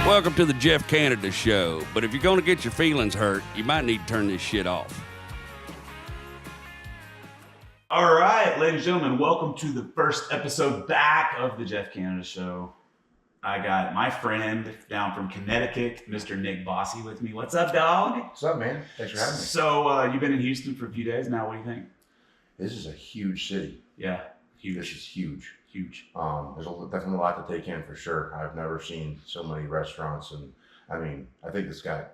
Welcome to the Jeff Canada Show. But if you're going to get your feelings hurt, you might need to turn this shit off. All right, ladies and gentlemen, welcome to the first episode back of the Jeff Canada Show. I got my friend down from Connecticut, Mr. Nick Bosse, with me. What's up, dog? What's up, man? Thanks for having me. So you've been in Houston for a few days now. What do you think? This is a huge city. Yeah, huge. This is huge. Huge. There's definitely a lot to take in for sure. I've never seen so many restaurants, and I mean, I think this got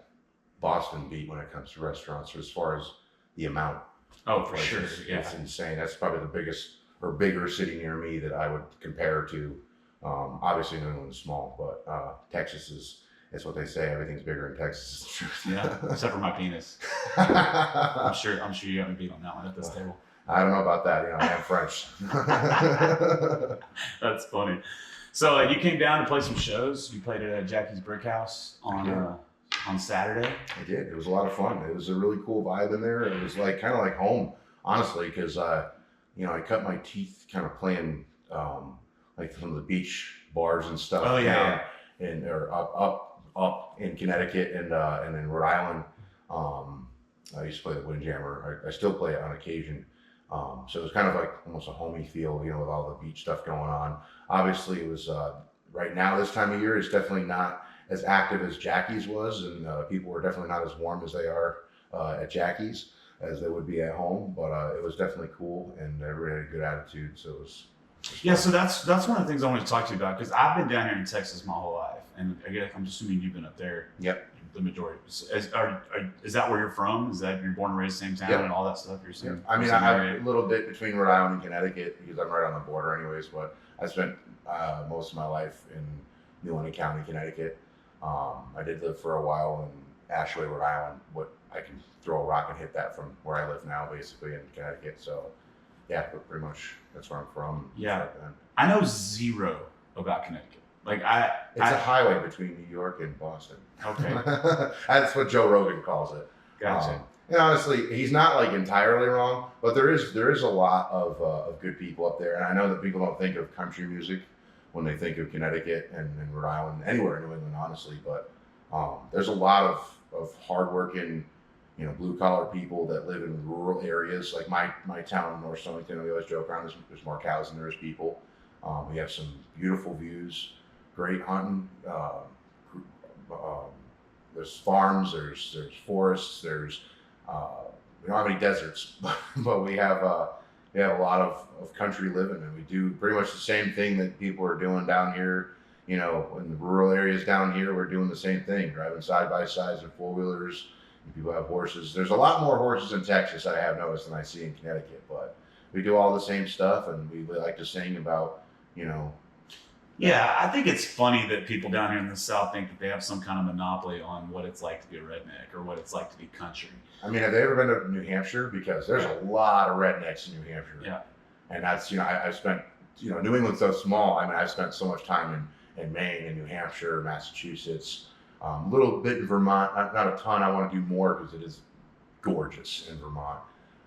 Boston beat when it comes to restaurants as far as the amount. Oh, for sure. Yeah, it's insane. That's probably the biggest or bigger city near me that I would compare to. Obviously, New England's small, but Texas is what they say. Everything's bigger in Texas. Yeah, except for my penis. I'm sure you got me beat on that one at this table. I don't know about that. I am French. That's funny. So you came down to play some shows. You played at Jackie's Brick House on Saturday. I did. It was a lot of fun. It was a really cool vibe in there. It was like kind of like home, honestly, because I cut my teeth kind of playing like some of the beach bars and stuff. Oh yeah. And or up in Connecticut and in Rhode Island. I used to play the Windjammer. I still play it on occasion. So it was kind of like almost a homey feel, with all the beach stuff going on. Obviously, it was right now this time of year is definitely not as active as Jackie's was, and people were definitely not as warm as they are at Jackie's as they would be at home. But it was definitely cool, and everybody had a good attitude. So it was yeah. So that's one of the things I wanted to talk to you about, because I've been down here in Texas my whole life, and I'm assuming you've been up there. Yep. The majority. Is that where you're from? Is that you're born and raised in the same town and all that stuff you're saying? I mean, I'm a little bit between Rhode Island and Connecticut because I'm right on the border anyways, but I spent most of my life in New England County, Connecticut. I did live for a while in Ashway, Rhode Island, but I can throw a rock and hit that from where I live now, basically in Connecticut. So yeah, but pretty much that's where I'm from. Yeah. I know zero about Connecticut. It's a highway between New York and Boston. Okay. That's what Joe Rogan calls it. Gotcha. And honestly, he's not like entirely wrong, but there is a lot of good people up there. And I know that people don't think of country music when they think of Connecticut and Rhode Island, anywhere in New England, honestly. But there's a lot of hardworking, blue collar people that live in rural areas. Like my town, North Stonington, we always joke around. There's more cows than there is people. We have some beautiful views. Great hunting. There's farms. There's forests. There's we don't have any deserts, but we have a lot of country living, and we do pretty much the same thing that people are doing down here. In the rural areas down here, we're doing the same thing, driving side by sides and 4-wheelers. People have horses. There's a lot more horses in Texas, I have noticed, than I see in Connecticut. But we do all the same stuff, and we like to sing about Yeah, I think it's funny that people down here in the South think that they have some kind of monopoly on what it's like to be a redneck or what it's like to be country. I mean, have they ever been to New Hampshire? Because there's a lot of rednecks in New Hampshire. Yeah. And that's, I've spent, New England's so small. I mean, I've spent so much time in Maine and New Hampshire, Massachusetts, a little bit in Vermont, not a ton. I want to do more because it is gorgeous in Vermont.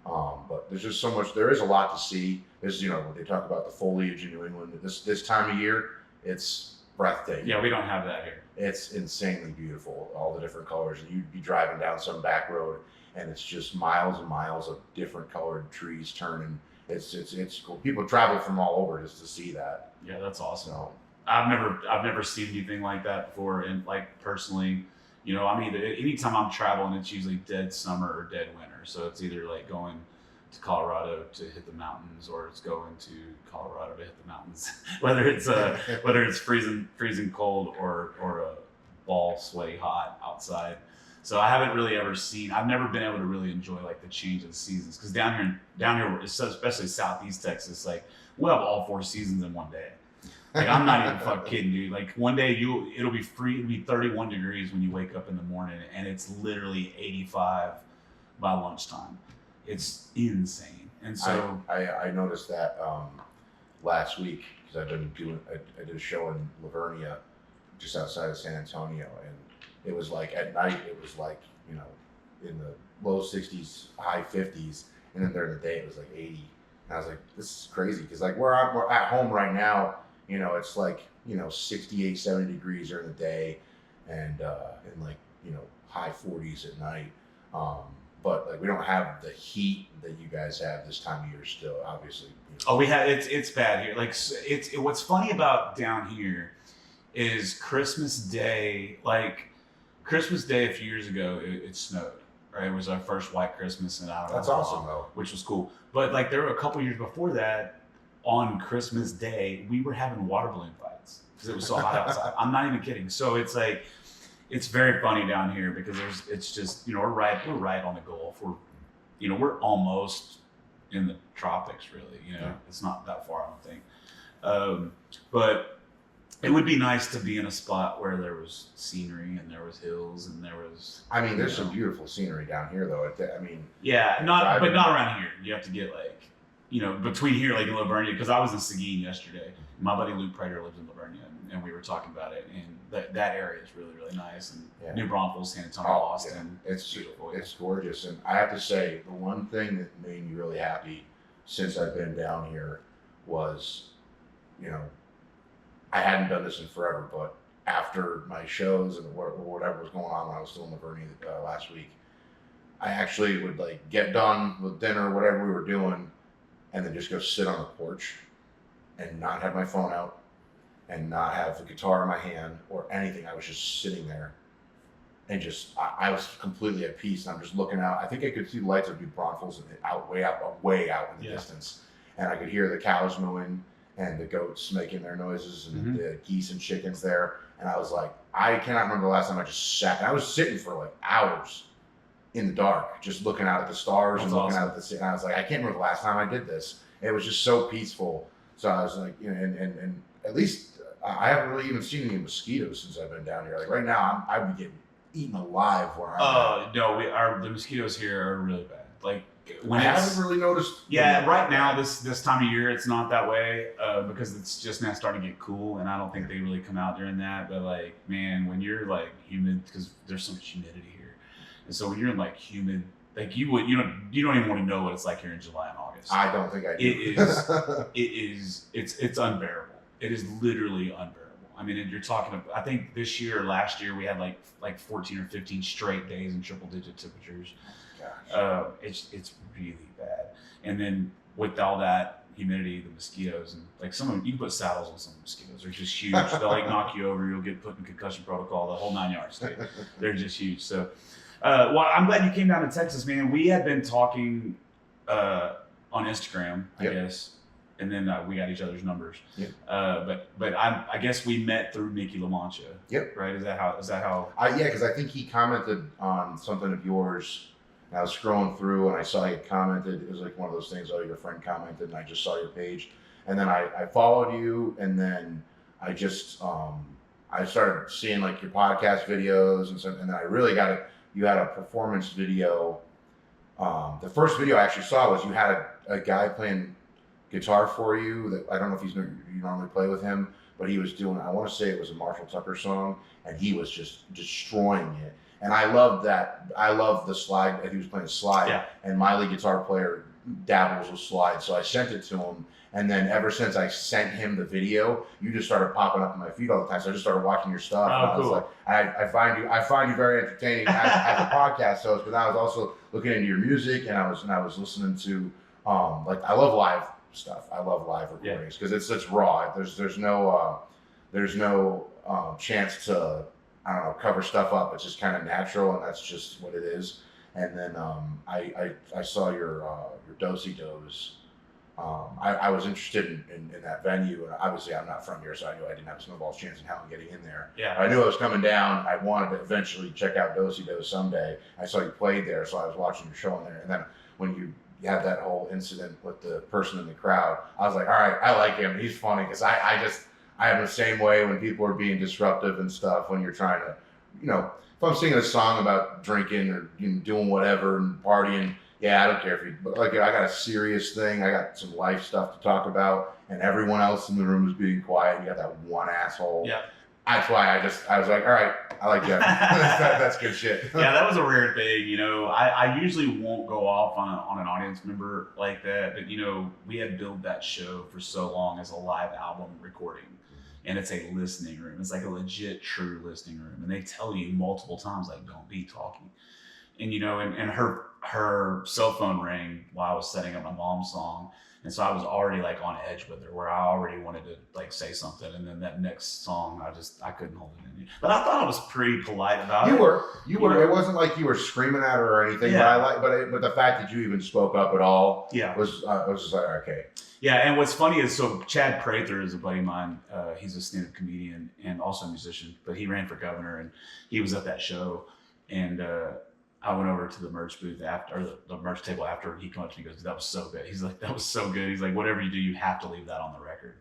But there's just so much, there is a lot to see. There's, when they talk about the foliage in New England, this time of year, it's breathtaking. Yeah, we don't have that here. It's insanely beautiful, all the different colors. And you'd be driving down some back road, and it's just miles and miles of different colored trees turning. It's cool. People travel from all over just to see that. Yeah, that's awesome. So, I've never seen anything like that before, and personally, anytime I'm traveling, it's usually dead summer or dead winter. So it's either like going to Colorado to hit the mountains, or it's going to Colorado to hit the mountains. whether it's freezing cold or a ball sweaty hot outside. So I haven't really ever seen. I've never been able to really enjoy like the change of the seasons, because down here, especially Southeast Texas, like we'll have all 4 seasons in one day. Like I'm not even fucking kidding, dude. Like one day it'll be 31 degrees when you wake up in the morning, and it's literally 85 by lunchtime. It's insane. And so I noticed that last week, because I did a show in Livonia, just outside of San Antonio, and it was like at night it was like in the low 60s, high 50s, and then during the day it was like 80. And I was like, this is crazy, because like we're at home right now, it's like 68, 70 degrees during the day, and in like high 40s at night. But like we don't have the heat that you guys have this time of year still, obviously. Oh, we have it's bad here. Like what's funny about down here is Christmas Day. Like Christmas Day a few years ago, it snowed. Right, it was our first white Christmas, and I don't know. That's awesome though, which was cool. But like there were a couple years before that, on Christmas Day, we were having water balloon fights because it was so hot outside. I'm not even kidding. So it's like, it's very funny down here because it's just, we're right on the Gulf. We're almost in the tropics, really. It's not that far, I don't think. But it would be nice to be in a spot where there was scenery and there was hills and there was. I mean, there's some beautiful scenery down here, though. Yeah, not around here. You have to get between here, like in Lavernia, because I was in Seguin yesterday. My buddy Luke Prater lives in Lavernia, and we were talking about it. And that area is really, really nice. And New Braunfels, San Antonio, Austin. Yeah. It's beautiful. It's gorgeous. And I have to say, the one thing that made me really happy since I've been down here was, I hadn't done this in forever, but after my shows and whatever was going on when I was still in Lavernia last week, I actually would get done with dinner, whatever we were doing, and then just go sit on the porch and not have my phone out and not have the guitar in my hand or anything. I was just sitting there and I was completely at peace. And I'm just looking out. I think I could see the lights of New Braunfels way out in the distance. And I could hear the cows mooing and the goats making their noises and the geese and chickens there. And I was like, I cannot remember the last time I just sat. And I was sitting for hours in the dark, just looking out at the stars. That's and looking out at the city. And I was like, I can't remember the last time I did this. It was just so peaceful. So I was like, and at least I haven't really even seen any mosquitoes since I've been down here. Like right now, I'd be getting eaten alive where I'm at. No, the mosquitoes here are really bad. Like when I haven't really noticed. Yeah, right now this time of year it's not that way because it's just now starting to get cool, and I don't think they really come out during that. But man, when you're humid, because there's so much humidity here, and so when you're in humid, you don't even want to know what it's like here in July and August. I don't think I do. It's unbearable. It is literally unbearable. I mean, you're talking about, I think this year or last year we had like 14 or 15 straight days in triple digit temperatures. Gosh. It's really bad. And then with all that humidity, the mosquitoes, and some of them, you can put saddles on some mosquitoes. They're just huge. They'll knock you over. You'll get put in concussion protocol, the whole 9 yards. They're just huge. So, well, I'm glad you came down to Texas, man. We had been talking on Instagram, I guess. And then we got each other's numbers. Yep. But I guess we met through Nicky LaMancha. Yep. Right? Is that how? Yeah, because I think he commented on something of yours. And I was scrolling through and I saw he commented. It was one of those things. Oh, your friend commented, and I just saw your page. And then I followed you, and then I just I started seeing your podcast videos and stuff. And then I really got it. You had a performance video. The first video I actually saw was you had a guy playing guitar for you that I don't know if you normally play with him, but he was doing, I want to say it was a Marshall Tucker song, and he was just destroying it. And I loved that. I love the slide that he was playing slide, and my lead guitar player dabbles with slide, so I sent it to him. And then ever since I sent him the video, you just started popping up in my feed all the time. So I just started watching your stuff. Oh, and I cool. was like, I find you very entertaining as a podcast host. But I was also looking into your music, and I was listening to I love live stuff. I love live recordings because it's raw. There's no chance to cover stuff up. It's just kind of natural, and that's just what it is. And then I saw your Do-Si-Dos. I was interested in that venue, and obviously I'm not from here, so I knew I didn't have a snowball's chance in hell in getting in there. Yeah. I knew I was coming down. I wanted to eventually check out Do-Si-Dos someday. I saw you played there, so I was watching your show in there. And then when you had that whole incident with the person in the crowd, I was like, all right, I like him. He's funny because I am the same way when people are being disruptive and stuff. When you're trying to, if I'm singing a song about drinking or doing whatever and partying. Yeah, I don't care if you, but I got a serious thing. I got some life stuff to talk about, and everyone else in the room is being quiet. You got that one asshole. Yeah. That's why I was like, all right, I like that. That's good shit. Yeah, that was a rare thing. I usually won't go off on an audience member like that, but we had built that show for so long as a live album recording. and it's a listening room. It's like a legit, true listening room, and they tell you multiple times like, don't be talking. And and her cell phone rang while I was setting up my mom's song, and so I was already like on edge with her, where I already wanted to like say something, and then that next song I couldn't hold it in. But I thought I was pretty polite about it. You were. It wasn't like you were screaming at her or anything. Yeah. But the fact that you even spoke up at all, Yeah, was just like, okay. Yeah, and what's funny is, so Chad Prather is a buddy of mine. He's a stand-up comedian and also a musician, but he ran for governor, and he was at that show, and I went over to the merch booth after, or the merch table after, and he came up to me and goes, "That was so good." He's like, "That was so good." He's like, "Whatever you do, you have to leave that on the record."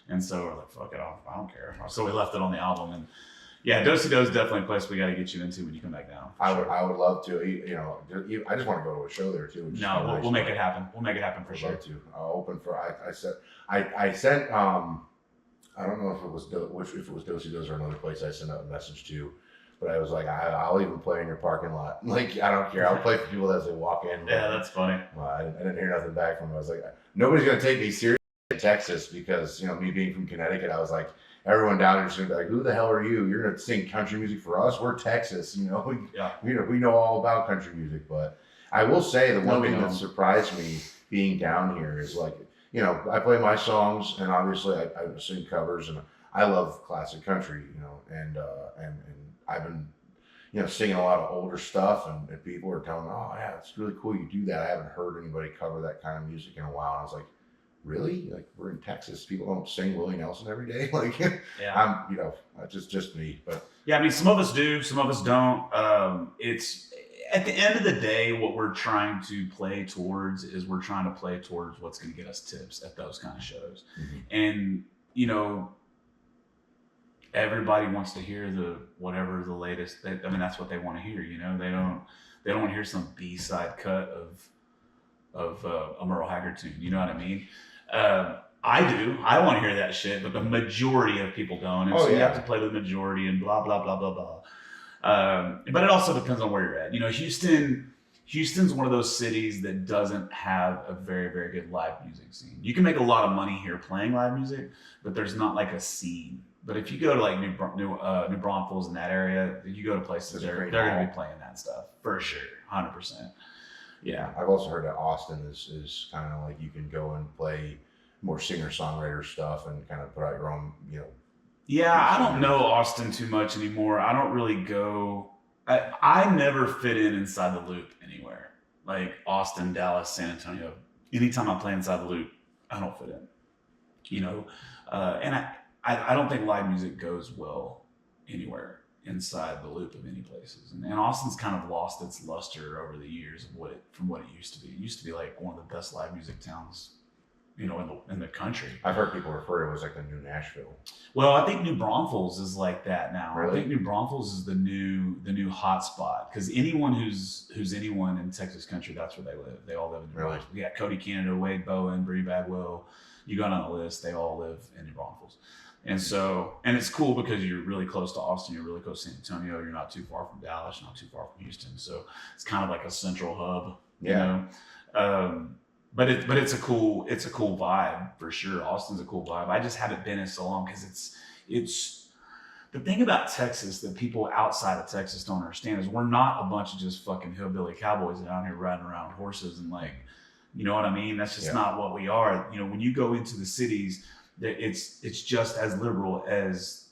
And so we're like, "Fuck it, I don't care." So we left it on the album, and yeah, Dosey Do is definitely a place we got to get you into when you come back down. I would love to. I just want to go to a show there too. No, we'll make it happen. We'll make it happen for sure. Love to. I'll open for. I sent. I don't know if it was Dosey Do's or another place I sent out a message to. But I was like, I'll even play in your parking lot. Like, I don't care. I'll play for people as they walk in. Yeah, that's funny. Well, I didn't hear nothing back from him. I was like, nobody's going to take me seriously in Texas because, me being from Connecticut, I was like, everyone down there is going to be like, who the hell are you? You're going to sing country music for us? We're Texas, we know all about country music. But I will say the one thing that surprised me being down here is like, I play my songs and obviously I sing covers and I love classic country, and I've been, singing a lot of older stuff, and people are telling me, "Oh yeah, it's really cool you do that." I haven't heard anybody cover that kind of music in a while. And I was like, "Really? Like, we're in Texas. People don't sing Willie Nelson every day." Like, yeah. I'm, just me. But yeah, I mean, some of us do, some of us don't. It's at the end of the day, what we're trying to play towards is what's going to get us tips at those kind of shows, and everybody wants to hear the latest. That's what they want to hear. They don't want to hear some B-side cut of a Merle Haggard tune. You know what I mean? I do. I want to hear that shit, but the majority of people don't. And you have to play with the majority and blah blah blah blah blah. But it also depends on where you're at. Houston's one of those cities that doesn't have a very, very good live music scene. You can make a lot of money here playing live music, but there's not like a scene. But if you go to like New Braunfels in that area, you go to places they're going to be playing that stuff for sure, 100%. Yeah. I've also heard that Austin is kind of like you can go and play more singer-songwriter stuff and kind of put out your own, Yeah, I don't know Austin too much anymore. I don't really go. I never fit inside the loop anywhere. Like Austin, Dallas, San Antonio. Anytime I play inside the loop, I don't fit in. And I don't think live music goes well anywhere inside the loop of any places. And Austin's kind of lost its luster over the years from what it used to be. It used to be like one of the best live music towns, in the country. I've heard people refer to it as like the new Nashville. Well, I think New Braunfels is like that now. Really? I think New Braunfels is the new hot spot because anyone who's anyone in Texas country, that's where they live. They all live in New Braunfels. Yeah, Cody Canada, Wade Bowen, Bree Bagwell. You got on the list. They all live in New Braunfels. And it's cool because you're really close to Austin, you're really close to San Antonio, you're not too far from Dallas, not too far from Houston. So it's kind of like a central hub, But it's a cool vibe for sure. Austin's a cool vibe. I just haven't been in so long because it's the thing about Texas that people outside of Texas don't understand is we're not a bunch of just fucking hillbilly cowboys out here riding around horses and like, you know what I mean? That's just not what we are. When you go into the cities, it's just as liberal as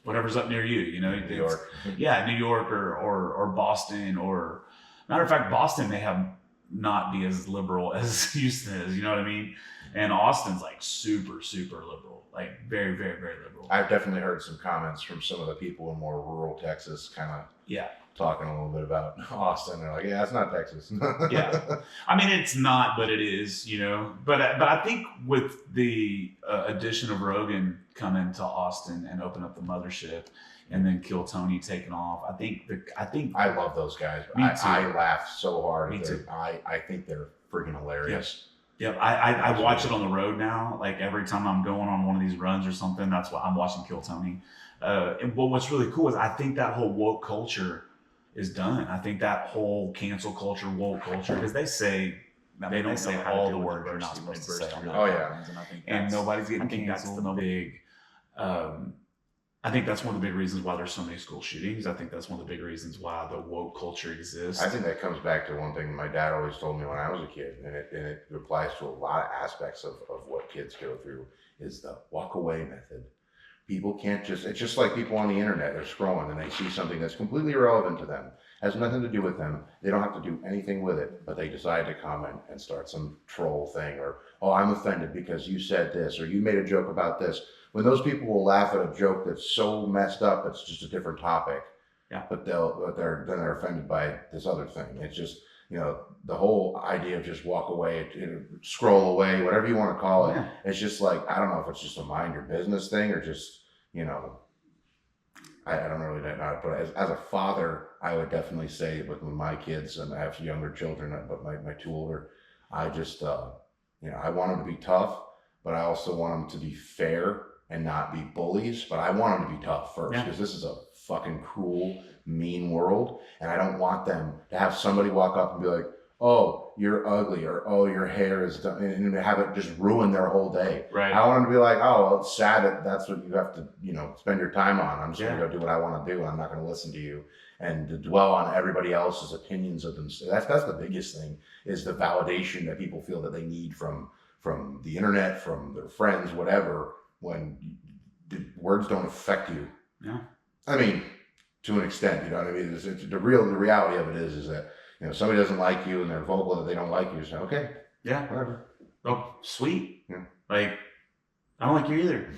whatever's up near you, New York. Yeah, New York or Boston, or matter of fact, Boston may have not be as liberal as Houston is, you know what I mean? And Austin's like super, super liberal, like very, very, very liberal. I've definitely heard some comments from some of the people in more rural Texas kind of talking a little bit about Austin. They're like, yeah, it's not Texas. Yeah. I mean, it's not, but it is, But I think with the addition of Rogan coming to Austin and open up the mothership and then Kill Tony taking off, I think I love those guys. Me too. I laugh so hard. Me too. I think they're freaking hilarious. Yep. I watch it on the road now. Like every time I'm going on one of these runs or something, that's what I'm watching Kill Tony. But what's really cool is I think that whole woke culture is done. I think that whole cancel culture, woke culture, because they say they don't say all the words you're not supposed to say on that. Oh, yeah. And nobody's getting canceled. I think that's one of the big reasons why there's so many school shootings. I think that's one of the big reasons why the woke culture exists. I think that comes back to one thing my dad always told me when I was a kid, and it applies to a lot of aspects of what kids go through, is the walk away method. People can't it's just like people on the internet, they're scrolling and they see something that's completely irrelevant to them, has nothing to do with them. They don't have to do anything with it, but they decide to comment and start some troll thing, or, oh, I'm offended because you said this, or you made a joke about this. When those people will laugh at a joke that's so messed up, it's just a different topic. Yeah. But they're offended by this other thing. It's just, the whole idea of just walk away, scroll away, whatever you want to call it. Yeah. It's just like, I don't know if it's just a mind your business thing or just, I don't really know. But as a father, I would definitely say with my kids, and I have younger children, but my two older, I just, I want them to be tough, but I also want them to be fair and not be bullies. But I want them to be tough first, because this is a fucking cruel, mean world, and I don't want them to have somebody walk up and be like, oh, you're ugly, or oh, your hair is done, and have it just ruin their whole day. Right. I want them to be like, oh, well, it's sad that that's what you have to, spend your time on. I'm just gonna go do what I want to do. I'm not gonna listen to you and to dwell on everybody else's opinions of themselves. That's the biggest thing, is the validation that people feel that they need from the internet, from their friends, whatever, when the words don't affect you. Yeah. I mean, to an extent, you know what I mean? The reality of it is that, somebody doesn't like you and they're vocal that they don't like you. You say, okay, yeah, whatever. Oh, sweet. Yeah. Like, I don't like you either.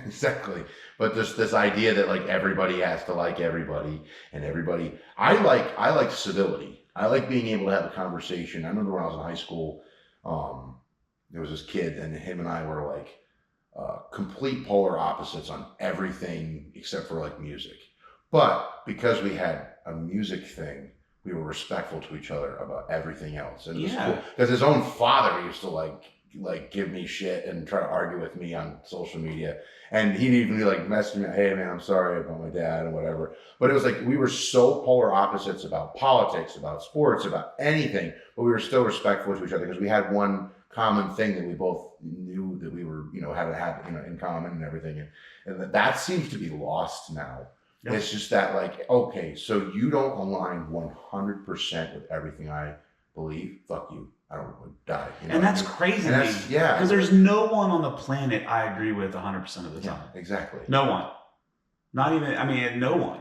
Exactly. But this idea that like everybody has to like everybody, and everybody, I like civility. I like being able to have a conversation. I remember when I was in high school, there was this kid, and him and I were like complete polar opposites on everything except for like music. But because we had a music thing, we were respectful to each other about everything else. And it was cool. Because his own father used to like give me shit and try to argue with me on social media. And he'd even be like messaging me, hey man, I'm sorry about my dad and whatever. But it was like, we were so polar opposites about politics, about sports, about anything, but we were still respectful to each other because we had one common thing that we both knew that we were, had in common and everything. And that seems to be lost now. Yep. It's just that like, okay, so you don't align 100% with everything I believe. Fuck you. I don't want to die. And that's crazy. And that's, yeah. Because there's no one on the planet I agree with 100% of the time. Yeah, exactly. No one. Not even, no one.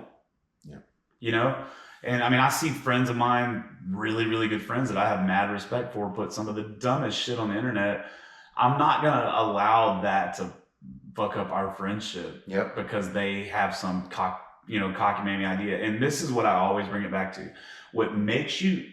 Yeah. And I see friends of mine, really, really good friends that I have mad respect for, put some of the dumbest shit on the internet. I'm not going to allow that to fuck up our friendship. Yep. Because they have some cocky mammy idea. And this is what I always bring it back to. What makes you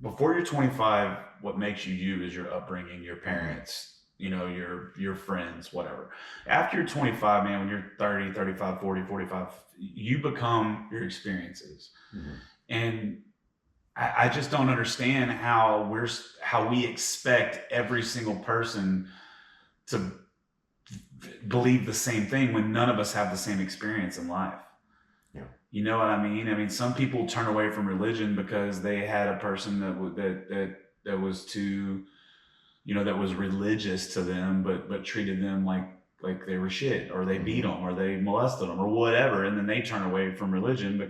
before you're 25, what makes you you is your upbringing, your parents, your friends, whatever. After you're 25, man, when you're 30, 35, 40, 45, you become your experiences. Mm-hmm. And I just don't understand how we expect every single person to believe the same thing when none of us have the same experience in life. Yeah. You know what I mean? Some people turn away from religion because they had a person that was too, that was religious to them, but treated them like they were shit, or they beat them, or they molested them, or whatever, and then they turn away from religion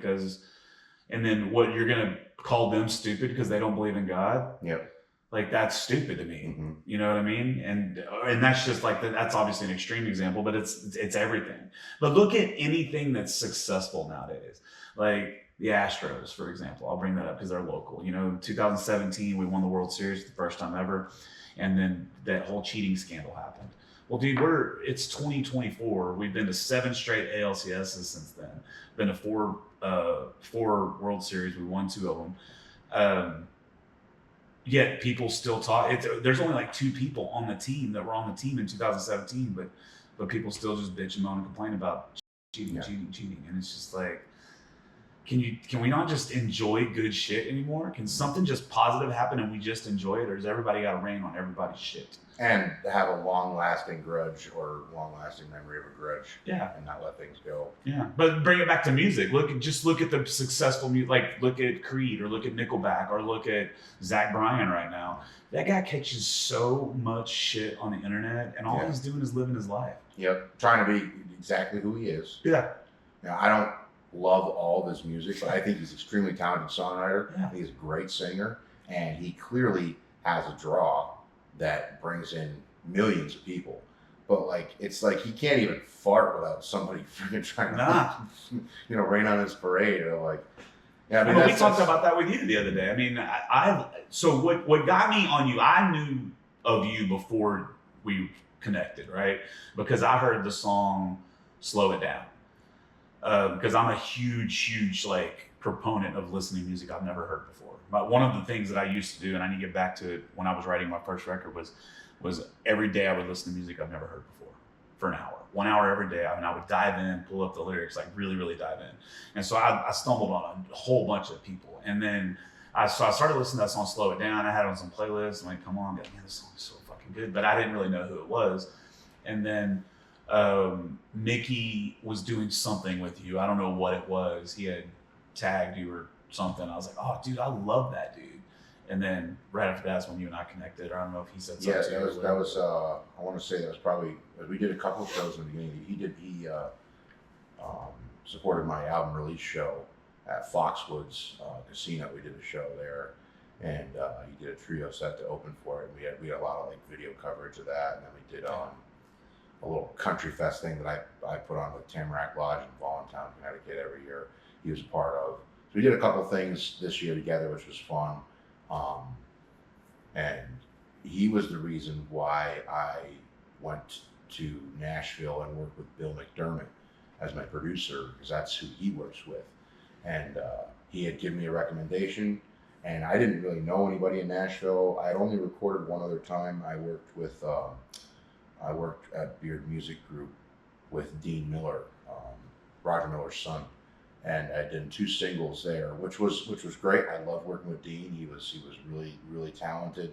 and then what, you're gonna call them stupid because they don't believe in God? Yep. Like, that's stupid to me. Mm-hmm. You know what I mean? And that's just like, that's obviously an extreme example, but it's everything. But look at anything that's successful nowadays. Like the Astros, for example. I'll bring that up because they're local. 2017, we won the World Series the first time ever. And then that whole cheating scandal happened. Well, dude, it's 2024. We've been to 7 straight ALCSs since then. Been to 4 World Series. We won 2 of them. Yet people still talk. There's only like 2 people on the team that were on the team in 2017, but people still just bitch and moan and complain about cheating. And it's just like, can we not just enjoy good shit anymore? Can something just positive happen and we just enjoy it, or does everybody got to rain on everybody's shit? And have a long-lasting grudge or long-lasting memory of a grudge. Yeah. And not let things go. Yeah, but bring it back to music. Look at the successful music. Like look at Creed, or look at Nickelback, or look at Zach Bryan right now. That guy catches so much shit on the internet, and all he's doing is living his life. Yep, trying to be exactly who he is. Yeah. Now, I don't love all of his music, but I think he's an extremely talented songwriter. Yeah. He's a great singer, and he clearly has a draw that brings in millions of people. But like, it's like he can't even fart without somebody freaking trying to, rain on his parade. Or like, yeah, I mean, we talked about that with you the other day. I mean, so what got me on you? I knew of you before we connected, right? Because I heard the song "Slow It Down." Because I'm a huge like proponent of listening to music I've never heard before. But one of the things that I used to do, and I need to get back to it when I was writing my first record, was every day I would listen to music I've never heard before for an hour. 1 hour every day. I mean, I would dive in, pull up the lyrics, like really dive in. And so I stumbled on a whole bunch of people. And then I started listening to that song "Slow It Down." I had it on some playlists. I'm like, come on, man, this song is so fucking good. But I didn't really know who it was. And then Mickey was doing something with you. I don't know what it was. He had tagged you or something. I was like, oh, dude, I love that dude. And then right after that's when you and I connected. Or I don't know if he said something. Yeah, that was. I want to say that was probably. We did a couple of shows in the beginning. He supported my album release show at Foxwoods Casino. We did a show there, and he did a trio set to open for it. We had a lot of like video coverage of that, and then we did a little country fest thing that I put on with Tamarack Lodge in Voluntown, Connecticut every year. He was a part of. So we did a couple things this year together, which was fun. And he was the reason why I went to Nashville and worked with Bill McDermott as my producer, because that's who he works with. And he had given me a recommendation, and I didn't really know anybody in Nashville. I had only recorded one other time. I worked at Beard Music Group with Dean Miller, Roger Miller's son, and I did 2 singles there, which was great. I loved working with Dean. He was really talented.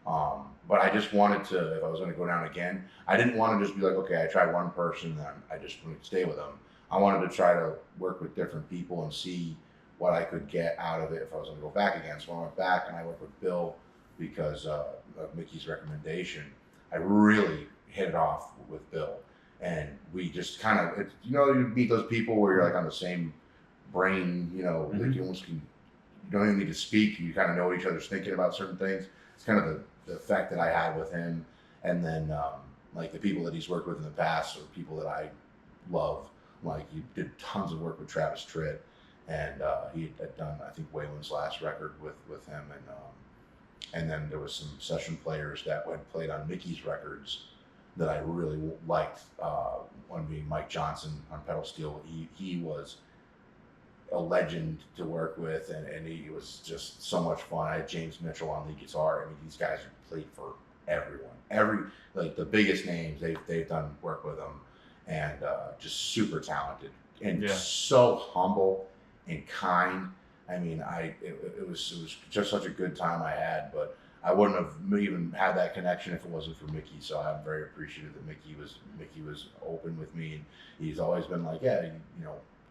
But I just wanted to, if I was going to go down again, I didn't want to just be like, okay, I tried one person, then I just wanted to stay with them. I wanted to try to work with different people and see what I could get out of it if I was going to go back again. So I went back and I worked with Bill because of Mickey's recommendation. I really hit it off with Bill, and we just kind of, you meet those people where you're like on the same brain, like you almost can, you don't even need to speak. You kind of know what each other's thinking about certain things. It's kind of the effect that I had with him. And then like the people that he's worked with in the past are people that I love. Like he did tons of work with Travis Tritt, and he had done, I think, Waylon's last record with him. And then there was some session players that had played on Mickey's records that I really liked. One being Mike Johnson on pedal steel. He was a legend to work with, and he was just so much fun. I had James Mitchell on lead guitar. I mean, these guys have played for everyone. Like the biggest names, they've done work with them, and just super talented and so humble and kind. I mean, it was just such a good time I had, but I wouldn't have even had that connection if it wasn't for Mickey. So I'm very appreciative that Mickey was open with me, and he's always been like, yeah,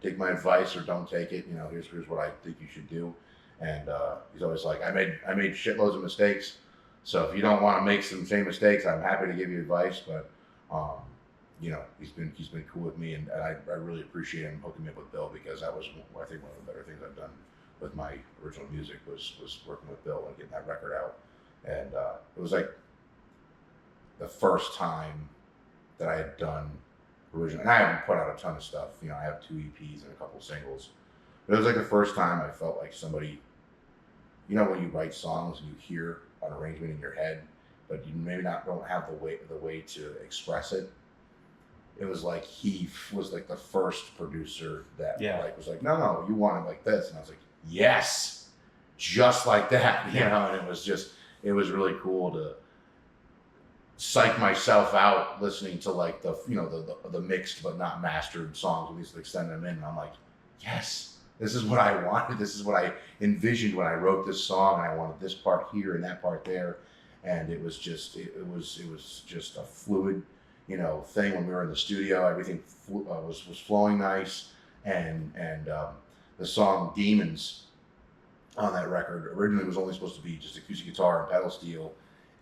take my advice or don't take it. Here's what I think you should do. And he's always like, I made shitloads of mistakes. So if you don't want to make some same mistakes, I'm happy to give you advice. But he's been cool with me, and I really appreciate him hooking me up with Bill, because that was, I think, one of the better things I've done with my original music was working with Bill and getting that record out. And it was like the first time that I had done original, and I haven't put out a ton of stuff. I have 2 EPs and a couple singles. But it was like the first time I felt like somebody, when you write songs and you hear an arrangement in your head, but you maybe don't have the way to express it. It was like he was like the first producer that was like, no, you want it like this, and I was like, yes, just like that, And it was really cool to psych myself out listening to like the mixed but not mastered songs, at least extending them in, and I'm like, yes, This is what I wanted. This is what I envisioned when I wrote this song, and I wanted this part here and that part there. And it was just just a fluid, thing when we were in the studio. Everything was flowing nice, and the song "Demons" on that record originally was only supposed to be just acoustic guitar and pedal steel,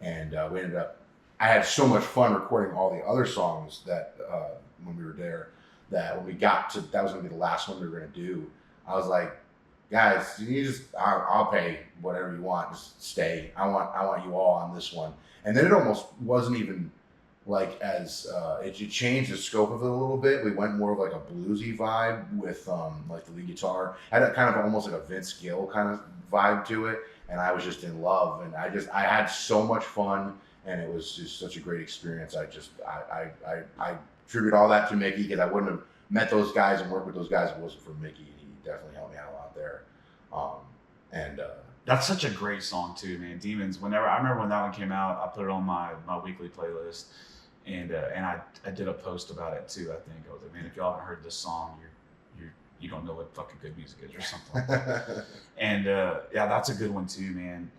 and we ended up. I had so much fun recording all the other songs that when we were there, that when we got to that was gonna be the last one we were gonna do. I was like, guys, I'll pay whatever you want. Just stay. I want you all on this one. And then it almost wasn't even like as it changed the scope of it a little bit. We went more of like a bluesy vibe with like the lead guitar. Had a kind of almost like a Vince Gill kind of vibe to it, and I was just in love. And I had so much fun, and it was just such a great experience. I attribute all that to Mickey, because I wouldn't have met those guys and worked with those guys if it wasn't for Mickey. Definitely helped me out a lot there. That's such a great song too, man. Demons. I remember when that one came out, I put it on my weekly playlist, and I did a post about it too. I think I was like, man, if y'all haven't heard this song, you don't know what fucking good music is or something like that. And yeah, that's a good one too, man.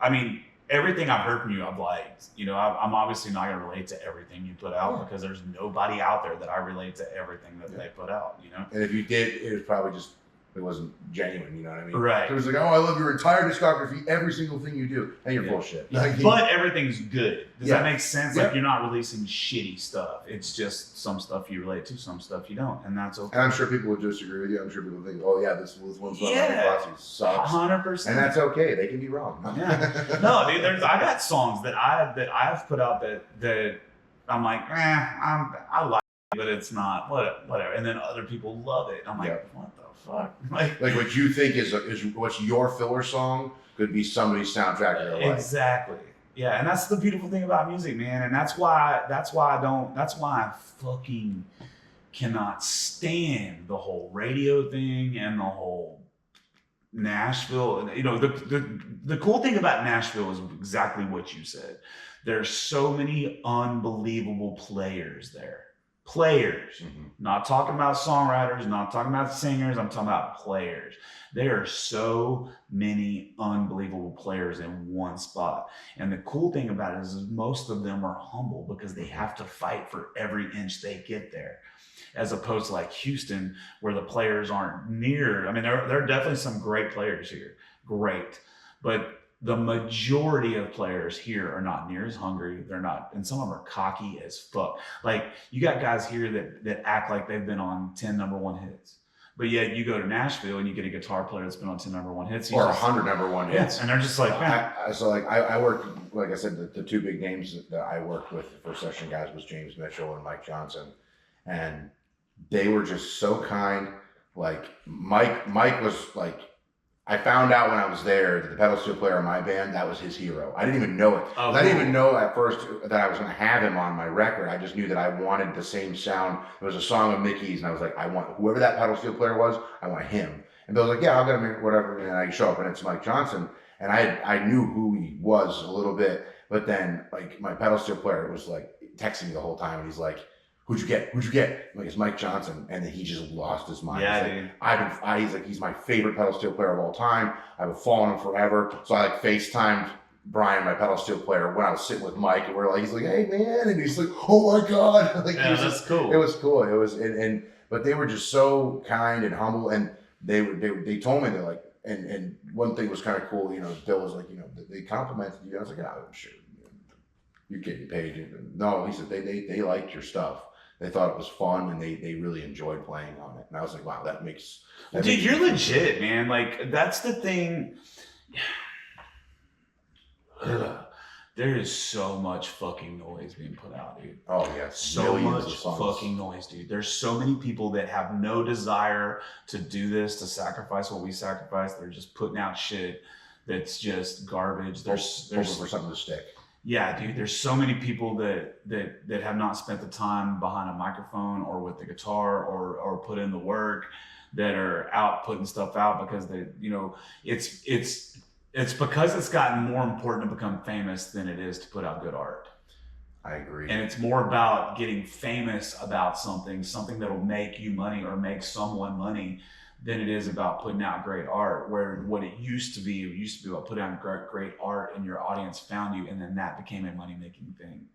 I mean, everything I've heard from you, I've liked. I'm obviously not gonna relate to everything you put out, because there's nobody out there that I relate to everything that they put out. And if you did, it was probably just it wasn't genuine. You know what I mean? Right. It was like, oh, I love your entire discography, every single thing you do, and you're bullshit. But everything's good. Does that make sense? Yeah. Like, you're not releasing shitty stuff. It's just some stuff you relate to, some stuff you don't, and that's okay. And I'm sure people would disagree with you. I'm sure people think, oh yeah, this one's not sucks. 100%. And that's okay. They can be wrong. Yeah. No, dude. I got songs that I've put out that I'm like, I like it, but it's not whatever. And then other people love it. I'm like, what the fuck? Like what you think is what's your filler song could be somebody's soundtrack to their life. Exactly. Yeah, and that's the beautiful thing about music, man. And that's why I fucking cannot stand the whole radio thing and the whole Nashville. The cool thing about Nashville is exactly what you said. There's so many unbelievable players there. Players. Not talking about songwriters, not talking about singers, I'm talking about players. There are so many unbelievable players in one spot. And the cool thing about it is most of them are humble, because they have to fight for every inch they get there. As opposed to like Houston, where the players aren't near. I mean, there are definitely some great players here. Great. But the majority of players here are not near as hungry. They're not, and some of them are cocky as fuck. Like, you got guys here that act like they've been on 10 number one hits. But yet you go to Nashville and you get a guitar player that's been on 10 number one hits. Or 100 number one hits. And they're just like, man. I worked, like I said, the two big names that I worked with for session guys was James Mitchell and Mike Johnson. And they were just so kind. Like, Mike was like, I found out when I was there that the pedal steel player in my band, that was his hero. I didn't even know it. Oh, I didn't even know at first that I was going to have him on my record. I just knew that I wanted the same sound. It was a song of Mickey's, and I was like, I want whoever that pedal steel player was, I want him. And Bill was like, yeah, I'll get him, whatever. And I show up, and it's Mike Johnson. And I knew who he was a little bit, but then like my pedal steel player was like texting me the whole time, and he's like, Who'd you get? I'm like, it's Mike Johnson. And then he just lost his mind. Yeah, he's like, he's my favorite pedal steel player of all time. I've been following him forever. So I like FaceTimed Brian, my pedal steel player, when I was sitting with Mike, and we're like, he's like, hey man, and he's like, oh my God. Like, yeah, that's cool. It was cool. It was, but they were just so kind and humble, and they told me, they're like, and one thing was kind of cool, Bill was like, they complimented you. I was like, oh, sure, you're getting paid. No, he said they liked your stuff. They thought it was fun, and they really enjoyed playing on it. And I was like, wow, that makes. Dude, you're legit, man. Like, that's the thing. There is so much fucking noise being put out, dude. Oh yeah, so much fucking noise, dude. There's so many people that have no desire to do this, to sacrifice what we sacrifice. They're just putting out shit that's just garbage. There's for something to stick. Yeah, dude. There's so many people that have not spent the time behind a microphone or with the guitar or put in the work, that are out putting stuff out because they, it's because it's gotten more important to become famous than it is to put out good art. I agree. And it's more about getting famous about something that'll make you money or make someone money than it is about putting out great art. Where what it used to be about putting out great art, and your audience found you, and then that became a money making thing.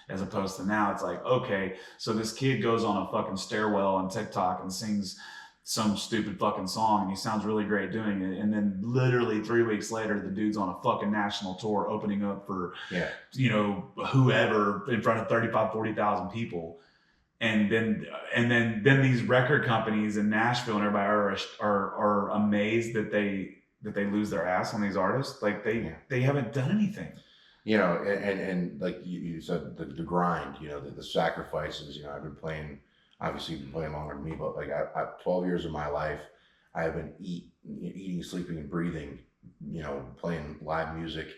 As opposed to now, it's like, okay, so this kid goes on a fucking stairwell on TikTok and sings some stupid fucking song, and he sounds really great doing it, and then literally 3 weeks later the dude's on a fucking national tour opening up for whoever in front of 35,000-40,000 people. And then these record companies in Nashville and everybody are amazed that they lose their ass on these artists. Like they haven't done anything. And like you said, the grind, the sacrifices. I've been playing, obviously you've been playing longer than me, but like I 12 years of my life, I have been eating, sleeping, and breathing, playing live music.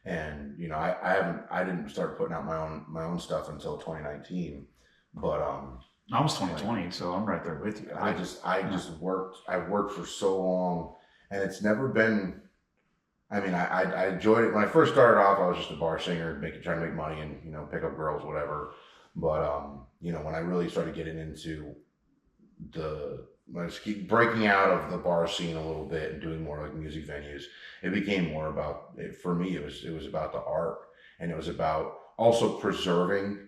And I didn't start putting out my own stuff until 2019. But I was 2020, so I'm right there with you. I worked for so long, and it's never been. I mean, I enjoyed it when I first started off. I was just a bar singer, trying to make money and pick up girls, whatever. But when I really started getting into when I just keep breaking out of the bar scene a little bit and doing more like music venues, it became more about for me. It was about the art, and it was about also preserving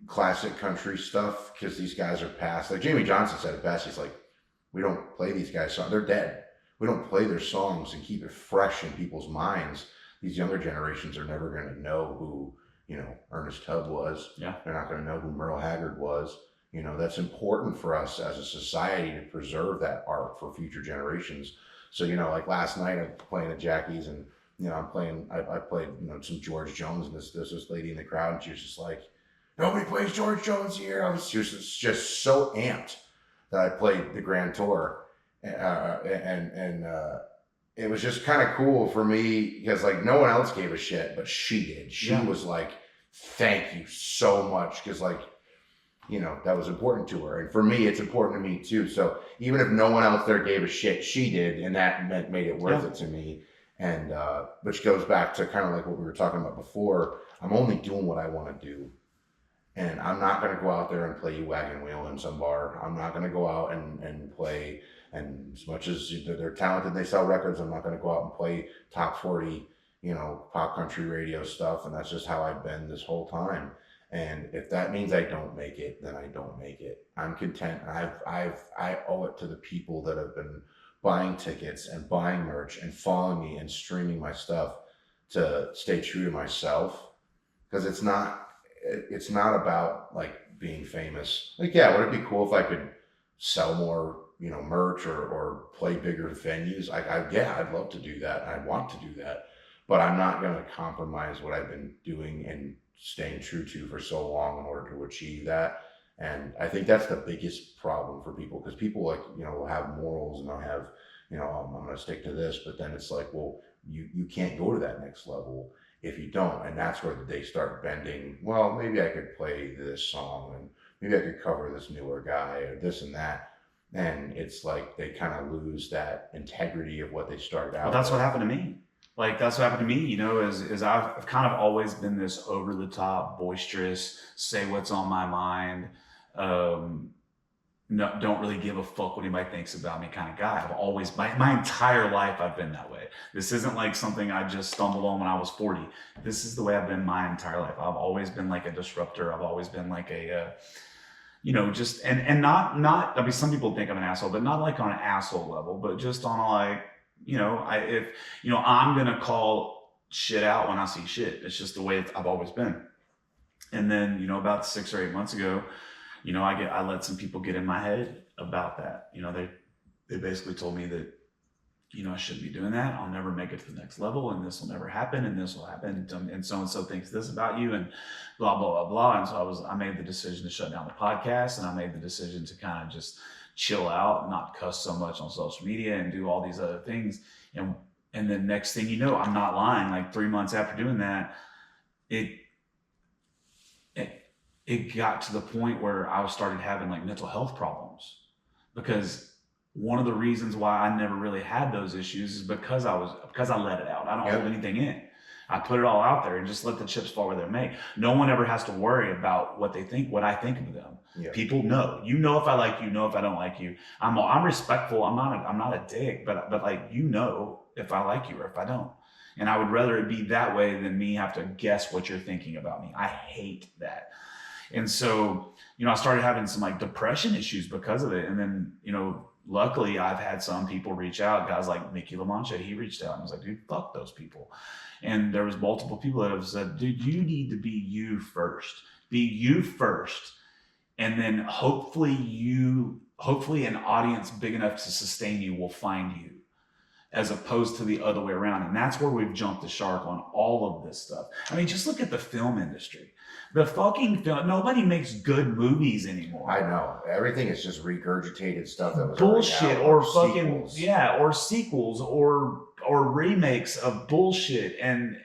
classic country stuff, because these guys are past. Like Jamie Johnson said it best. He's like, we don't play these guys' songs. They're dead. We don't play their songs and keep it fresh in people's minds. These younger generations are never going to know who, Ernest Tubb was. Yeah. They're not going to know who Merle Haggard was. That's important for us as a society to preserve that art for future generations. So, like last night I'm playing at Jackie's, and, I played, some George Jones, and this lady in the crowd, and she was just like, nobody plays George Jones here. She was just so amped that I played the Grand Tour. And it was just kind of cool for me, because like no one else gave a shit, but she did. She was like, thank you so much. Because like, that was important to her. And for me, it's important to me too. So even if no one else there gave a shit, she did. And that made it worth it to me. And which goes back to kind of like what we were talking about before. I'm only doing what I want to do. And I'm not going to go out there and play you wagon wheel in some bar. I'm not going to go out and play, and as much as they're talented, they sell records, I'm not going to go out and play top 40, pop country radio stuff. And that's just how I've been this whole time. And if that means I don't make it, then I don't make it. I'm content. I owe it to the people that have been buying tickets and buying merch and following me and streaming my stuff to stay true to myself. Because it's not about like being famous. Like, yeah, would it be cool if I could sell more, merch or play bigger venues? I'd love to do that. I want to do that, but I'm not going to compromise what I've been doing and staying true to for so long in order to achieve that. And I think that's the biggest problem for people, because people will have morals, and they'll have, I'm going to stick to this, but then it's like, well, you can't go to that next level if you don't. And that's where they start bending. Well, maybe I could play this song, and maybe I could cover this newer guy, or this and that. And it's like they kind of lose that integrity of what they started out. Well, that's what happened to me. Like, that's what happened to me, is I've kind of always been this over the top, boisterous, say what's on my mind, no, don't really give a fuck what anybody thinks about me kind of guy. I've always, my entire life, I've been that way. This isn't like something I just stumbled on when I was 40. This is the way I've been my entire life. I've always been like a disruptor. I've always been like a, just, and not, I mean, some people think I'm an asshole, but not like on an asshole level, but just on a like, I'm going to call shit out when I see shit. It's just the way I've always been. And then, about 6 or 8 months ago, I let some people get in my head about that. They basically told me that, I shouldn't be doing that. I'll never make it to the next level, and this will never happen, and this will happen, and so thinks this about you, and blah, blah, blah, blah. And so I made the decision to shut down the podcast, and I made the decision to kind of just chill out and not cuss so much on social media and do all these other things. And then next thing you know, I'm not lying, like 3 months after doing that, it got to the point where I started having like mental health problems, because one of the reasons why I never really had those issues is because I let it out. I don't hold anything in. I put it all out there and just let the chips fall where they may. No one ever has to worry about what they think, what I think of them. Yeah. People know. You know if I like you, know if I don't like you. I'm respectful. I'm not a dick, but like, you know if I like you or if I don't. And I would rather it be that way than me have to guess what you're thinking about me. I hate that. And so, I started having some like depression issues because of it. And then, luckily I've had some people reach out, guys like Mickey LaMancha, he reached out and was like, dude, fuck those people. And there was multiple people that have said, dude, you need to be you first. Be you first. And then hopefully an audience big enough to sustain you will find you, as opposed to the other way around. And that's where we've jumped the shark on all of this stuff. I mean, just look at the film industry. The fucking film, nobody makes good movies anymore. I know. Everything is just regurgitated stuff that was bullshit, or fucking sequels. or sequels or remakes of bullshit. And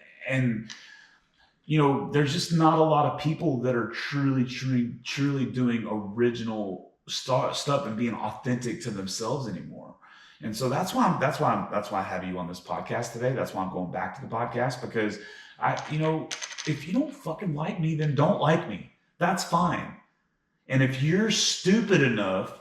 there's just not a lot of people that are truly doing original stuff and being authentic to themselves anymore. And so that's why I have you on this podcast today. That's why I'm going back to the podcast, because if you don't fucking like me, then don't like me. That's fine. And if you're stupid enough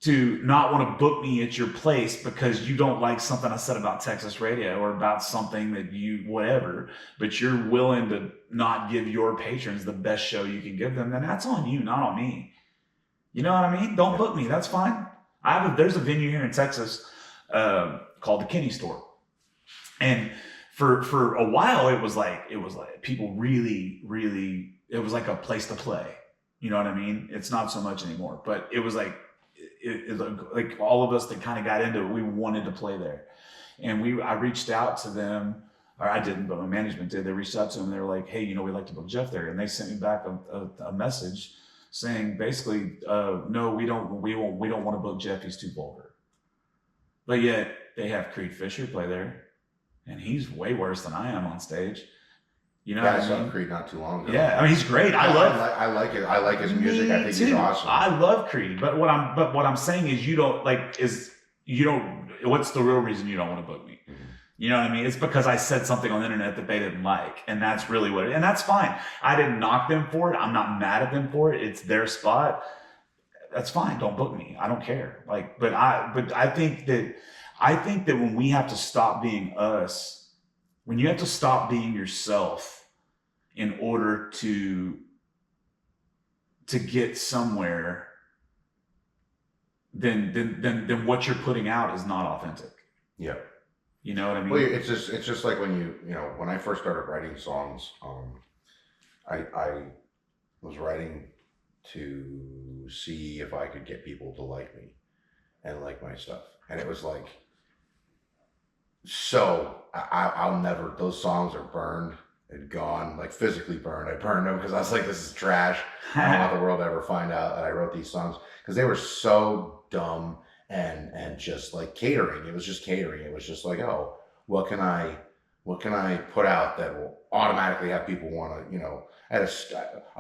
to not want to book me at your place because you don't like something I said about Texas radio or about something that whatever, but you're willing to not give your patrons the best show you can give them, then that's on you, not on me. You know what I mean? Don't book me. That's fine. There's a venue here in Texas called the Kenny Store, and for a while it was like people really it was like a place to play. You know what I mean? It's not so much anymore, but it was like like all of us that kind of got into it, we wanted to play there, and I reached out to them, or I didn't, but my management did. They reached out to them. They were like, hey, we'd like to book Jeff there, and they sent me back a message saying basically, no, we don't want to book Jeff. He's too vulgar. But yet they have Creed Fisher play there, and he's way worse than I am on stage. You know, I saw Creed not too long ago. Yeah, I mean, he's great. I like it. I like his music. I think he's awesome. I love Creed, but what I'm saying is, what's the real reason you don't want to book me? Mm-hmm. You know what I mean? It's because I said something on the internet that they didn't like. And that's really and that's fine. I didn't knock them for it. I'm not mad at them for it. It's their spot. That's fine. Don't book me. I don't care. But I think that when we have to stop being us, when you have to stop being yourself in order to get somewhere, then what you're putting out is not authentic. Yeah. You know what I mean? Well, it's just like when when I first started writing songs, I was writing to see if I could get people to like me and like my stuff, and it was like, so I'll never. Those songs are burned and gone, like physically burned. I burned them because I was like, this is trash. I don't want the world to ever find out that I wrote these songs, because they were so dumb. And just like catering. It was just catering. It was just like, oh, what can I put out that will automatically have people want to, I'll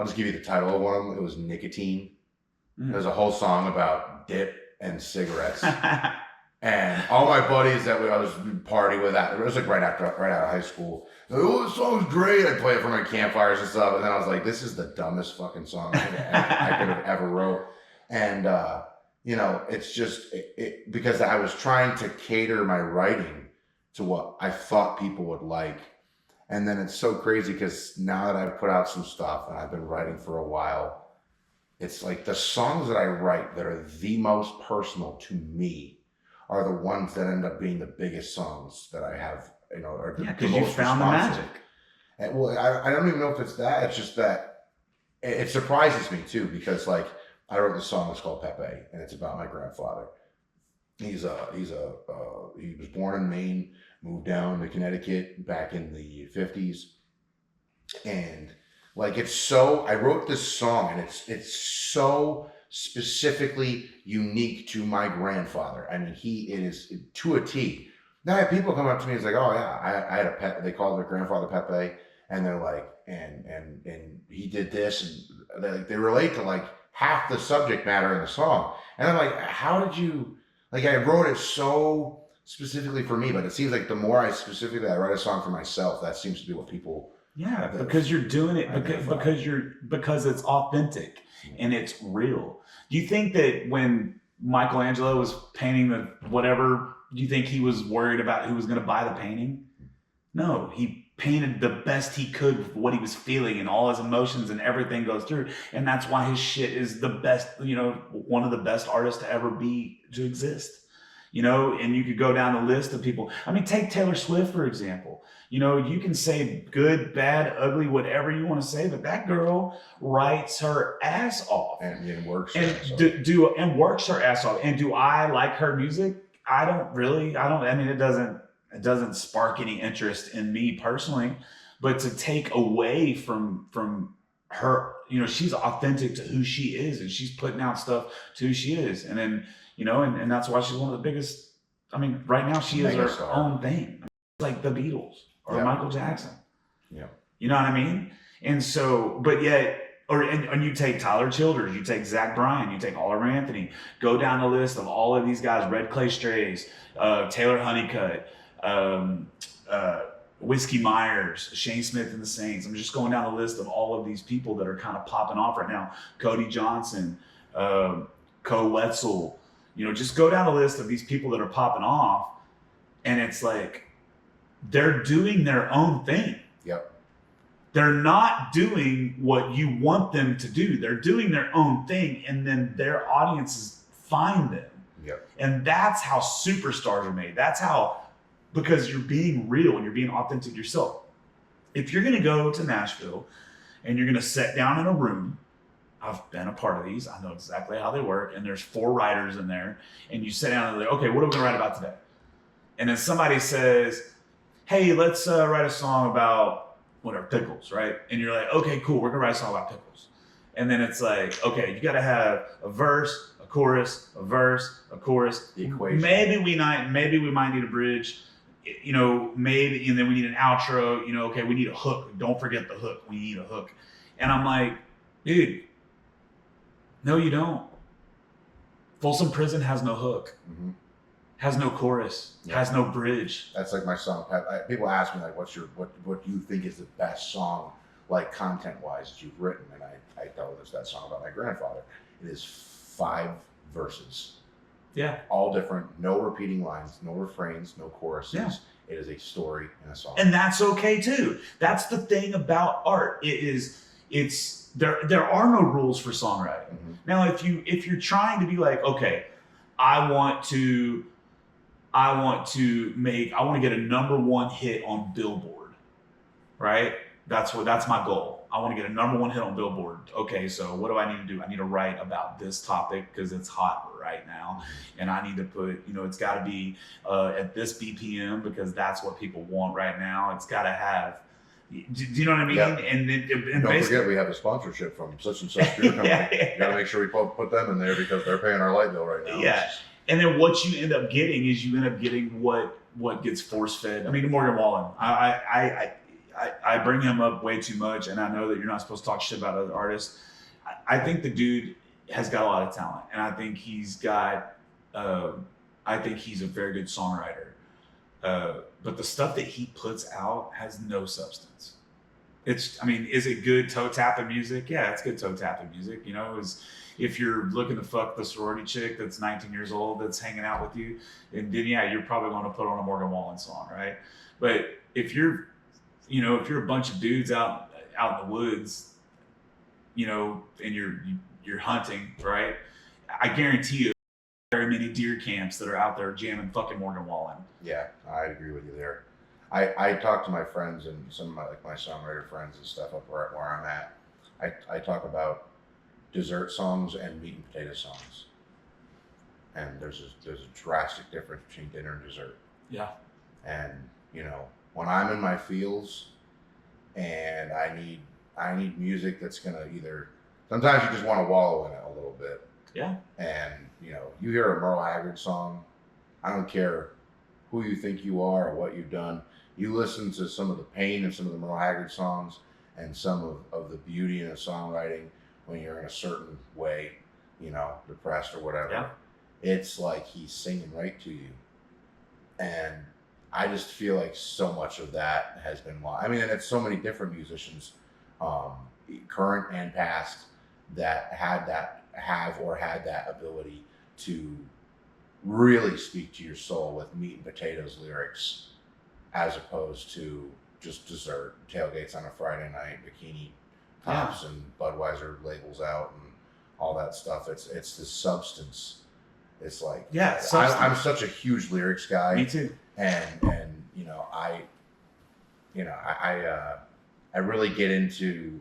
just give you the title of one of them. It was Nicotine. There's a whole song about dip and cigarettes. And all my buddies that I was partying with, it was like right out of high school. Like, oh, this song's great. I play it for my campfires and stuff. And then I was like, this is the dumbest fucking song I could have ever wrote. And, it's just because I was trying to cater my writing to what I thought people would like. And then it's so crazy because now that I've put out some stuff and I've been writing for a while, it's like the songs that I write that are the most personal to me are the ones that end up being the biggest songs that I have, are the because most you found the magic. And, well, I don't even know if it's that. It's just that it surprises me too, because like, I wrote this song. It's called Pepe, and it's about my grandfather. He was born in Maine, moved down to Connecticut back in the 50s, and like I wrote this song, and it's so specifically unique to my grandfather. I mean, it is to a T. Now I have people come up to me and it's like, oh yeah, I had a pet. They called their grandfather Pepe, and they're like, and he did this, and they relate to like half the subject matter in the song. And I'm like, how did you, like, I wrote it so specifically for me, but it seems like the more I write a song for myself, that seems to be what people. Yeah, because you're doing it because it's authentic and it's real. Do you think that when Michelangelo was painting the whatever, do you think he was worried about who was going to buy the painting? No, he painted the best he could with what he was feeling and all his emotions and everything goes through. And that's why his shit is the best, one of the best artists to exist. And you could go down the list of people. I mean, take Taylor Swift, for example. You can say good, bad, ugly, whatever you want to say, but that girl writes her ass off and works and works her ass off. And do I like her music? I mean, it doesn't spark any interest in me personally, but to take away from her, she's authentic to who she is and she's putting out stuff to who she is. And then, and that's why she's one of the biggest. I mean, right now she is her own thing. It's like the Beatles or Michael Jackson. Yeah. You know what I mean? And so, but yet, and you take Tyler Childers, you take Zach Bryan, you take Oliver Anthony, go down the list of all of these guys, Red Clay Strays, Taylor Honeycutt, Whiskey Myers, Shane Smith and the Saints. I'm just going down the list of all of these people that are kind of popping off right now. Cody Johnson, Co Wetzel, just go down the list of these people that are popping off, and it's like they're doing their own thing. Yep. They're not doing what you want them to do. They're doing their own thing, and then their audiences find them. Yep. And that's how superstars are made. That's how, because you're being real and you're being authentic yourself. If you're going to go to Nashville and you're going to sit down in a room, I've been a part of these. I know exactly how they work. And there's 4 writers in there. And you sit down and they're like, okay, what are we going to write about today? And then somebody says, hey, let's write a song about whatever, pickles, right? And you're like, okay, cool. We're going to write a song about pickles. And then it's like, okay, you got to have a verse, a chorus, a verse, a chorus. The equation. Maybe we might need a bridge. Maybe, and then we need an outro. Okay, we need a hook. Don't forget the hook. We need a hook. And I'm like, dude, no, you don't. Folsom Prison has no hook, has no chorus, has no bridge. That's like my song. People ask me like, what do you think is the best song, like content wise, that you've written? And I tell them it's that song about my grandfather. It is 5 verses. Yeah. All different, no repeating lines, no refrains, no choruses. Yeah. It is a story and a song. And that's okay too. That's the thing about art. There are no rules for songwriting. Now, if you're trying to be like, okay, I want to get a #1 hit on Billboard, right? That's my goal. I want to get a #1 hit on Billboard. Okay, so what do I need to do? I need to write about this topic because it's hot right now, and I need to put, it's got to be at this BPM because that's what people want right now. It's got to have. Do you know what I mean? Yep. And don't forget we have a sponsorship from such and such beer company. You got to make sure we put them in there because they're paying our light bill right now. Yeah. And then what you end up getting is what gets force fed. I mean, Morgan Wallen. I bring him up way too much, and I know that you're not supposed to talk shit about other artists. I think the dude has got a lot of talent, and I think he's a very good songwriter. But the stuff that he puts out has no substance. Is it good toe tapping music? Yeah, it's good toe tapping music. If you're looking to fuck the sorority chick that's 19 years old that's hanging out with you, and then you're probably going to put on a Morgan Wallen song, right? But if you're a bunch of dudes out in the woods, and you're hunting, right? I guarantee you, very many deer camps that are out there jamming fucking Morgan Wallen. Yeah, I agree with you there. I talk to my friends and some of my songwriter friends and stuff up where I'm at. I talk about dessert songs and meat and potato songs, and there's a drastic difference between dinner and dessert. Yeah. And when I'm in my feels and I need music that's gonna sometimes you just want to wallow in it a little bit. Yeah. And you hear a Merle Haggard song, I don't care who you think you are or what you've done. You listen to some of the pain in some of the Merle Haggard songs and some of the beauty in the songwriting when you're in a certain way, depressed or whatever. Yeah. It's like he's singing right to you. And I just feel like so much of that has been lost. I mean, and it's so many different musicians, current and past, that have that ability to really speak to your soul with meat and potatoes lyrics, as opposed to just dessert, tailgates on a Friday night, bikini tops, and Budweiser labels out, and all that stuff. It's the substance. It's like, I'm such a huge lyrics guy. Me too. And I really get into,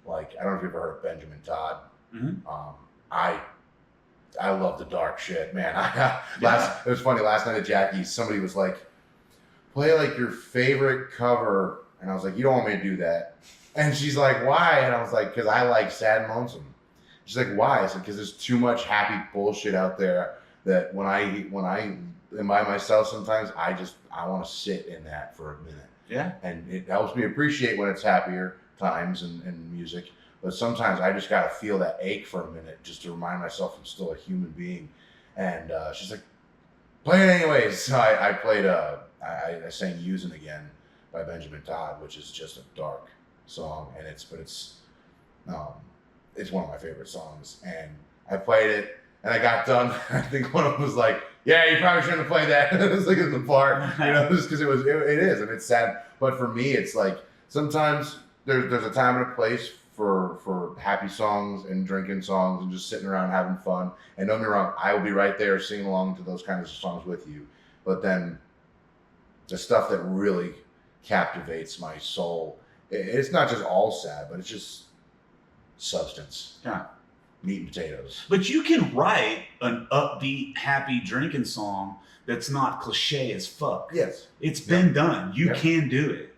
like, I don't know if you've ever heard of Benjamin Todd. Mm-hmm. I love the dark shit, man. It was funny, last night at Jackie's, somebody was like, play like your favorite cover, and I was like, you don't want me to do that. And she's like, why? And I was like, because I like sad and lonesome. She's like, why? I said, because there's too much happy bullshit out there that when I am by myself sometimes, I want to sit in that for a minute. Yeah. And it helps me appreciate when it's happier times and music. But sometimes I just got to feel that ache for a minute just to remind myself I'm still a human being. And she's like, play it anyways. So I played, I sang Using Again by Benjamin Todd, which is just a dark song. And it's one of my favorite songs. And I played it and I got done. I think one of them was like, yeah, you probably shouldn't have played that. It was like in the part, just because it is, and it's sad. But for me, it's like, sometimes there's a time and a place for happy songs and drinking songs and just sitting around having fun. And don't get me wrong, I will be right there singing along to those kinds of songs with you. But then the stuff that really captivates my soul, it's not just all sad, but it's just substance. Yeah. Meat and potatoes. But you can write an upbeat, happy drinking song that's not cliche as fuck. Yes. It's been done. You can do it.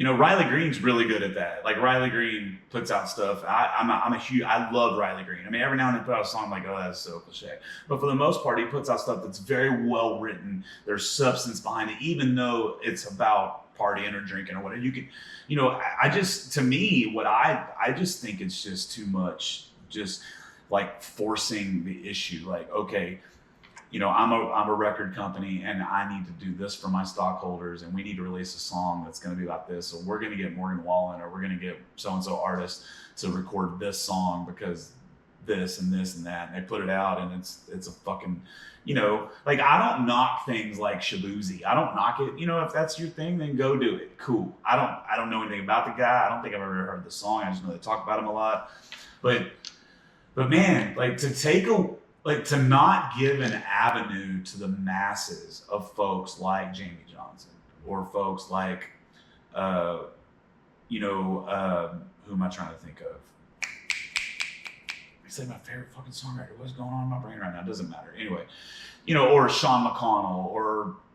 Riley Green's really good at that. Like, Riley Green puts out stuff. I love Riley Green. I mean, every now and then put out a song like, oh, that's so cliche. But for the most part, he puts out stuff that's very well written. There's substance behind it, even though it's about partying or drinking or whatever. You can, I just think it's just too much. Just like forcing the issue, like, okay, I'm a record company and I need to do this for my stockholders, and we need to release a song that's going to be about this. So we're going to get Morgan Wallen, or we're going to get so-and-so artist to record this song because this and this and that. And they put it out, and it's a fucking, like, I don't knock things like Shabuzi. I don't knock it. If that's your thing, then go do it. Cool. I don't know anything about the guy. I don't think I've ever heard the song. I just know they talk about him a lot. But man, like, to not give an avenue to the masses of folks like Jamie Johnson, or folks like, who am I trying to think of? I say my favorite fucking songwriter. What's going on in my brain right now? It doesn't matter. Anyway, or Sean McConnell,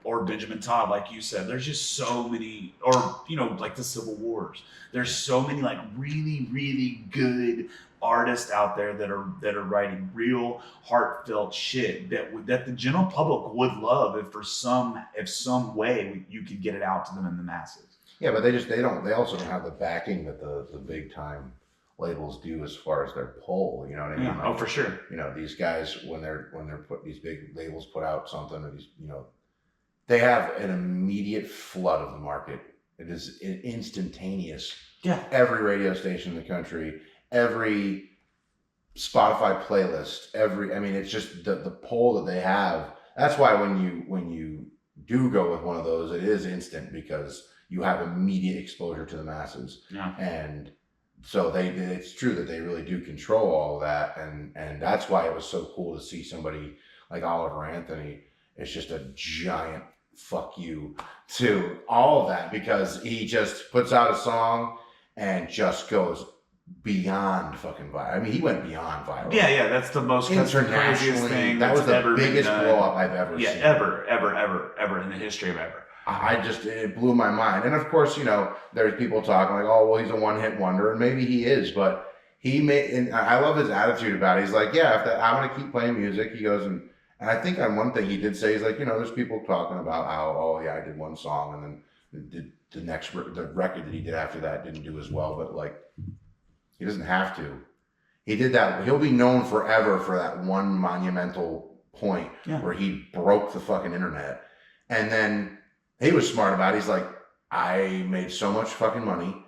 or Benjamin Todd, like you said. There's just so many, or like the Civil Wars. There's so many, like, really, really good artists out there that are writing real heartfelt shit that the general public would love if some way you could get it out to them in the masses. Yeah, but they also don't have the backing that the big time labels do as far as their pull. You know what I mean? Yeah. Oh, for sure. These guys, when they're these big labels put out something, or these, they have an immediate flood of the market. It is instantaneous. Yeah. Every radio station in the country, every Spotify playlist, it's just the pull that they have. That's why when you do go with one of those, it is instant, because you have immediate exposure to the masses. Yeah. And so it's true that they really do control all of that, and that's why it was so cool to see somebody like Oliver Anthony. It's just a giant fuck you to all of that, because he just puts out a song and just goes beyond fucking viral. I mean, he went beyond viral. Yeah, that's the most craziest thing that was the ever biggest blow up I've ever seen. Yeah, ever in the history of ever. It blew my mind. And of course, there's people talking like, oh, well, he's a one-hit wonder, and maybe he is, but and I love his attitude about it. He's like, yeah, I'm going to keep playing music. He goes, and I think on one thing he did say, he's like, there's people talking about how, oh yeah, I did one song, and then the record that he did after that didn't do as well, but like, he doesn't have to. He did that. He'll be known forever for that one monumental point where he broke the fucking internet. And then he was smart about it. He's like, I made so much fucking money.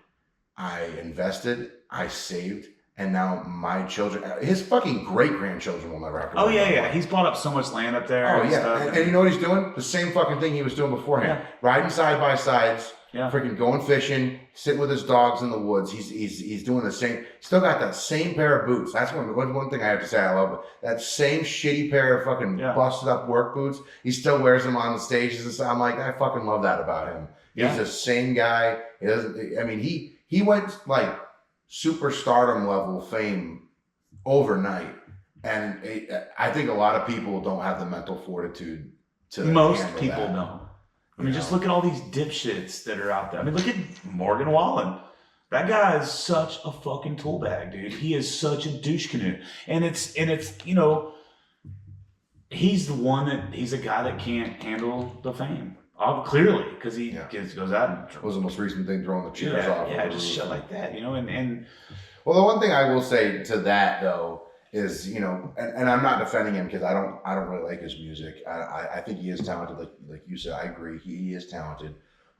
I invested, I saved, and now my children, his fucking great grandchildren will never have to. Oh yeah. He's bought up so much land up there. Oh yeah, and you know what he's doing? The same fucking thing he was doing beforehand. Yeah. Riding side by sides, yeah. freaking going fishing, sitting with his dogs in the woods. He's doing the same. Still got that same pair of boots. That's one thing I have to say I love. That same shitty pair of fucking busted up work boots. He still wears them on the stages and stuff. I'm like, I fucking love that about him. He's the same guy. He doesn't. I mean, he went like superstardom level fame overnight, and I think a lot of people don't have the mental fortitude to. Most people don't. I mean, just look at all these dipshits that are out there. I mean, look at Morgan Wallen. That guy is such a fucking tool bag, dude. He is such a douche canoe, and it's you know, he's a guy that can't handle the fame. Clearly, because he goes out and... What was the most recent thing, throwing the chairs off? Yeah, just shit like that, you know, and... Well, the one thing I will say to that, though, is, you know, and I'm not defending him because I don't really like his music. I think he is talented, like you said. I agree, he is talented.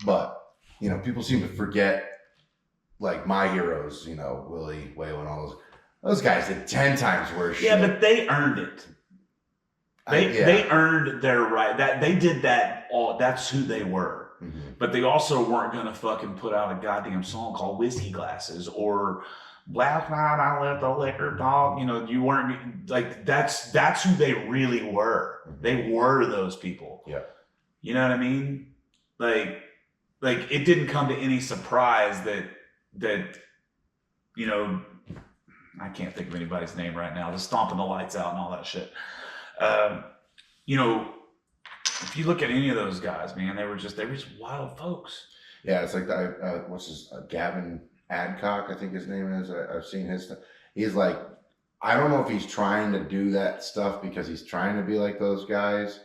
But, you know, people seem to forget, like, my heroes, you know, Willie, Waylon, all those guys did 10 times worse shit. Yeah, but they earned it. They earned their right. That they did that. That's who they were. Mm-hmm. But they also weren't gonna fucking put out a goddamn song called "Whiskey Glasses" or "Last Night I Left a Liquor Dog." You know, you weren't like that's who they really were. Mm-hmm. They were those people. Yeah. You know what I mean? Like it didn't come to any surprise that you know, I can't think of anybody's name right now. Just stomping the lights out and all that shit. You know, if you look at any of those guys, man, they were just wild folks. Yeah, it's like what's his Gavin Adcock, I think his name is. I've seen his stuff. He's like, I don't know if he's trying to do that stuff because he's trying to be like those guys.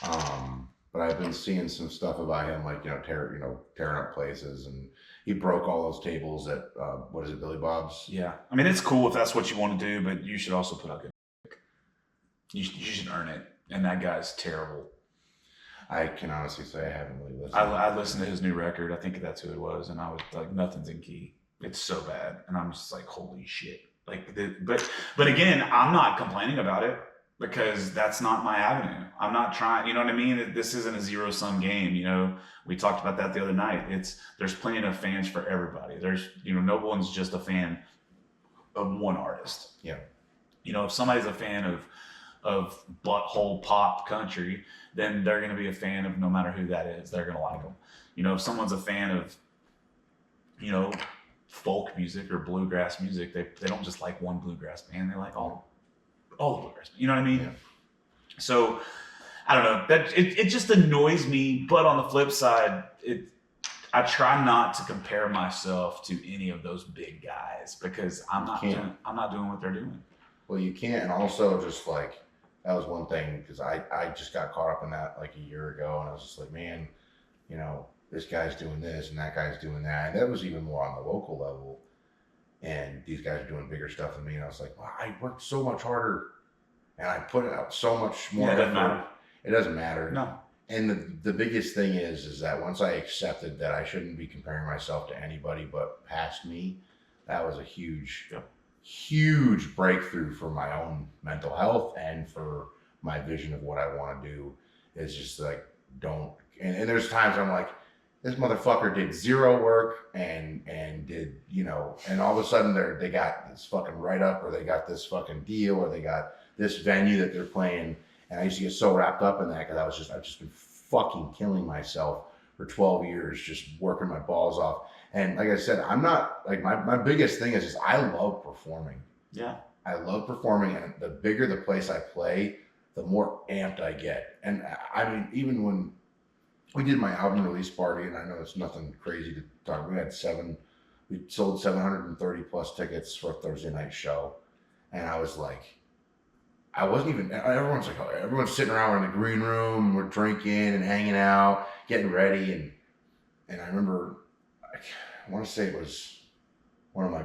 But I've been seeing some stuff about him, like, you know, tearing up places, and he broke all those tables at what is it, Billy Bob's? Yeah, I mean, it's cool if that's what you want to do, but you should also put out good. You should earn it, and that guy's terrible. I can honestly say I haven't really listened. I listened to his new record. I think that's who it was, and I was like, nothing's in key. It's so bad, and I'm just like, holy shit. Like, but again, I'm not complaining about it because that's not my avenue. I'm not trying. You know what I mean? This isn't a zero-sum game. You know, we talked about that the other night. There's plenty of fans for everybody. No one's just a fan of one artist. Yeah. You know, if somebody's a fan of butthole pop country, then they're going to be a fan of no matter who that is. They're going to like them. You know, if someone's a fan of, you know, folk music or bluegrass music, they don't just like one bluegrass band. They like all the bluegrass. You know what I mean? Yeah. So I don't know. That it just annoys me. But on the flip side, I try not to compare myself to any of those big guys because I'm not doing what they're doing. Well, you can't, and also just like that was one thing because I just got caught up in that like a year ago, and I was just like, man, you know, this guy's doing this and that guy's doing that, and that was even more on the local level, and these guys are doing bigger stuff than me, and I was like, well, I worked so much harder, and I put out so much more. Yeah, it doesn't matter. It doesn't matter. No. And the biggest thing is that once I accepted that I shouldn't be comparing myself to anybody but past me, that was a huge breakthrough for my own mental health and for my vision of what I want to do. Is just like, don't, and there's times I'm like, this motherfucker did zero work and did, you know, and all of a sudden they got this fucking write-up, or they got this fucking deal, or they got this venue that they're playing. And I used to get so wrapped up in that because I've just been fucking killing myself for 12 years, just working my balls off. And like I said, I'm not like my biggest thing is just I love performing. Yeah. I love performing, and the bigger the place I play, the more amped I get. And I mean, even when we did my album release party, and I know it's nothing crazy to talk. We sold 730 plus tickets for a Thursday night show, and I was like, I wasn't even. Everyone's like, oh, everyone's sitting around in the green room, and we're drinking and hanging out, getting ready, and I remember, I want to say it was one of my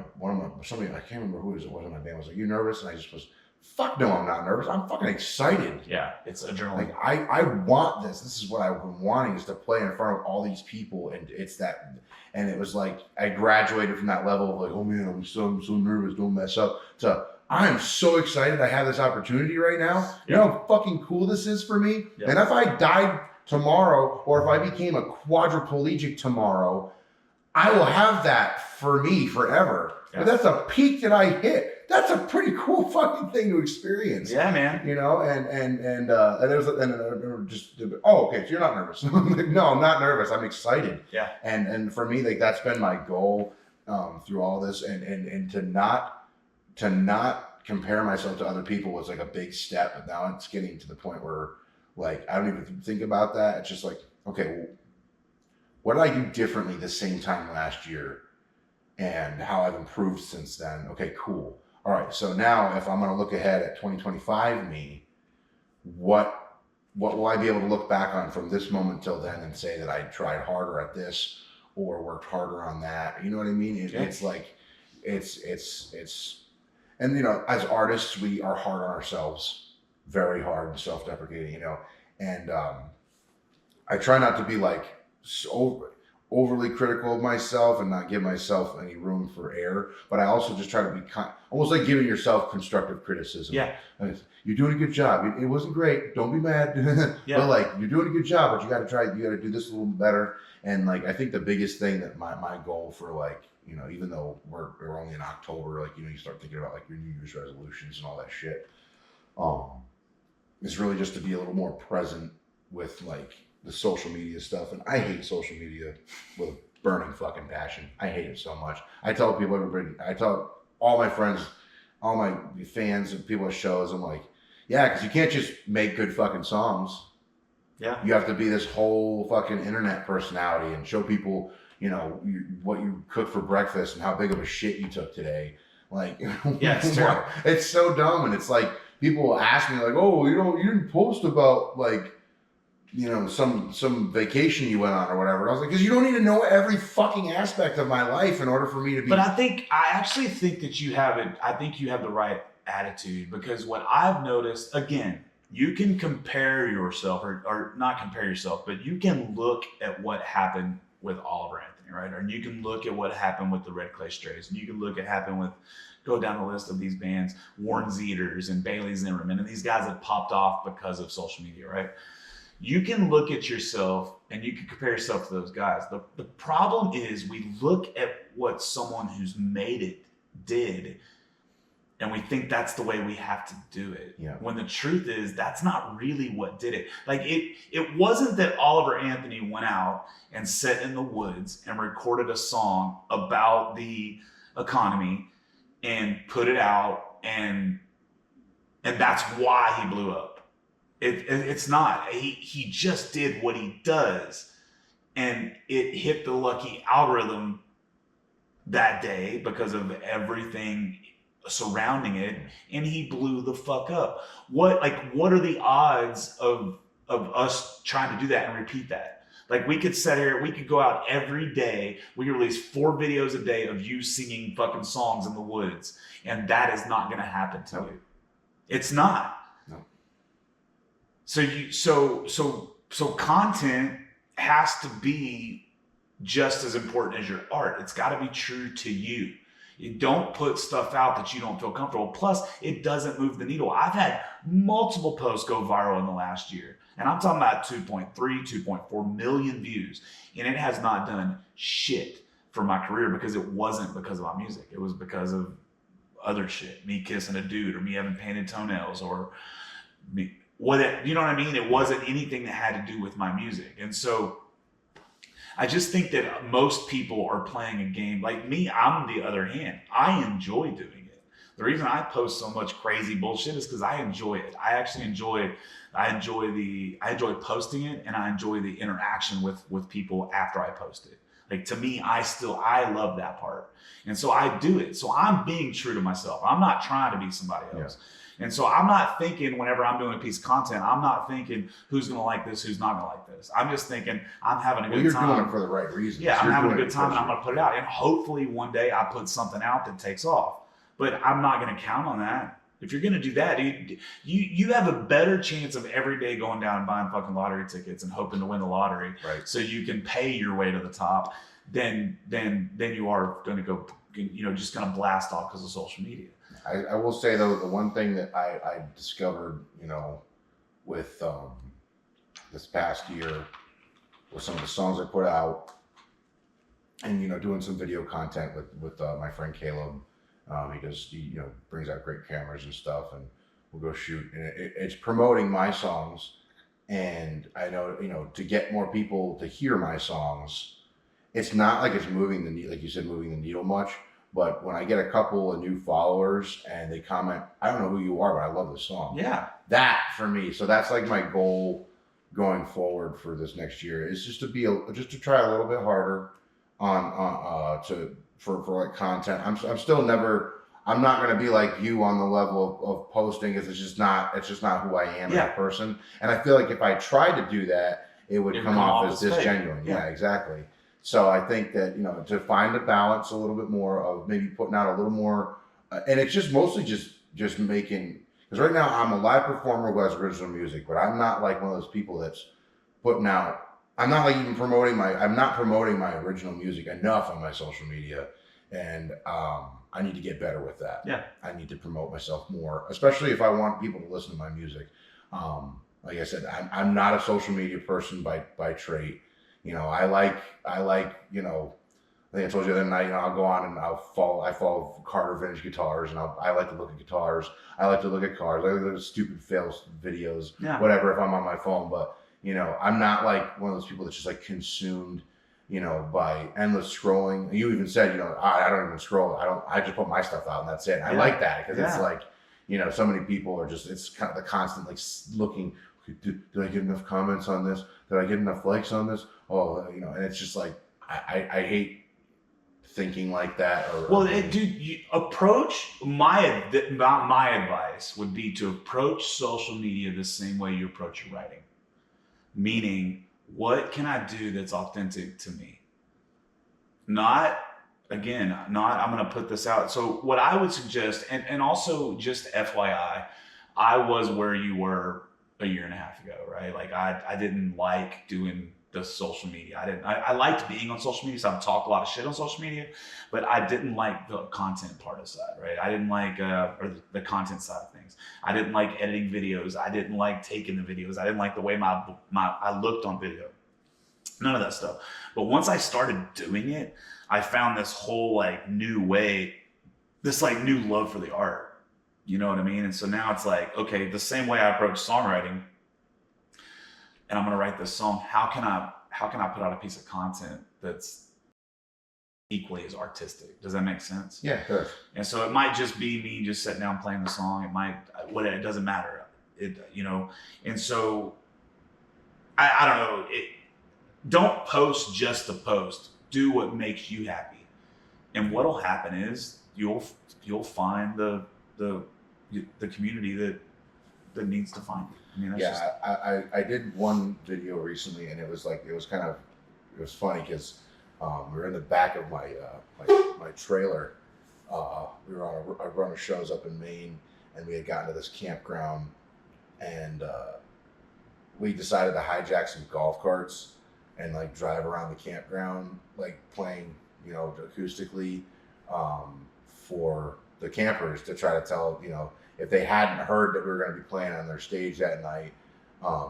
somebody, I can't remember who it was in my band, was like, you nervous? And I just was fuck no, I'm not nervous. I'm fucking excited. Yeah, it's adrenaline. Like I want this. This is what I've been wanting, is to play in front of all these people, and it's that. And it was like I graduated from that level of like, oh man, I'm so nervous, don't mess up, to I'm so excited I have this opportunity right now. You know how fucking cool this is for me? Yeah. And if I died tomorrow, or if I became a quadriplegic tomorrow, I will have that for me forever. Yeah. But that's a peak that I hit. That's a pretty cool fucking thing to experience. Yeah, man. You know, and there's just, oh, okay, so you're not nervous. No, I'm not nervous. I'm excited. Yeah. And for me, like, that's been my goal through all this, and to not compare myself to other people was like a big step. But now it's getting to the point where, like, I don't even think about that. It's just like, okay, well, what did I do differently the same time last year, and how I've improved since then? Okay, cool. All right, so now if I'm going to look ahead at 2025 me, what will I be able to look back on from this moment till then and say that I tried harder at this or worked harder on that? You know what I mean? It's like, it's, and you know, as artists, we are hard on ourselves, very hard and self-deprecating, you know, and I try not to be like so overly critical of myself and not give myself any room for error, but I also just try to be almost like giving yourself constructive criticism. Yeah. You're doing a good job. It wasn't great. Don't be mad. Yeah. But like, you're doing a good job, but you got to try, you got to do this a little better. And like, I think the biggest thing that my goal for, like, you know, even though we're only in October, like, you know, you start thinking about like your New Year's resolutions and all that shit. Is really just to be a little more present with like the social media stuff. And I hate social media with a burning fucking passion. I hate it so much. I tell people, I tell all my friends, all my fans and people at shows, I'm like, yeah, because you can't just make good fucking songs. Yeah. You have to be this whole fucking internet personality and show people, you know, what you cooked for breakfast and how big of a shit you took today. Like, yeah, it's true. It's so dumb. And it's like, people will ask me like, oh, you didn't post about like, you know, some vacation you went on or whatever. And I was like, because you don't need to know every fucking aspect of my life in order for me to be. But I actually think that you have it. I think you have the right attitude, because what I've noticed, again, you can compare yourself or not compare yourself, but you can look at what happened with Oliver Anthony, right? Or you can look at what happened with the Red Clay Strays, and you can look at what happened with, go down the list of these bands, Warren Zeders and Bailey Zimmerman, and these guys that popped off because of social media, right? You can look at yourself and you can compare yourself to those guys. The problem is we look at what someone who's made it did, and we think that's the way we have to do it. Yeah. When the truth is that's not really what did it. Like it wasn't that Oliver Anthony went out and sat in the woods and recorded a song about the economy and put it out and that's why he blew up. It's not. He just did what he does, and it hit the lucky algorithm that day because of everything surrounding it, and he blew the fuck up. What are the odds of us trying to do that and repeat that? Like, we could sit here, we could go out every day, we could release 4 videos a day of you singing fucking songs in the woods, and that is not going to happen to you. It's not. So content has to be just as important as your art. It's got to be true to you. You don't put stuff out that you don't feel comfortable. Plus, it doesn't move the needle. I've had multiple posts go viral in the last year, and I'm talking about 2.3, 2.4 million views, and it has not done shit for my career, because it wasn't because of my music. It was because of other shit, me kissing a dude, or me having painted toenails, or me. You know what I mean? It wasn't anything that had to do with my music. And so I just think that most people are playing a game. Like me, I'm the other hand. I enjoy doing it. The reason I post so much crazy bullshit is because I enjoy it. I actually enjoy posting it, and I enjoy the interaction with people after I post it. Like, to me, I love that part. And so I do it. So I'm being true to myself. I'm not trying to be somebody else. Yeah. And so I'm not thinking, whenever I'm doing a piece of content, I'm not thinking who's going to like this, who's not going to like this. I'm just thinking I'm having a good time. You're doing it for the right reasons. Yeah, I'm having a good time, and I'm going to put it out. And hopefully one day I put something out that takes off. But I'm not going to count on that. If you're gonna do that, you have a better chance of every day going down and buying fucking lottery tickets and hoping to win the lottery, Right. so you can pay your way to the top, than you are going to go, just gonna blast off because of social media. I will say though, the one thing that I discovered, with this past year, with some of the songs I put out, and doing some video content with my friend Caleb. He brings out great cameras and stuff, and we'll go shoot. And it's promoting my songs, and I know to get more people to hear my songs. It's not like it's moving the needle, like you said, moving the needle much. But when I get a couple of new followers and they comment, I don't know who you are, but I love this song. Yeah. That for me. So that's like my goal going forward for this next year, is just to try a little bit harder for like content. I'm still never. I'm not going to be like you on the level of posting, because it's just not who I am as a person. And I feel like if I tried to do that, it would come off as disgenuine. Yeah, exactly. So I think that, to find a balance a little bit more of maybe putting out a little more, and it's just mostly just making, because right now I'm a live performer who has original music, but I'm not like one of those people that's putting out, I'm not like even promoting my original music enough on my social media. And I need to get better with that. Yeah. I need to promote myself more, especially if I want people to listen to my music. Like I said, I'm not a social media person by trait. I like, I think I told you the other night, I'll go on and I follow Carter Vintage Guitars, and I like to look at guitars. I like to look at cars. I like to look at stupid fails videos, whatever, if I'm on my phone. But, I'm not like one of those people that's just like consumed, by endless scrolling. You even said, I don't even scroll. I just put my stuff out and that's it. And I like that, because it's like, so many people are just, it's kind of the constant, like, looking, did I get enough comments on this? Did I get enough likes on this? Oh, and it's just like, I hate thinking like that. Dude, approach my advice would be to approach social media the same way you approach your writing. Meaning, what can I do that's authentic to me? I'm going to put this out. So what I would suggest, and also just FYI, I was where you were a year and a half ago, right? Like I didn't like doing the social media. I liked being on social media, so I've talked a lot of shit on social media, but I didn't like the content part of that, right? I didn't like or the content side of things. I didn't like editing videos. I didn't like taking the videos. I didn't like the way I looked on video. None of that stuff. But once I started doing it, I found this whole like new way, this like new love for the art. You know what I mean? And so now it's like, okay, the same way I approach songwriting, and I'm going to write this song, how can I put out a piece of content that's equally as artistic? Does that make sense? Yeah, it does. And so it might just be me just sitting down playing the song. It doesn't matter. And so I don't know. Don't post just to post. Do what makes you happy. And what'll happen is you'll find the community that needs to find you. I mean, I did one video recently, and it was funny because we were in the back of my trailer. We were on a run of shows up in Maine, and we had gotten to this campground, and we decided to hijack some golf carts and like drive around the campground, like playing, acoustically, for the campers, to try to tell, if they hadn't heard that we were going to be playing on their stage that night,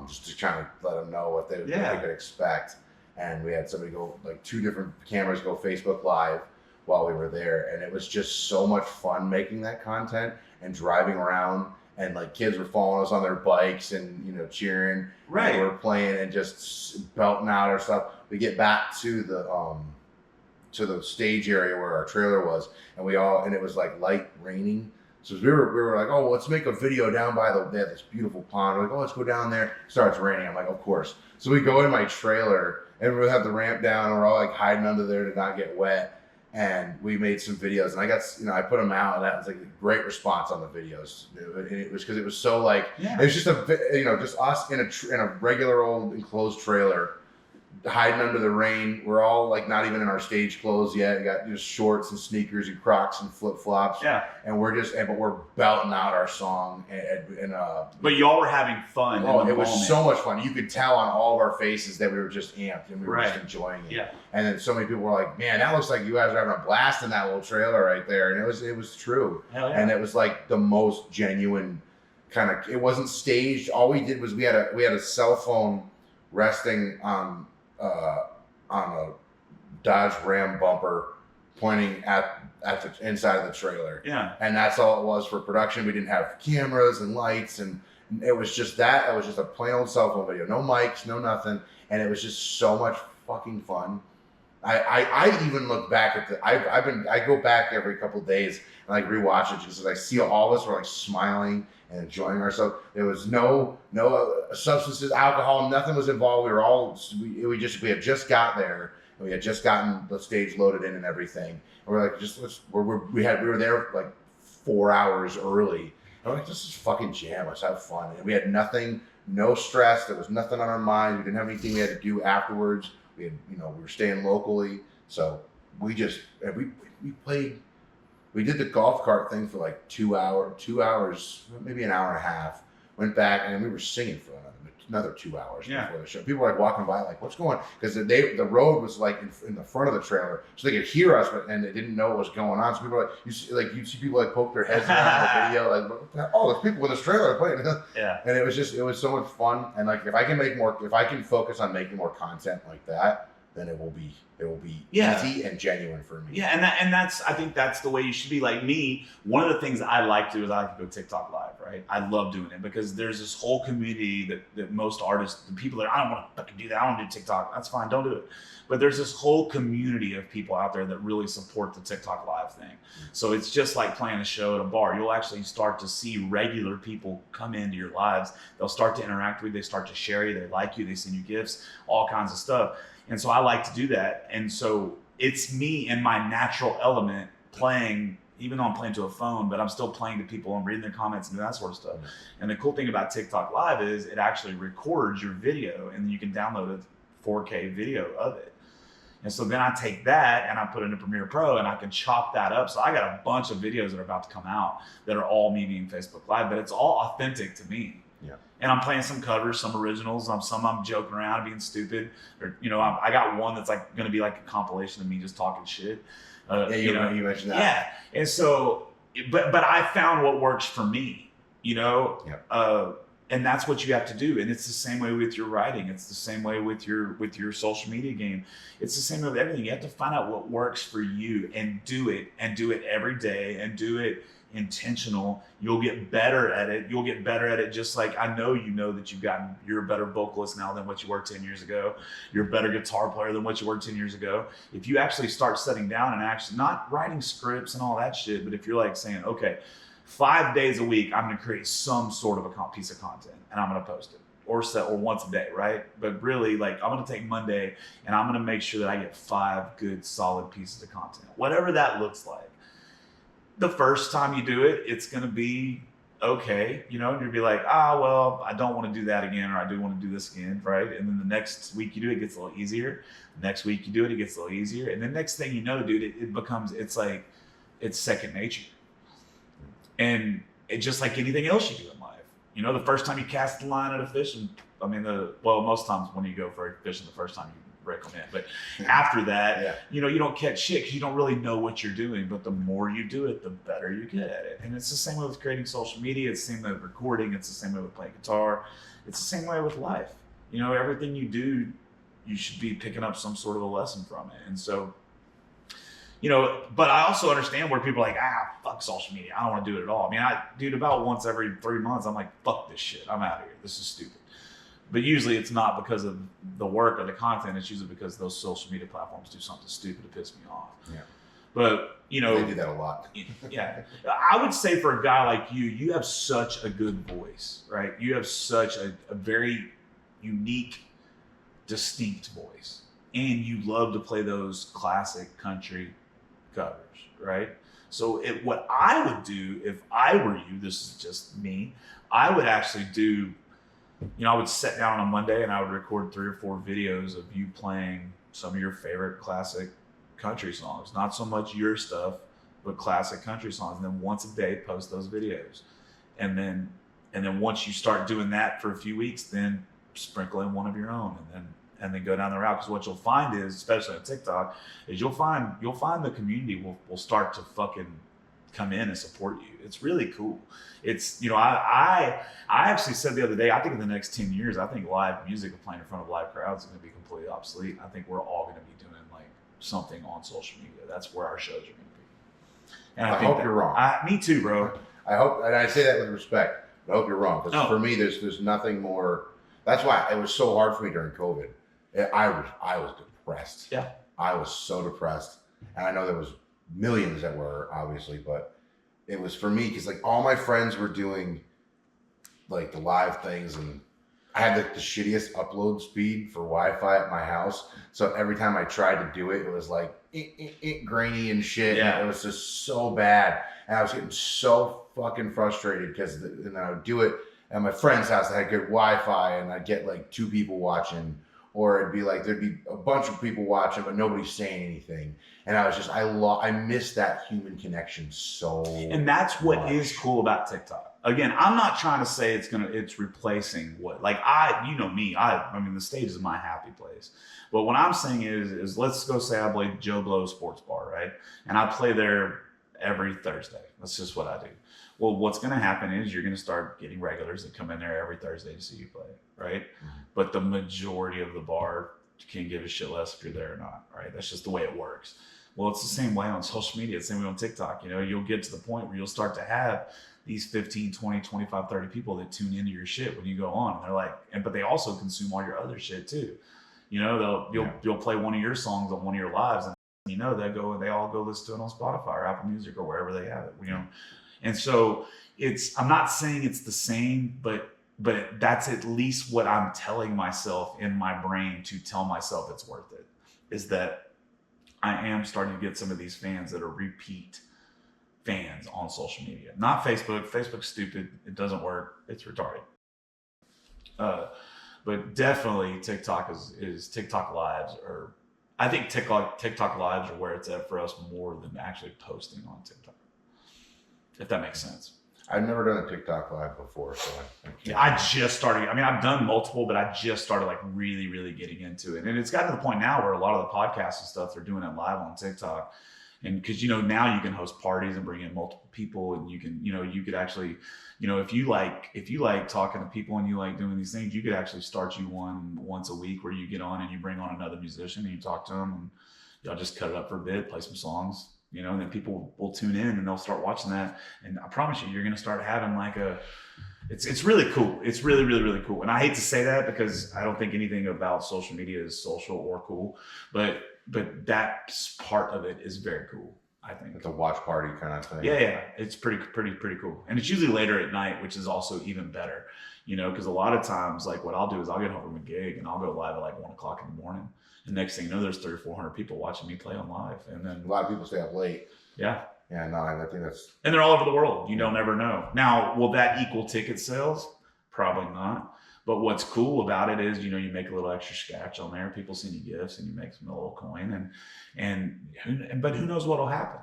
just to kind of let them know what they could expect. And we had somebody go, like 2 different cameras go Facebook Live while we were there. And it was just so much fun making that content and driving around, and like kids were following us on their bikes and, cheering. Right. And we were playing and just belting out our stuff. We get back to the stage area where our trailer was, and it was like light raining. So we were like, oh, let's make a video down by they had this beautiful pond. We're like, oh, let's go down there. It starts raining. I'm like, of course. So we go in my trailer, and we have the ramp down, and we're all like hiding under there to not get wet. And we made some videos, and I got, I put them out, and that was like a great response on the videos. And it was because it was so like, it was just just us in a regular old enclosed trailer, hiding under the rain. We're all like not even in our stage clothes yet. We got just shorts and sneakers and Crocs and flip flops. Yeah. And but we're belting out our song But y'all were having fun. Oh, it was so much fun. You could tell on all of our faces that we were just amped and we were just enjoying it. Yeah. And then so many people were like, "Man, that looks like you guys are having a blast in that little trailer right there." And it was true. Hell yeah. And it was like the most genuine kind of. It wasn't staged. All we did was we had a cell phone resting on a Dodge Ram bumper pointing at the inside of the trailer. Yeah. And that's all it was for production. We didn't have cameras and lights, and it was just that. It was just a plain old cell phone video. No mics, no nothing. And it was just so much fucking fun. I even look back at I go back every couple of days and like rewatch it just as I see all of us were like smiling and enjoying ourselves. There was no substances, alcohol, nothing was involved. We had just got there and we had just gotten the stage loaded in and everything. And we're like, we were there like 4 hours early. And we're like, this is fucking jam. Let's have fun. And we had nothing, no stress. There was nothing on our mind. We didn't have anything we had to do afterwards. We had, we were staying locally. So we played. We did the golf cart thing for like 2 hours, maybe an hour and a half. Went back and we were singing for another 2 hours before the show. People were like walking by, like, "What's going on?" Because the road was like in the front of the trailer, so they could hear us, and they didn't know what was going on. So people were like, you'd see people like poke their heads around the video, like, "Oh, there's people in this trailer playing." Yeah. And it was so much fun. And like, if I can focus on making more content like that, then it will be easy and genuine for me. Yeah, and I think that's the way you should be. Like me, one of the things I like to do is I like to go TikTok live, right? I love doing it because there's this whole community that most artists, the people that I don't want to fucking do that, I don't want to do TikTok. That's fine, don't do it. But there's this whole community of people out there that really support the TikTok live thing. So it's just like playing a show at a bar. You'll actually start to see regular people come into your lives. They'll start to interact with you. They start to share you. They like you. They send you gifts, all kinds of stuff. And so I like to do that. And so it's me in my natural element playing, even though I'm playing to a phone, but I'm still playing to people and reading their comments and that sort of stuff. And the cool thing about TikTok Live is it actually records your video and you can download a 4K video of it. And so then I take that and I put it into Premiere Pro and I can chop that up. So I got a bunch of videos that are about to come out that are all me being Facebook Live, but it's all authentic to me. Yeah. And I'm playing some covers, some originals, some I'm joking around, being stupid. Or, I got one that's like going to be like a compilation of me just talking shit. You mentioned that. Yeah. And so, but I found what works for me, and that's what you have to do. And it's the same way with your writing. It's the same way with your social media game. It's the same way with everything. You have to find out what works for you and do it every day and do it intentional. You'll get better at it. You'll get better at it just like I know that you're a better vocalist now than what you were 10 years ago. You're a better guitar player than what you were 10 years ago. If you actually start sitting down and actually not writing scripts and all that shit, but if you're like saying, okay, 5 days a week, I'm going to create some sort of a piece of content and I'm going to post it or once a day, right? But really, like, I'm going to take Monday and I'm going to make sure that I get 5 good, solid pieces of content, whatever that looks like. The first time you do it, it's going to be okay, and you'll be like, well, I don't want to do that again, or I do want to do this again, right? And then the next week you do it, it gets a little easier. Next week you do it, it gets a little easier. And the next thing you know, dude, it becomes, it's second nature. And it's just like anything else you do in life. The first time you cast the line at a fish, most times when you go for a fishing, the first time you break them in. But after that, you don't catch shit because you don't really know what you're doing. But the more you do it, the better you get at it. And it's the same way with creating social media. It's the same way with recording. It's the same way with playing guitar. It's the same way with life. Everything you do, you should be picking up some sort of a lesson from it. And so, but I also understand where people are like, fuck social media. I don't want to do it at all. About once every 3 months, I'm like, fuck this shit. I'm out of here. This is stupid. But usually it's not because of the work or the content. It's usually because those social media platforms do something stupid to piss me off. Yeah. But, they do that a lot. Yeah. I would say for a guy like you have such a good voice, right? You have such a very unique, distinct voice. And you love to play those classic country covers, right? So what I would do if I were you, this is just me, I would actually do I would sit down on a Monday and I would record 3 or 4 videos of you playing some of your favorite classic country songs. Not so much your stuff, but classic country songs. And then once a day, post those videos. And then once you start doing that for a few weeks, then sprinkle in one of your own, and then go down the route. Because what you'll find is, especially on TikTok, is you'll find the community will start to fucking come in and support you. It's really cool. It's, I actually said the other day, I think in the next 10 years, I think live music and playing in front of live crowds is going to be completely obsolete. I think we're all going to be doing like something on social media. That's where our shows are going to be. And I hope you're wrong. Me too, bro. I hope, and I say that with respect. I hope you're wrong, because for me, there's nothing more. That's why it was so hard for me during COVID. I was depressed. Yeah, I was so depressed, and I know there was millions that were, obviously, but it was for me because like all my friends were doing like the live things, and I had like the shittiest upload speed for Wi-Fi at my house. So every time I tried to do it, it was like grainy and shit. Yeah. And it was just so bad, and I was getting so fucking frustrated because then I would do it at my friend's house that had good Wi-Fi, and I'd get like 2 people watching, or it'd be like there'd be a bunch of people watching but nobody's saying anything, and I was just I missed that human connection so. And that's what much. Is cool about TikTok. Again, I'm not trying to say it's replacing what, like you know me, I mean the stage is my happy place. But what I'm saying is let's go say I play Joe Blow Sports Bar, right? And I play there every Thursday. That's just what I do. Well, what's going to happen is you're going to start getting regulars that come in there every Thursday to see you play, right? Mm-hmm. But the majority of the bar can give a shit less if you're there or not, right? That's just the way it works. Well, it's the same way on social media. It's the same way on TikTok. You'll get to the point where you'll start to have these 15, 20, 25, 30 people that tune into your shit when you go on. And they're like, but they also consume all your other shit too. You'll play one of your songs on one of your lives, and they all go listen to it on Spotify or Apple Music or wherever they have it. And so I'm not saying it's the same, but that's at least what I'm telling myself in my brain to tell myself it's worth it, is that I am starting to get some of these fans that are repeat fans on social media. Not Facebook. Facebook's stupid. It doesn't work. It's retarded. But definitely TikTok is TikTok lives, or I think TikTok lives are where it's at for us more than actually posting on TikTok. If that makes sense. I've never done a TikTok live before, so I just started. I mean, I've done multiple, but I just started like really, really getting into it. And it's gotten to the point now where a lot of the podcasts and stuff, they're doing it live on TikTok. And because, now you can host parties and bring in multiple people, and you can, you could actually, if you like talking to people and you like doing these things, you could actually start you one once a week where you get on and you bring on another musician and you talk to them, and y'all just cut it up for a bit, play some songs. And then people will tune in and they'll start watching that. And I promise you're going to start having like it's really cool. It's really, really, really cool. And I hate to say that because I don't think anything about social media is social or cool, but that part of it is very cool. I think it's a watch party kind of thing. Yeah. It's pretty cool. And it's usually later at night, which is also even better, because a lot of times, like what I'll do is I'll get home from a gig and I'll go live at like 1:00 in the morning. And next thing you know, there's 300 or 400 people watching me play on live. And then a lot of people stay up late. Yeah. Yeah, no, I think that's... And they're all over the world. You don't ever know. Now, will that equal ticket sales? Probably not. But what's cool about it is, you make a little extra scratch on there. People send you gifts and you make some little coin. But who knows what'll happen?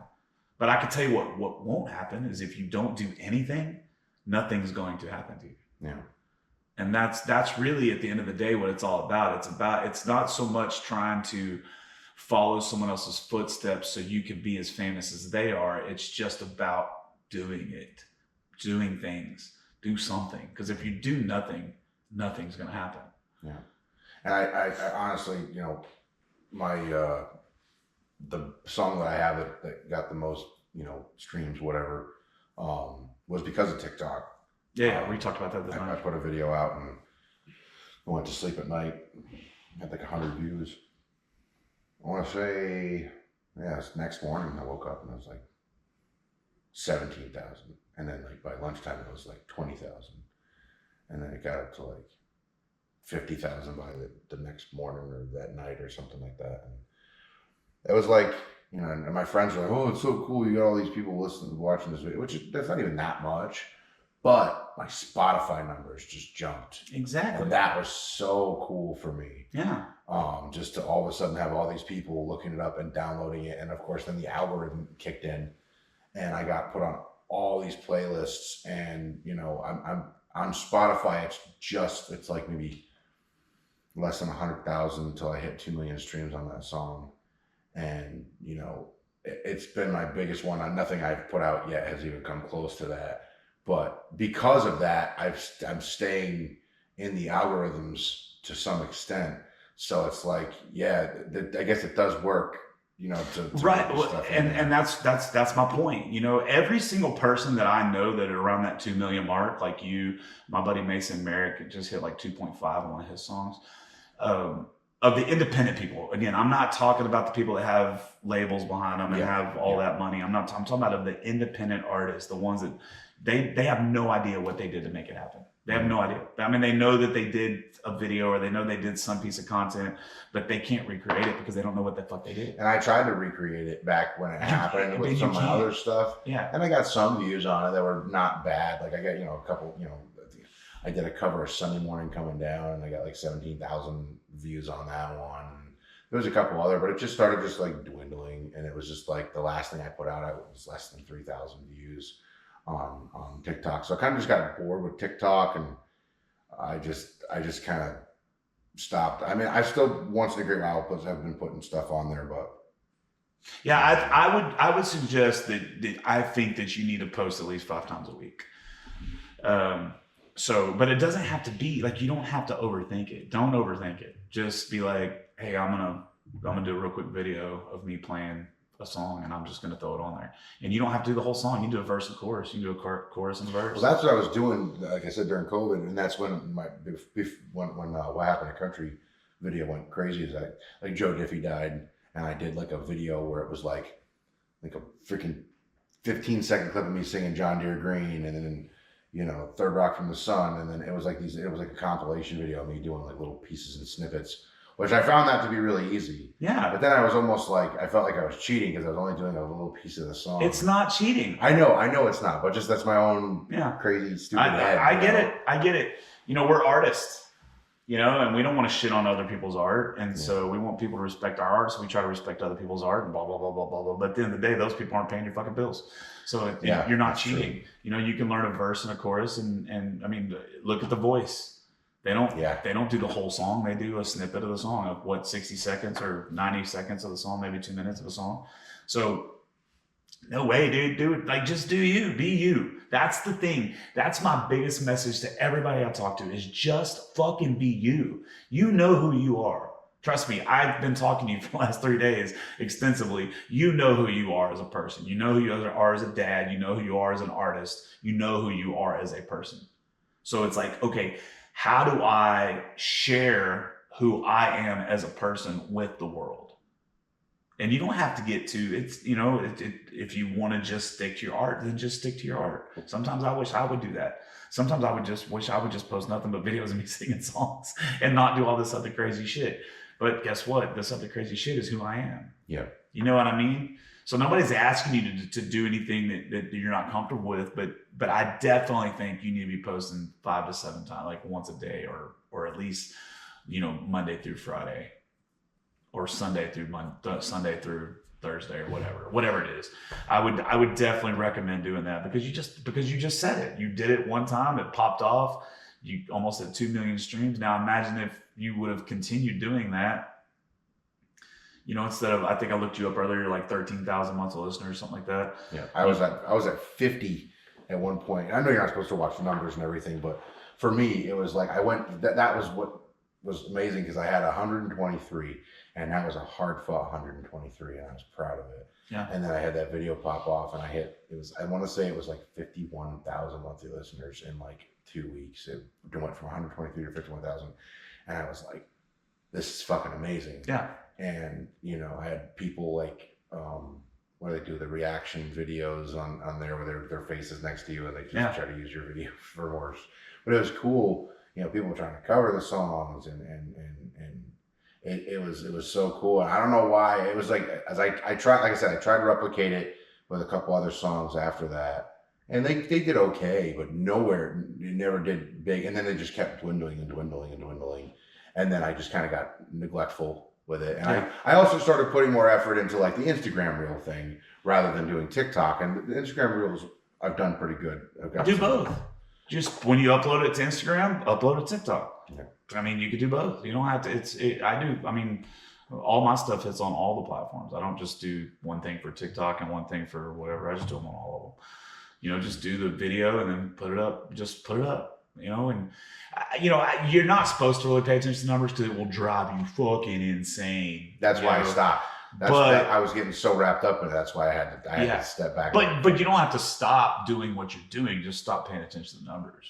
But I can tell you what won't happen is if you don't do anything, nothing's going to happen to you. Yeah. And that's really at the end of the day what it's all about. It's not so much trying to follow someone else's footsteps so you can be as famous as they are. It's just about doing things, do something. Because if you do nothing, nothing's going to happen. Yeah. And I honestly, my, the song that I have that got the most, streams, whatever, was because of TikTok. Yeah, we talked about that. I put a video out and I went to sleep at night. Had like 100 views. I want to say, next morning I woke up and it was like 17,000. And then like by lunchtime it was like 20,000. And then it got up to like 50,000 by the next morning or that night or something like that. And it was like, and my friends were like, oh, it's so cool. You got all these people watching this video, that's not even that much. but my Spotify numbers just jumped. Exactly. And that was so cool for me. Yeah. Just to all of a sudden have all these people looking it up and downloading it. And of course, then the algorithm kicked in and I got put on all these playlists. And, you know, I'm on Spotify. It's like maybe less than 100,000 until I hit 2 million streams on that song. And, you know, it's been my biggest one. Nothing I've put out yet has even come close to that. But because of that, I'm staying in the algorithms to some extent. So it's like, yeah, I guess it does work, you know, to right. Well, stuff and that's my point. You know, every single person that I know that are around that 2 million mark, like you, my buddy Mason Merrick just hit like 2.5 on one of his songs. Of the independent people, again, I'm not talking about the people that have labels behind them and have all that money. I'm talking about of the independent artists, the ones that they have no idea what they did to make it happen. They have no idea. I mean, they know that they did a video or they know they did some piece of content, but they can't recreate it because they don't know what the fuck they did. And I tried to recreate it back when it happened with some of my other stuff. Yeah. And I got some views on it that were not bad. Like I got, you know, a couple, you know, I did a cover of Sunday Morning Coming Down and I got like 17,000 views on that one. There was a couple other, but it just started just like dwindling. And it was just like the last thing I put out, it was less than 3,000 views on TikTok. So I kind of just got bored with TikTok and I just kind of stopped. I mean, I still once in a great while have been putting stuff on there, but yeah, I would suggest that I think that you need to post at least 5 times a week. So, but it doesn't have to be like, you don't have to overthink it. Don't overthink it. Just be like, hey, I'm gonna do a real quick video of me playing a song and I'm just gonna throw it on there. And you don't have to do the whole song. You can do a verse and chorus. You can do a chorus and verse. Well, that's what I was doing, like I said, during COVID, and that's when when What Happened to Country video went crazy. Is that like Joe Diffie died, and I did like a video where it was like a freaking 15-second clip of me singing John Deere Green, and then, you know, Third Rock from the Sun, and then it was like a compilation video of me doing like little pieces and snippets, which I found that to be really easy. Yeah. But then I was almost like, I felt like I was cheating because I was only doing a little piece of the song. It's not cheating. I know it's not, but just that's my own crazy, stupid head. I get it. You know, we're artists, you know, and we don't want to shit on other people's art. And so we want people to respect our art. So we try to respect other people's art and blah, blah, blah, blah, blah, blah. But at the end of the day, those people aren't paying your fucking bills. So you're not cheating. True. You know, you can learn a verse and a chorus and I mean, look at The Voice. They don't do the whole song. They do a snippet of the song of 60 seconds or 90 seconds of the song, maybe 2 minutes of a song. So no way, dude. Do it. Like, just do you. Be you. That's the thing. That's my biggest message to everybody I talk to is just fucking be you. You know who you are. Trust me, I've been talking to you for the last 3 days extensively. You know who you are as a person. You know who you are as a dad. You know who you are as an artist. You know who you are as a person. So it's like, okay, how do I share who I am as a person with the world? And you don't have to get to it's, you know, if you want to just stick to your art, then just stick to your art. Sometimes I wish I would do that. Sometimes I would just wish I would just post nothing but videos of me singing songs and not do all this other crazy shit. But guess what? This other crazy shit is who I am. Yeah. You know what I mean? So nobody's asking you to do anything that you're not comfortable with, but I definitely think you need to be posting 5 to 7 times, like once a day, or at least, you know, Monday through Friday, or Sunday through Thursday, or whatever it is. I would definitely recommend doing that because you just said it. You did it one time, it popped off. You almost had 2 million streams. Now imagine if you would have continued doing that. You know, instead of, I think I looked you up earlier, like 13,000 monthly listeners, something like that. Yeah, I was at 50 at one point. I know you're not supposed to watch the numbers and everything, but for me, it was like that was what was amazing because I had 123, and that was a hard fought 123, and I was proud of it. Yeah. And then I had that video pop off, and I want to say it was like 51,000 monthly listeners in like 2 weeks. It went from 123 to 51,000, and I was like, this is fucking amazing. Yeah. And, you know, I had people like, what do they do? The reaction videos on there where their faces next to you and they just try to use your video for more. But it was cool, you know, people trying to cover the songs and it was so cool. And I don't know why. It was like, I tried to replicate it with a couple other songs after that. And they did okay, but nowhere, it never did big. And then they just kept dwindling and dwindling and dwindling. And then I just kind of got neglectful with it. And I also started putting more effort into like the Instagram reel thing rather than doing TikTok. And the Instagram reels, I've done pretty good. Do both. Just when you upload it to Instagram, upload it to TikTok. Yeah. I mean, you could do both. You don't have to. I do. I mean, all my stuff hits on all the platforms. I don't just do one thing for TikTok and one thing for whatever. I just do them on all of them. You know, just do the video and then put it up. Just put it up. You know, and you're not supposed to really pay attention to numbers because it will drive you fucking insane. That's why I stopped. I was getting so wrapped up in it. That's why I had to step back. But you don't have to stop doing what you're doing. Just stop paying attention to the numbers.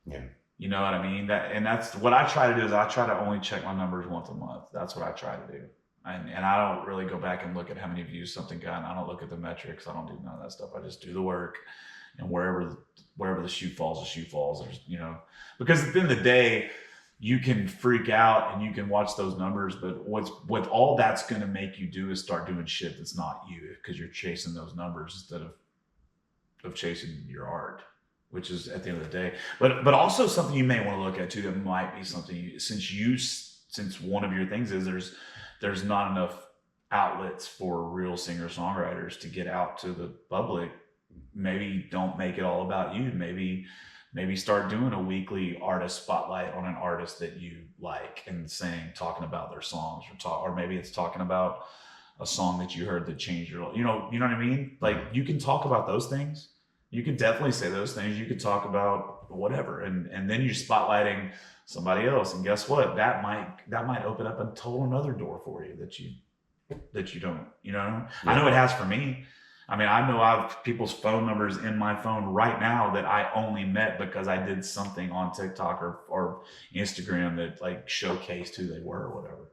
Yeah. You know what I mean? That's what I try to do is I try to only check my numbers once a month. That's what I try to do. And I don't really go back and look at how many views something got. And I don't look at the metrics. I don't do none of that stuff. I just do the work. And wherever the shoe falls, the shoe falls. There's, because at the end of the day, you can freak out and you can watch those numbers, but what all that's going to make you do is start doing shit that's not you because you're chasing those numbers instead of chasing your art, which is at the end of the day. But also something you may want to look at too that might be something since one of your things is there's not enough outlets for real singer-songwriters to get out to the public. Maybe don't make it all about you. Maybe start doing a weekly artist spotlight on an artist that you like and talking about their songs or maybe it's talking about a song that you heard that changed your, you know what I mean? Like you can talk about those things. You can definitely say those things. You could talk about whatever. And then you're spotlighting somebody else. And guess what? That might open up a total another door for you that you don't, Yeah. I know it has for me. I mean, I know I have people's phone numbers in my phone right now that I only met because I did something on TikTok or Instagram that like showcased who they were or whatever.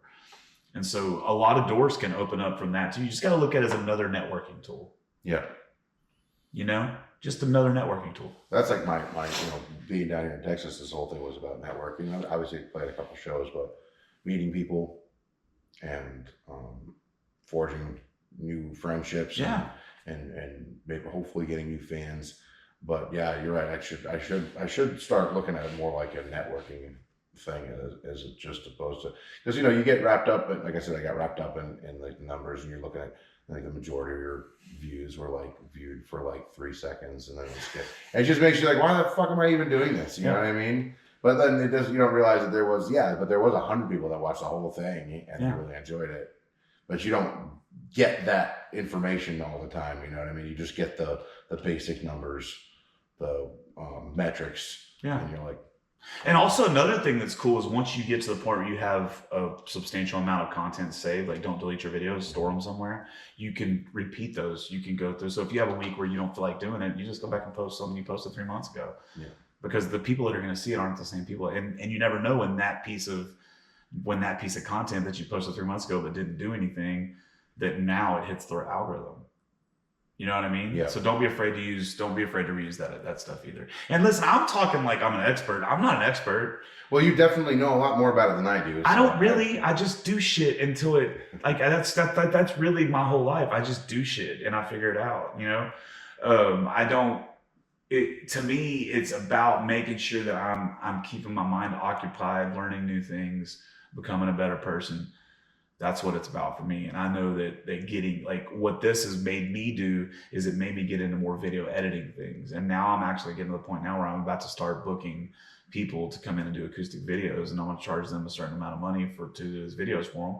And so a lot of doors can open up from that too. You just got to look at it as another networking tool. Yeah. Just another networking tool. That's like my being down here in Texas, this whole thing was about networking. I obviously played a couple shows, but meeting people and forging new friendships. Yeah. And maybe hopefully getting new fans. But yeah, you're right. I should start looking at it more like a networking thing as just opposed to, because you get wrapped up, but like I said, I got wrapped up in like the numbers, and you're looking at like the majority of your views were like viewed for like 3 seconds, and then it just makes you like, why the fuck am I even doing this? You know what I mean? But then it does. You don't realize that there was 100 people that watched the whole thing and they really enjoyed it. But you don't get that information all the time. You know what I mean? You just get the basic numbers, the metrics. Yeah. And you're like. And also another thing that's cool is once you get to the point where you have a substantial amount of content saved, like don't delete your videos, store them somewhere, you can repeat those. You can go through. So if you have a week where you don't feel like doing it, you just go back and post something you posted 3 months ago. Yeah. Because the people that are going to see it aren't the same people. And you never know when that piece of content that you posted 3 months ago that didn't do anything, that now it hits their algorithm. You know what I mean? Yeah. So don't be afraid to reuse that stuff either. And listen, I'm talking like I'm an expert. I'm not an expert. Well, you definitely know a lot more about it than I do. I don't really. I just do shit until it like that's really my whole life. I just do shit and I figure it out. I don't. To me, it's about making sure that I'm keeping my mind occupied, learning new things, becoming a better person. That's what it's about for me. And I know that getting like what this has made me do is it made me get into more video editing things. And now I'm actually getting to the point now where I'm about to start booking people to come in and do acoustic videos, and I'm going to charge them a certain amount of money to do those videos for them.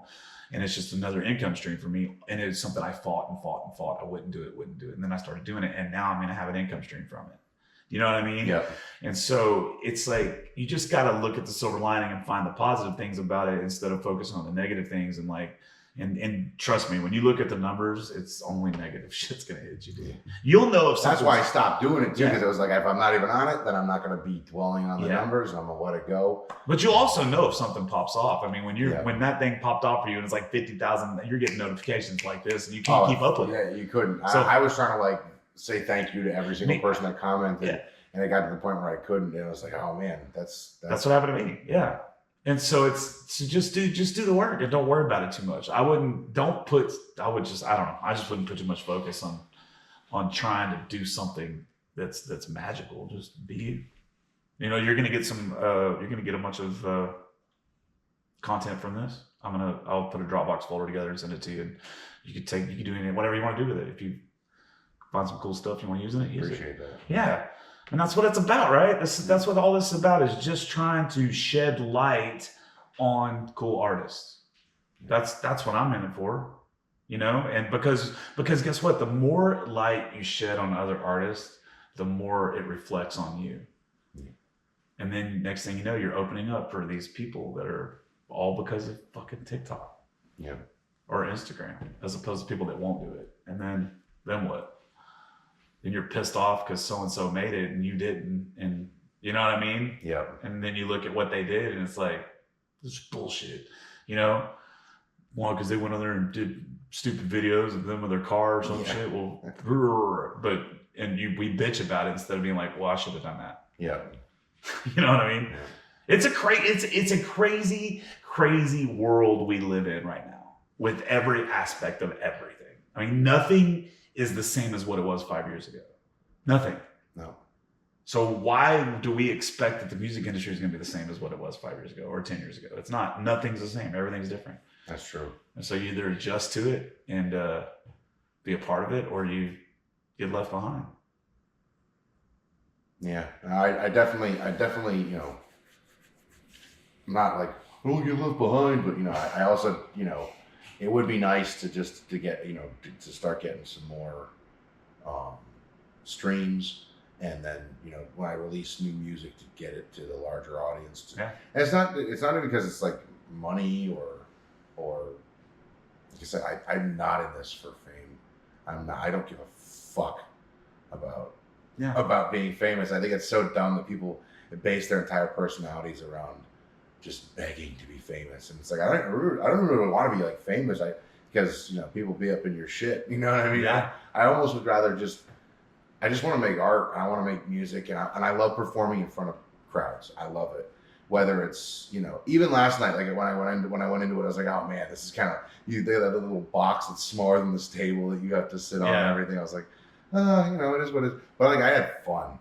And it's just another income stream for me. And it's something I fought. I wouldn't do it. And then I started doing it, and now I'm going to have an income stream from it. You know what I mean? Yeah. And so it's like, you just got to look at the silver lining and find the positive things about it instead of focusing on the negative things. And trust me, when you look at the numbers, it's only negative shit's going to hit you, dude. You'll know if that's why I stopped doing it too. Because it was like, if I'm not even on it, then I'm not going to be dwelling on the numbers. I'm going to let it go. But you'll also know if something pops off. I mean, when that thing popped off for you and it's like 50,000, you're getting notifications like this and you can't keep up with it. Yeah, you couldn't. So, I was trying to like say thank you to every single person that commented, and it got to the point where I couldn't, and I was like, oh man, that's what happened to me. Yeah. And so just do the work and don't worry about it too much. I just wouldn't put too much focus on trying to do something that's magical. Just be you. You know, you're gonna get a bunch of content from this. I'll put a Dropbox folder together and send it to you. And you could do whatever you want to do with it. If you find some cool stuff you want to use in it, use Appreciate it. that. Yeah. And that's what it's about, right? That's what all this is about, is just trying to shed light on cool artists. That's what I'm in it for, you know? And because guess what? The more light you shed on other artists, the more it reflects on you. Yeah. And then next thing you know, you're opening up for these people that are all because of fucking TikTok. Yeah. Or Instagram, as opposed to people that won't do it. And then what? Then you're pissed off because so-and-so made it and you didn't. And you know what I mean? Yeah. And then you look at what they did and it's like, this is bullshit. You know? Well, because they went on there and did stupid videos of them with their car or some shit. Well, we bitch about it instead of being like, well, I should have done that. Yeah. You know what I mean? Yeah. It's a crazy, crazy world we live in right now with every aspect of everything. I mean, nothing is the same as what it was 5 years ago. Nothing. No. So why do we expect that the music industry is going to be the same as what it was 5 years ago or 10 years ago? It's not. Nothing's the same. Everything's different. That's true. And so you either adjust to it and be a part of it, or you get left behind. Yeah. I definitely, you know, I'm not like, oh, get left behind, but you know, I also, you know, it would be nice to get, you know, to start getting some more streams, and then, you know, when I release new music, to get it to the larger audience. Yeah. And it's not even because it's like money or like I said, I'm not in this for fame. I don't give a fuck about being famous. I think it's so dumb that people base their entire personalities around just begging to be famous. And it's like, I don't really want to be like famous. Because, you know, people be up in your shit. You know what I mean? Yeah. I almost would rather I just want to make art. I want to make music, and I love performing in front of crowds. I love it. Whether it's, you know, even last night, like when I went into it, I was like, oh man, this is kind of, they have that little box that's smaller than this table that you have to sit on and everything. I was like, you know, it is what it is. But like, I had fun.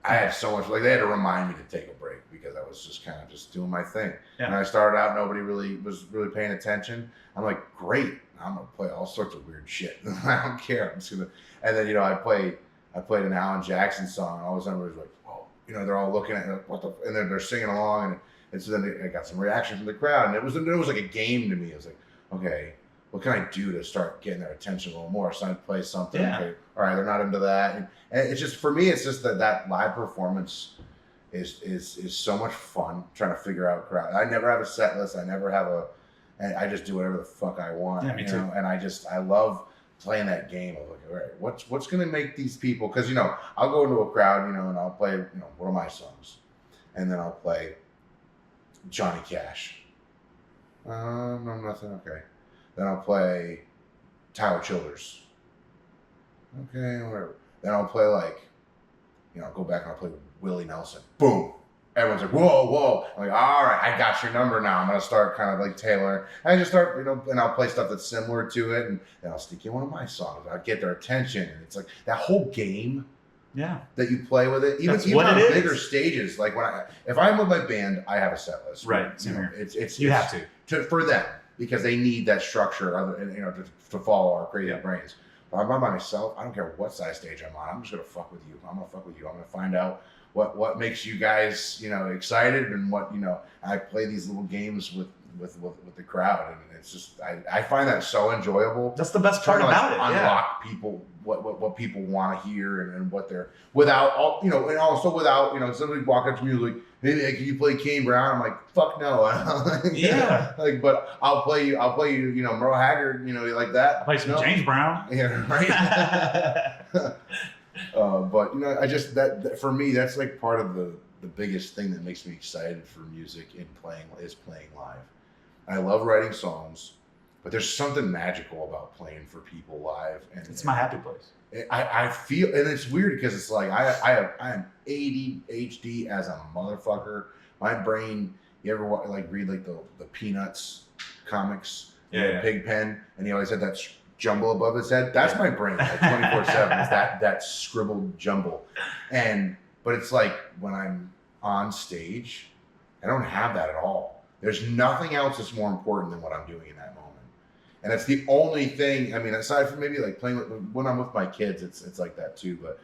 I had so much, like they had to remind me to take a break because I was just kind of just doing my thing. Yeah. And I started out, nobody was really paying attention. I'm like, great, I'm gonna play all sorts of weird shit. I don't care. I'm just gonna. And then, you know, I played an Alan Jackson song, and all of a sudden everybody's like, whoa, you know, they're all looking at it, like, what the, and then they're singing along, and so then I got some reaction from the crowd, and it was like a game to me. It was like, okay, what can I do to start getting their attention a little more? So I play something. Yeah. Okay, all right, they're not into that, and it's just, for me, it's just that live performance is so much fun trying to figure out crowd. I never have a set list. I never have and I just do whatever the fuck I want. Yeah, me too. Know? And I love playing that game of like, all right, what's gonna make these people? Because, you know, I'll go into a crowd, you know, and I'll play, you know, one of my songs, and then I'll play Johnny Cash. No, nothing. Okay. Then I'll play Tyler Childers. Okay, whatever. Then I'll play, like, you know, I'll go back and I'll play Willie Nelson. Boom. Everyone's like, whoa. I'm like, all right, I got your number now. I'm going to start kind of like tailoring. And I just start, you know, and I'll play stuff that's similar to it. And then I'll sneak in one of my songs. I'll get their attention. And it's like that whole game that you play with it. Even on bigger stages. Like if I'm with my band, I have a set list. Right. You know, it's you have to. For them, because they need that structure, you know, to follow our crazy brains. If I'm by myself, I don't care what size stage I'm on. I'm just going to fuck with you. I'm going to fuck with you. I'm going to find out what makes you guys, you know, excited, and what, you know, I play these little games with the crowd, and it's just, I find that so enjoyable. That's the best part about it. Unlock people, what people want to hear, and what they're, without all, you know, and also without, you know, somebody walk up to me like, hey, can you play Kane Brown? I'm like, fuck no. Yeah. Like, but I'll play you, you know, Merle Haggard, you know, like that. I'll play some James Brown. Yeah, right. But, you know, I just, that for me, that's like part of the biggest thing that makes me excited for music and playing live. I love writing songs, but there's something magical about playing for people live. And it's my happy place. I feel, and it's weird because it's like I am ADHD as a motherfucker. My brain, you ever like read like the Peanuts comics? Yeah. Pigpen, and he always had that jumble above his head. That's my brain, like 24/7 is that scribbled jumble. But it's like when I'm on stage, I don't have that at all. There's nothing else that's more important than what I'm doing in that moment. And it's the only thing, I mean, aside from maybe like playing when I'm with my kids, it's like that too. But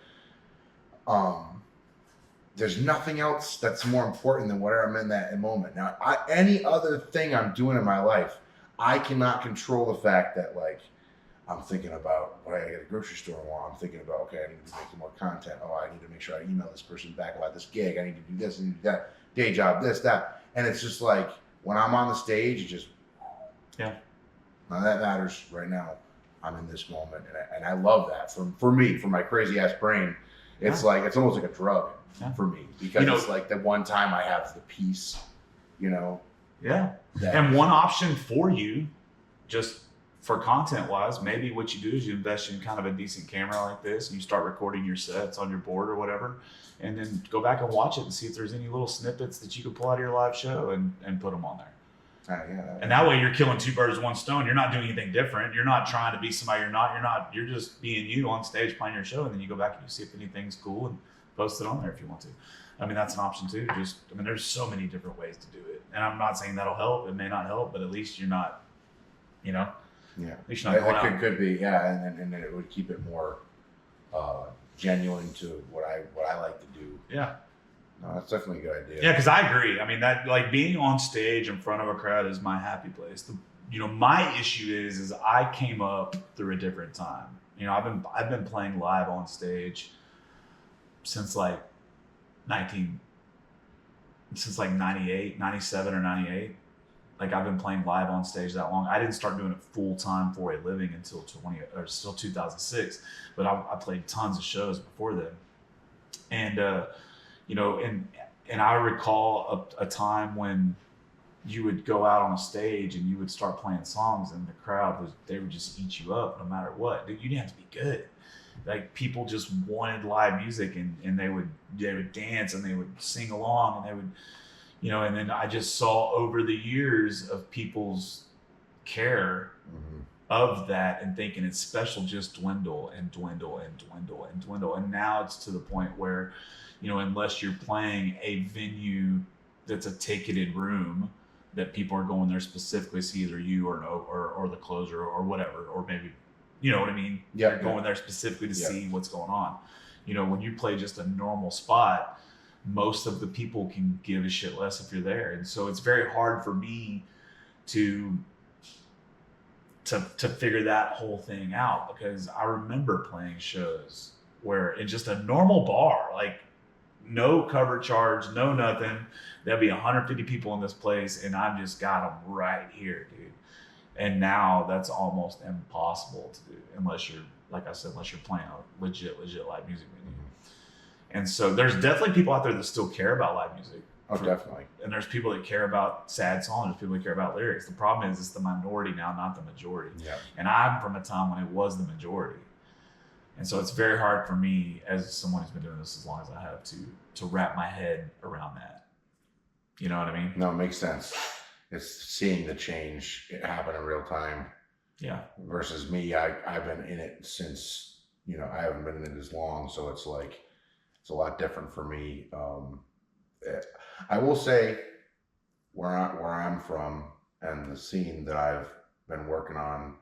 there's nothing else that's more important than where I'm in that moment. Now, any other thing I'm doing in my life, I cannot control the fact that like I'm thinking about what I got a grocery store tomorrow. I'm thinking about, okay, I need to be making more content. Oh, I need to make sure I email this person back about this gig. I need to do this, I need to do that. Day job, this, that. And it's just like when I'm on the stage, it just, yeah. None of that matters right now. I'm in this moment. And I love that. For me, for my crazy ass brain, it's like, it's almost like a drug for me because it's like the one time I have the peace, you know? Yeah. And one option for you, just for content wise, maybe what you do is you invest in kind of a decent camera like this and you start recording your sets on your board or whatever, and then go back and watch it and see if there's any little snippets that you could pull out of your live show and put them on there. And that way you're killing two birds with one stone. You're not doing anything different. You're not trying to be somebody you're not. You're just being you on stage playing your show, and then you go back and you see if anything's cool and post it on there if you want to. I mean, that's an option too. There's so many different ways to do it. And I'm not saying that'll help. It may not help, but at least you're not, Yeah. At least you're not going out. Could be, yeah. And it would keep it more genuine to what I like to do. Yeah. No, that's definitely a good idea. Yeah, because I agree. I mean, that like being on stage in front of a crowd is my happy place. My issue is I came up through a different time. I've been playing live on stage since like 98, 97 or 98. Like I've been playing live on stage that long. I didn't start doing it full time for a living until 2006, but I played tons of shows before then. And and I recall a time when you would go out on a stage and you would start playing songs and the crowd they would just eat you up no matter what. You didn't have to be good. Like people just wanted live music and they would dance and they would sing along and they would, and then I just saw over the years of people's care of that and thinking it's special just dwindle and dwindle and dwindle and dwindle. And now it's to the point where, unless you're playing a venue that's a ticketed room that people are going there specifically to see either you or the closer or whatever, or maybe, you know what I mean? Yeah. You're going there specifically to see what's going on. When you play just a normal spot, most of the people can give a shit less if you're there. And so it's very hard for me to figure that whole thing out, because I remember playing shows where in just a normal bar, like no cover charge, no nothing, there'll be 150 people in this place and I've just got them right here, dude. And now that's almost impossible to do unless you're, like I said, unless you're playing a legit live music venue. And so there's definitely people out there that still care about live music. Oh, definitely. And there's people that care about sad songs. There's people that care about lyrics. The problem is it's the minority now, not the majority. Yeah. And I'm from a time when it was the majority. And so it's very hard for me, as someone who's been doing this as long as I have, to wrap my head around that. You know what I mean? No, it makes sense. It's seeing the change happen in real time. Yeah. Versus me, I've been in it since, I haven't been in it as long. So it's like, it's a lot different for me. I will say where I'm from and the scene that I've been working on,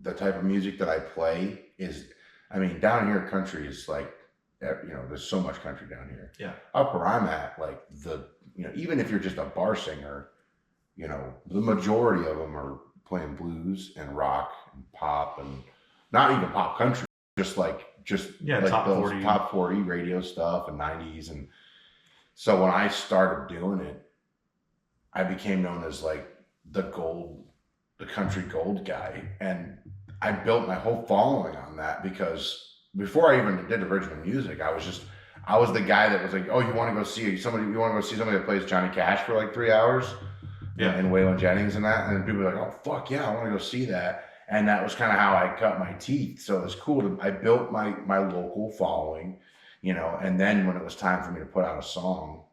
the type of music that I play is, down here, country is like, there's so much country down here. Yeah. Up where I'm at, like even if you're just a bar singer, the majority of them are playing blues and rock and pop and not even pop country, just like top 40 radio stuff and 90s. And so when I started doing it, I became known as like the country gold guy. And I built my whole following on that, because before I even did original music, I was the guy that was like, oh, you want to go see somebody that plays Johnny Cash for like 3 hours? Yeah. And Waylon Jennings and that. And people were like, oh, fuck yeah, I want to go see that. And that was kind of how I cut my teeth. So it was cool. I built my local following, and then when it was time for me to put out a song,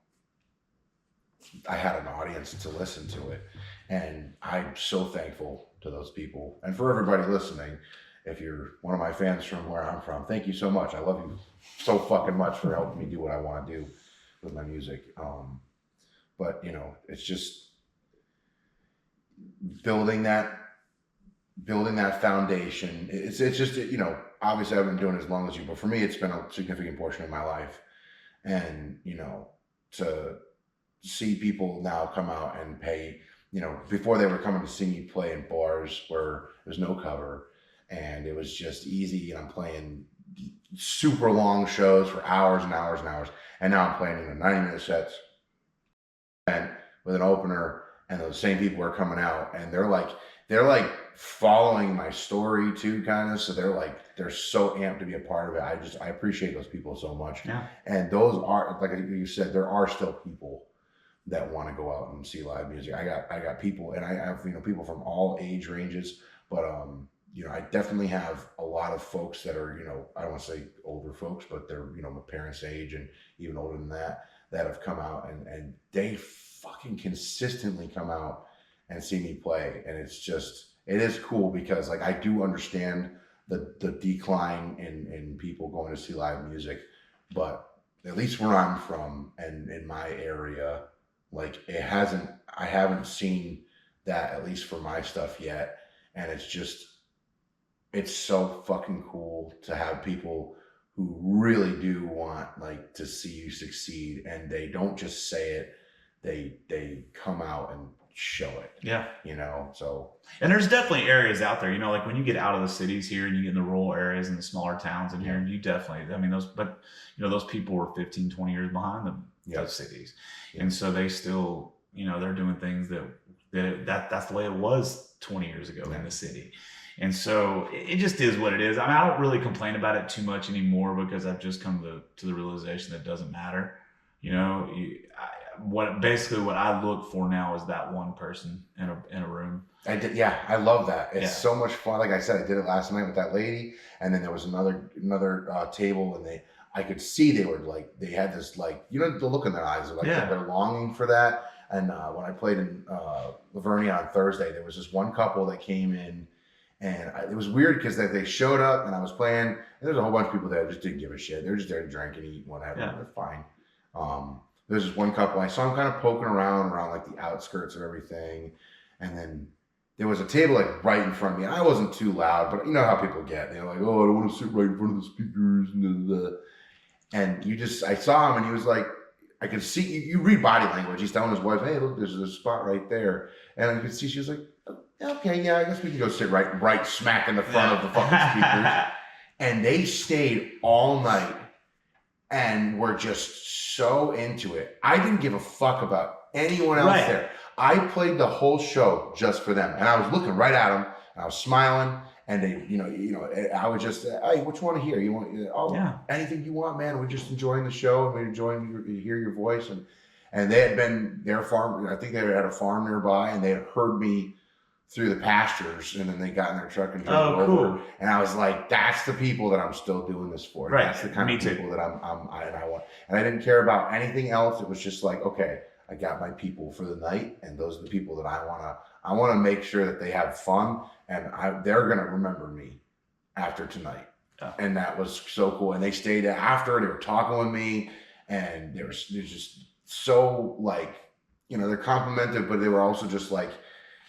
I had an audience to listen to it. And I'm so thankful to those people. And for everybody listening, if you're one of my fans from where I'm from, thank you so much. I love you so fucking much for helping me do what I want to do with my music. But you know, it's just building that foundation. It's just, you know, obviously I've been doing it as long as you, but for me, it's been a significant portion of my life. And, you know, to see people now come out and pay, you know, before they were coming to see me play in bars where there's no cover and it was just easy. And I'm playing super long shows for hours and hours and hours. And now I'm playing, you know, 90-minute sets and with an opener, and those same people are coming out and they're like following my story too, kind of. So they're so amped to be a part of it. I appreciate those people so much. Yeah. And those are, like you said, there are still people that want to go out and see live music. I got people, and I have, you know, people from all age ranges, but you know, I definitely have a lot of folks that are, you know, I don't want to say older folks, but they're, you know, my parents' age and even older than that have come out and they fucking consistently come out and see me play. And it's just, it is cool because like I do understand the decline in people going to see live music, but at least where I'm from and in my area, like I haven't seen that, at least for my stuff yet. And it's so fucking cool to have people who really do want like to see you succeed, and they don't just say it, they come out and show it. Yeah. You know, so. And there's definitely areas out there, you know, like when you get out of the cities here and you get in the rural areas and the smaller towns in here, and you definitely, I mean, but you know, those people were 15, 20 years behind those cities. Yeah. And so they still, you know, they're doing things that's the way it was 20 years ago in the city. And so it just is what it is. I mean, I don't really complain about it too much anymore because I've just come to the realization that it doesn't matter. You know, what I look for now is that one person in a room. I love that. It's so much fun. Like I said, I did it last night with that lady, and then there was another table, and I could see they had this, like, you know, the look in their eyes, like they're longing for that. And when I played in Lavernia on Thursday, there was this one couple that came in. And it was weird because they showed up and I was playing, and there's a whole bunch of people there that just didn't give a shit. They were just there to drink and eat, whatever. Yeah. They're fine. There's this one couple, I saw them kind of poking around like the outskirts of everything. And then there was a table like right in front of me. And I wasn't too loud, but you know how people get. They're like, oh, I don't want to sit right in front of the speakers. And I saw him and he was like, I could see, you read body language. He's telling his wife, hey, look, there's a spot right there. And I could see, she was like, okay, yeah, I guess we can go sit right smack in the front of the fucking speakers. And they stayed all night and were just so into it. I didn't give a fuck about anyone else there. I played the whole show just for them. And I was looking right at them, and I was smiling, and they, you know, I was just, hey, what you want to hear? You want, anything you want, man. We're just enjoying the show, and we're enjoying to hear your voice. And they had been their farm, I think they had a farm nearby, and they had heard me through the pastures, and then they got in their truck and drove over. Cool. And I was like, that's the people that I'm still doing this for. Right. That's the kind of people that I want. And I didn't care about anything else. It was just like, okay, I got my people for the night, and those are the people that I want to make sure that they have fun, and they're going to remember me after tonight. Oh. And that was so cool. And they stayed after, they were talking with me, and they're just so, like, you know, they're complimentive, but they were also just like,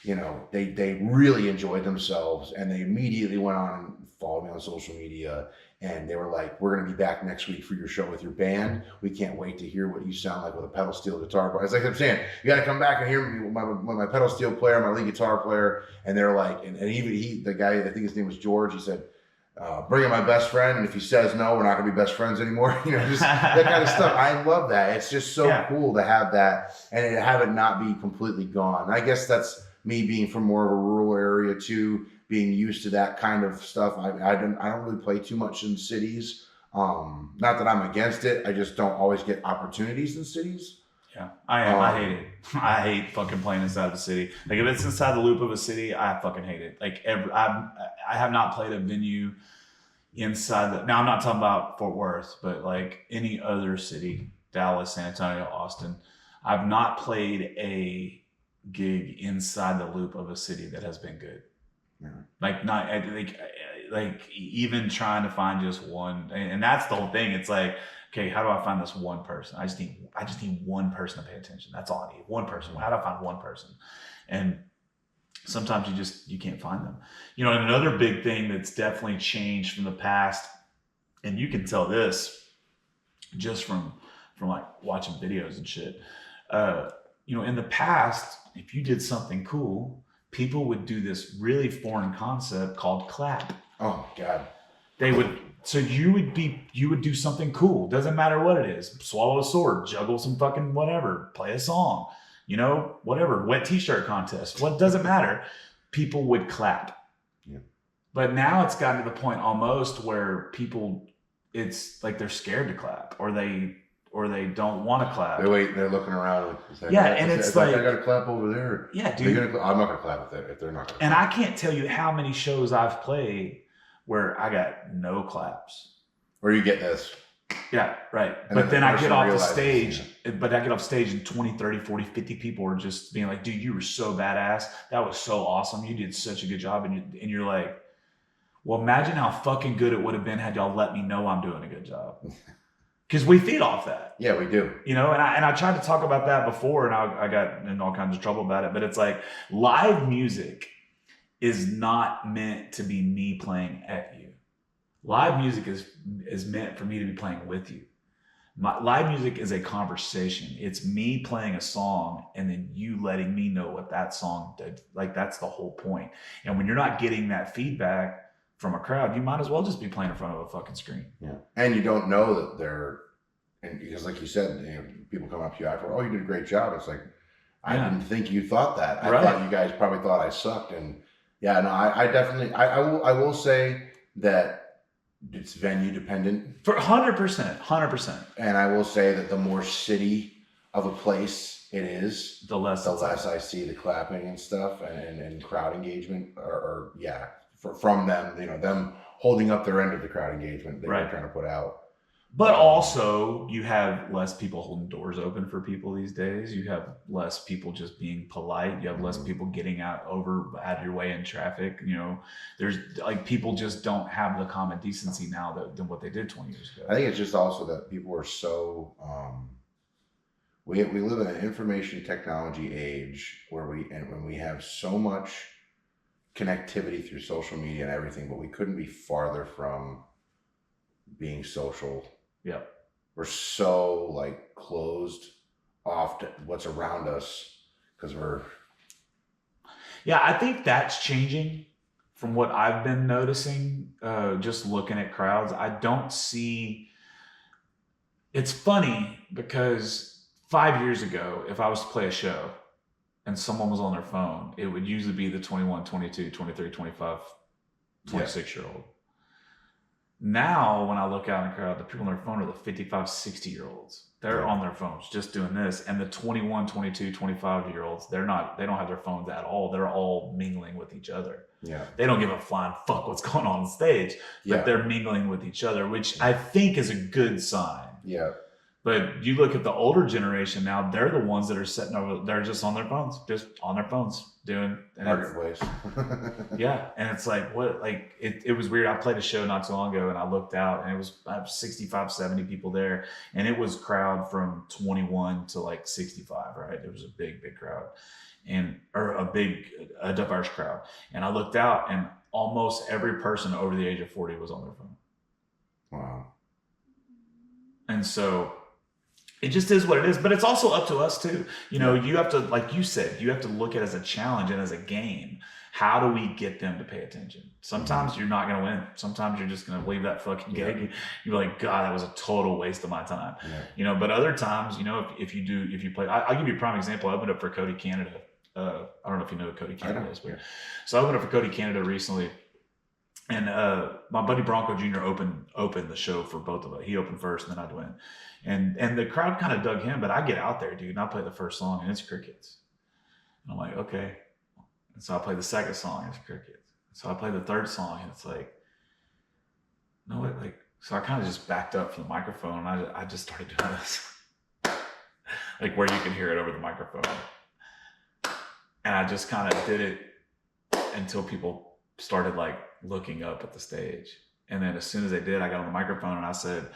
you know, they really enjoyed themselves, and they immediately went on and followed me on social media, and they were like, we're going to be back next week for your show with your band. We can't wait to hear what you sound like with a pedal steel guitar player. It's like I'm saying, you got to come back and hear me with my pedal steel player, my lead guitar player. And they're like, and even the guy, I think his name was George, he said, bring in my best friend, and if he says no, we're not going to be best friends anymore. You know, just that kind of stuff. I love that. It's just so cool to have that and have it not be completely gone. And I guess that's me being from more of a rural area too, being used to that kind of stuff. I don't really play too much in cities. Not that I'm against it. I just don't always get opportunities in cities. Yeah, I am. I hate it. I hate fucking playing inside of a city. Like if it's inside the loop of a city, I fucking hate it. Like I have not played a venue inside now I'm not talking about Fort Worth, but like any other city, Dallas, San Antonio, Austin. I've not played a gig inside the loop of a city that has been good. Yeah. Like even trying to find just one, and that's the whole thing. It's like, okay, how do I find this one person? I just need one person to pay attention. That's all I need. One person. How do I find one person? And sometimes you can't find them. And another big thing that's definitely changed from the past, and you can tell this just from like watching videos and shit. In the past, if you did something cool, people would do this really foreign concept called clap. Oh God. So you would do something cool. Doesn't matter what it is. Swallow a sword, juggle some fucking whatever, play a song, whatever, wet t-shirt contest. What doesn't matter. People would clap. Yeah. But now it's gotten to the point almost where people, it's like they're scared to clap or they don't want to clap. They're looking around. It's like I got to clap over there. Yeah, dude. I'm not going to clap if they're not going to. And I can't tell you how many shows I've played where I got no claps. Or you get this. Yeah, right. And but then I get off the stage, yeah. And 20, 30, 40, 50 people are just being like, dude, you were so badass. That was so awesome. You did such a good job. And you're like, well, imagine how fucking good it would have been had y'all let me know I'm doing a good job. Because we feed off that. Yeah, we do. And I tried to talk about that before, and I got in all kinds of trouble about it. But it's like live music is not meant to be me playing at you. Live music is meant for me to be playing with you. Live music is a conversation. It's me playing a song and then you letting me know what that song did. Like that's the whole point. And when you're not getting that feedback from a crowd, you might as well just be playing in front of a fucking screen. Yeah. And you don't know that and because like you said, people come up to you after, oh, you did a great job. It's like, I didn't think you thought that. I thought you guys probably thought I sucked. And yeah, no, I definitely, I will say that it's venue dependent. For 100%. And I will say that the more city of a place it is, the less I see the clapping and stuff and crowd engagement from them, them holding up their end of the crowd engagement they were trying to put out. But also, you have less people holding doors open for people these days. You have less people just being polite. You have less people getting out of your way in traffic. There's like people just don't have the common decency now than what they did 20 years ago. I think it's just also that people are so. We live in an information technology age when we have so much connectivity through social media and everything, but we couldn't be farther from being social. Yeah. We're so like closed off to what's around us because we're. Yeah, I think that's changing from what I've been noticing, just looking at crowds. I don't see. It's funny because 5 years ago, if I was to play a show and someone was on their phone, it would usually be the 21, 22, 23, 25, 26-year-old. Now, when I look out in the crowd, the people on their phone are the 55, 60-year-olds. They're on their phones just doing this. And the 21, 22, 25-year-olds, they don't have their phones at all. They're all mingling with each other. Yeah. They don't give a flying fuck what's going on stage, but they're mingling with each other, which I think is a good sign. Yeah. But you look at the older generation now, they're the ones that are sitting over, they're just on their phones doing marketplace. Yeah. And it's like, what, like, it was weird. I played a show not too long ago and I looked out and it was 65, 70 people there. And it was crowd from 21 to like 65, right? It was a big, big crowd or a diverse crowd. And I looked out and almost every person over the age of 40 was on their phone. Wow. And so it just is what it is, but it's also up to us too. You have to, like you said, you have to look at it as a challenge and as a game. How do we get them to pay attention? Sometimes you're not going to win. Sometimes you're just going to leave that fucking gig. You're like, God, that was a total waste of my time. Yeah. But other times, if you play, I'll give you a prime example. I opened up for Cody Canada. I don't know if you know who Cody Canada is, but so I opened up for Cody Canada recently. And my buddy Bronco Jr. opened the show for both of us. He opened first, and then I'd win. And the crowd kind of dug him, but I get out there, dude, and I play the first song, and it's crickets. And I'm like, okay. And so I play the second song, and it's crickets. So I play the third song, and it's like, no, like, so I kind of just backed up from the microphone, and I just started doing this. like where you can hear it over the microphone. And I just kind of did it until people started like looking up at the stage. And then as soon as they did, I got on the microphone and I said,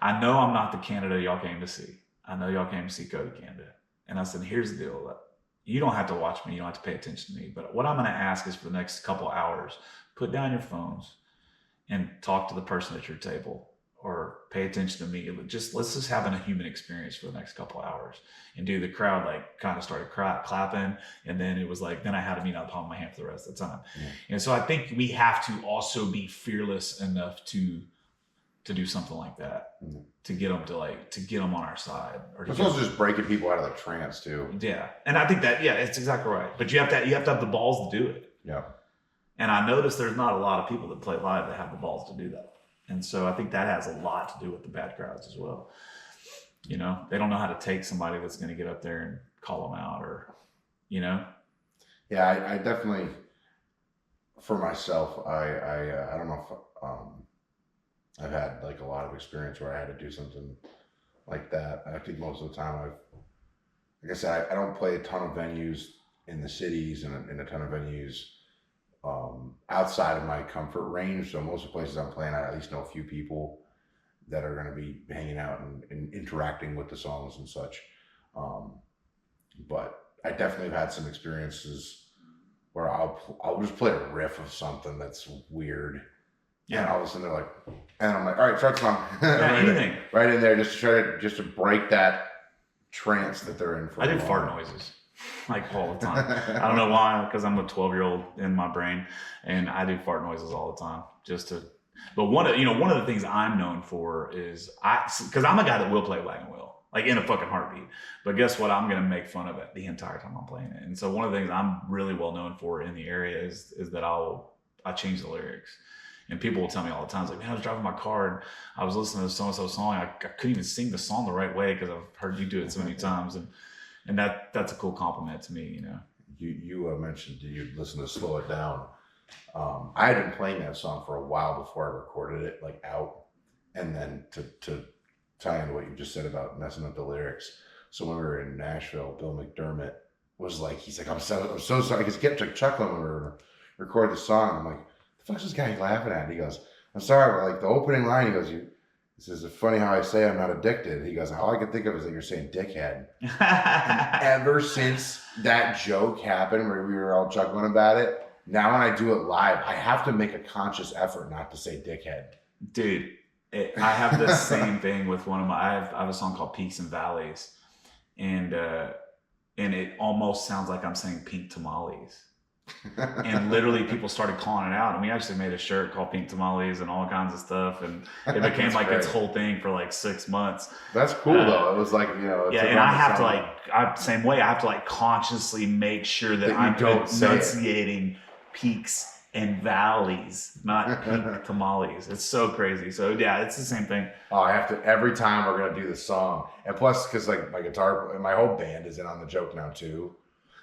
I know I'm not the Canada y'all came to see. I know y'all came to see Cody Canada. And I said, here's the deal. You don't have to watch me. You don't have to pay attention to me. But what I'm going to ask is for the next couple hours, put down your phones and talk to the person at your table or pay attention to me. Let's just have a human experience for the next couple hours. And the crowd like kind of started clapping. And then it was like, then I had to meet on the palm of my hand for the rest of the time. Yeah. And so I think we have to also be fearless enough to do something like that, to get them on our side. Or it's also just breaking people out of the trance too. Yeah. And I think that, yeah, it's exactly right. But you have to have the balls to do it. Yeah. And I noticed there's not a lot of people that play live that have the balls to do that. And so I think that has a lot to do with the bad crowds as well. You know, they don't know how to take somebody that's going to get up there and call them out or, you know? Yeah, I definitely, for myself, I don't know if I've had like a lot of experience where I had to do something like that. I think most of the time like I said, I don't play a ton of venues in the cities and in a ton of venues outside of my comfort range. So most of the places I'm playing, I at least know a few people that are going to be hanging out and interacting with the songs and such. But I definitely have had some experiences where I'll just play a riff of something that's weird. Yeah. And all of a sudden they're like, and I'm like, all right, start the song. Yeah, anything. Right in there, just to break that trance that they're in. I do fart noises. Like all the time. I don't know why, because I'm a 12-year-old in my brain, and I do fart noises all the time. But one of the things I'm known for is because I'm a guy that will play wagon wheel, like in a fucking heartbeat. But guess what? I'm gonna make fun of it the entire time I'm playing it. And so one of the things I'm really well known for in the area is that I change the lyrics. And people will tell me all the time, it's like, man, I was driving my car and I was listening to so-and-so song. I couldn't even sing the song the right way because I've heard you do it so many times. And that's a cool compliment to me, you know. You mentioned you listen to Slow It Down. I had been playing that song for a while before I recorded it, like out. And then to tie into what you just said about messing up the lyrics. So when we were in Nashville, Bill McDermott was like, he's like, I'm so sorry. Because he kept like chuckling when we were recording the song. I'm like, the fuck's this guy laughing at? He goes, I'm sorry, but like the opening line, he goes, he says, it's funny how I say I'm not addicted. He goes, all I can think of is that you're saying dickhead. And ever since that joke happened where we were all chuckling about it, now when I do it live, I have to make a conscious effort not to say dickhead. Dude, I have the same thing with I have a song called Peaks and Valleys. And it almost sounds like I'm saying pink tamales. And literally people started calling it out, and we actually made a shirt called Pink Tamales and all kinds of stuff, and it became like its whole thing for like 6 months. That's cool though. It was like, you know, yeah, and I have to same way, I have to consciously make sure that I'm enunciating peaks and valleys, not pink tamales. It's so crazy. So yeah, it's the same thing. Oh, I have to every time we're gonna do the song, and plus because like my guitar, my whole band is in on the joke now too.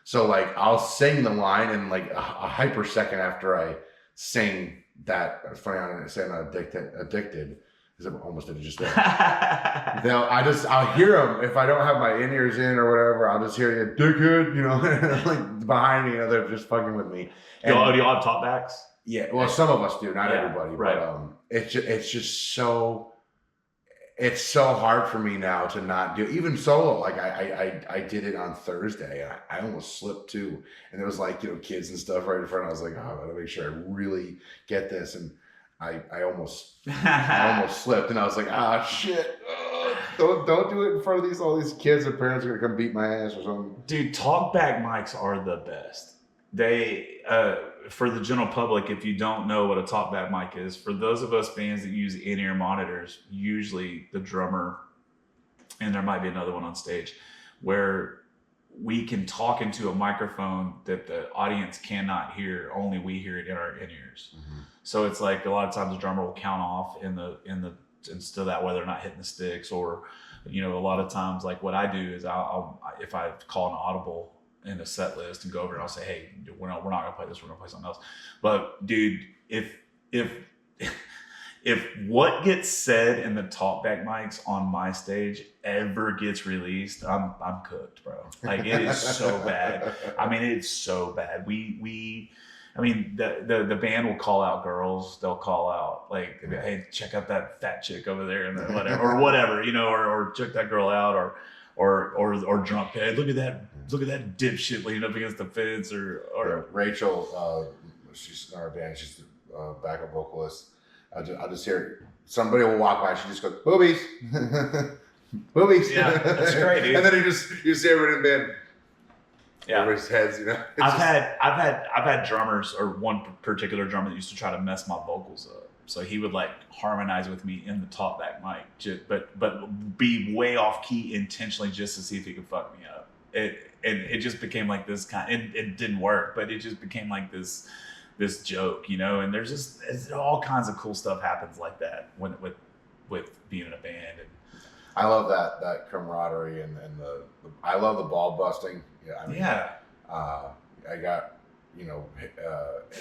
So like I'll sing the line and like a hyper second after I sing that. It's funny I'm saying addicted because I almost did it just there. I'll hear them if I don't have my in-ears in or whatever. I'll just hear you, dickhead, you know, like behind me. You know, they're just fucking with me. Do y'all have top backs? Yeah, well, some of us do, not everybody. Right. But it's just so. It's so hard for me now to not do even solo. Like I did it on Thursday and I almost slipped too. And there was like, you know, kids and stuff right in front. I was like, oh, I gotta make sure I really get this. And I almost slipped and I was like, shit. Don't do it in front of all these kids. Their parents are gonna come beat my ass or something. Dude, talkback mics are the best. They for the general public, if you don't know what a talkback mic is, for those of us bands that use in-ear monitors, usually the drummer, and there might be another one on stage, where we can talk into a microphone that the audience cannot hear, only we hear it in our in-ears. Mm-hmm. So it's like a lot of times the drummer will count off in the instead of that way they're not hitting the sticks, or you know, a lot of times like what I do is I'll if I call an audible in a set list and go over and I'll say, hey, we're not gonna play this, we're gonna play something else. But dude, if if what gets said in the talkback mics on my stage ever gets released, I'm cooked, bro. Like it is so bad. I mean, it's so bad. I mean, the band will call out girls. They'll call out like, hey, check out that fat chick over there, and then whatever, you know, or check that girl out, or drunk. Hey, look at that dipshit leaning up against the fence, or Yeah, Rachel, she's in our band. She's the backup vocalist. I'll just hear somebody will walk by. She just goes, boobies, boobies. Yeah, that's great, dude. And then you see everyone in band. Yeah, everybody's heads, you know. I've had drummers, or one particular drummer that used to try to mess my vocals up. So he would like harmonize with me in the talkback mic, but be way off key intentionally just to see if he could fuck me up. It just became like this it didn't work, but it just became like this joke, you know. And there's all kinds of cool stuff happens like that with being in a band. And I love that camaraderie and the I love the ball busting. Yeah, I mean, I got, you know,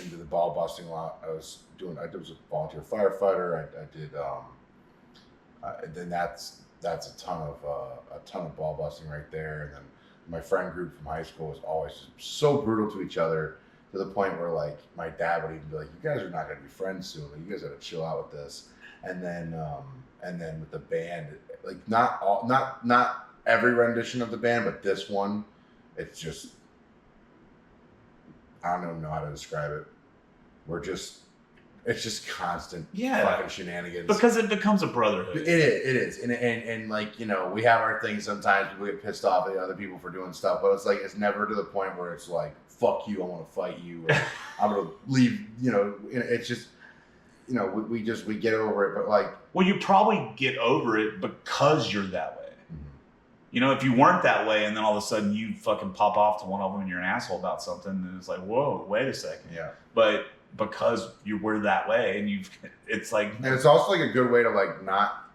into the ball busting a lot. I was a volunteer firefighter. I did then that's a ton of ball busting right there. And then my friend group from high school was always so brutal to each other, to the point where like my dad would even be like, "You guys are not going to be friends soon. Like, you guys got to chill out with this." And then with the band, like not every rendition of the band, but this one, it's just, I don't even know how to describe it. It's just constant fucking shenanigans. Because it becomes a brotherhood. It is. And like, you know, we have our things sometimes. People get pissed off at other people for doing stuff, but it's like, it's never to the point where it's like, fuck you, I want to fight you, or I'm going to leave, you know. It's just, you know, we get over it, but like. Well, you probably get over it because you're that way. Mm-hmm. You know, if you weren't that way and then all of a sudden you fucking pop off to one of them and you're an asshole about something, and it's like, whoa, wait a second. Yeah. But because you were that way, and it's like. And it's also like a good way to like not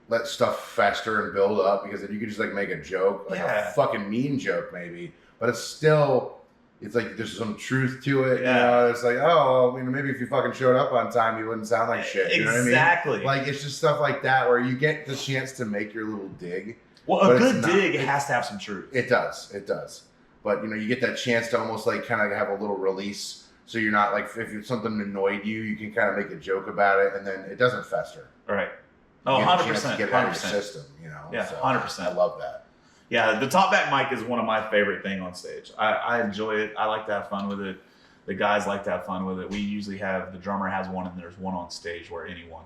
let stuff fester and build up, because if you could just like make a joke, like a fucking mean joke maybe, but it's still. It's like there's some truth to it, you know. It's like, oh, well, maybe if you fucking showed up on time, you wouldn't sound like shit. You know what I mean? Exactly. Like, it's just stuff like that where you get the chance to make your little dig. Well, a good dig has to have some truth. It does. But you know, you get that chance to almost like kind of have a little release, so you're not like, if something annoyed you, you can kind of make a joke about it, and then it doesn't fester. Right. Oh, 100%. Get it out of your system, you know. Yeah, so 100%. I love that. Yeah, the talkback mic is one of my favorite things on stage. I enjoy it. I like to have fun with it. The guys like to have fun with it. We usually have, the drummer has one, and there's one on stage where anyone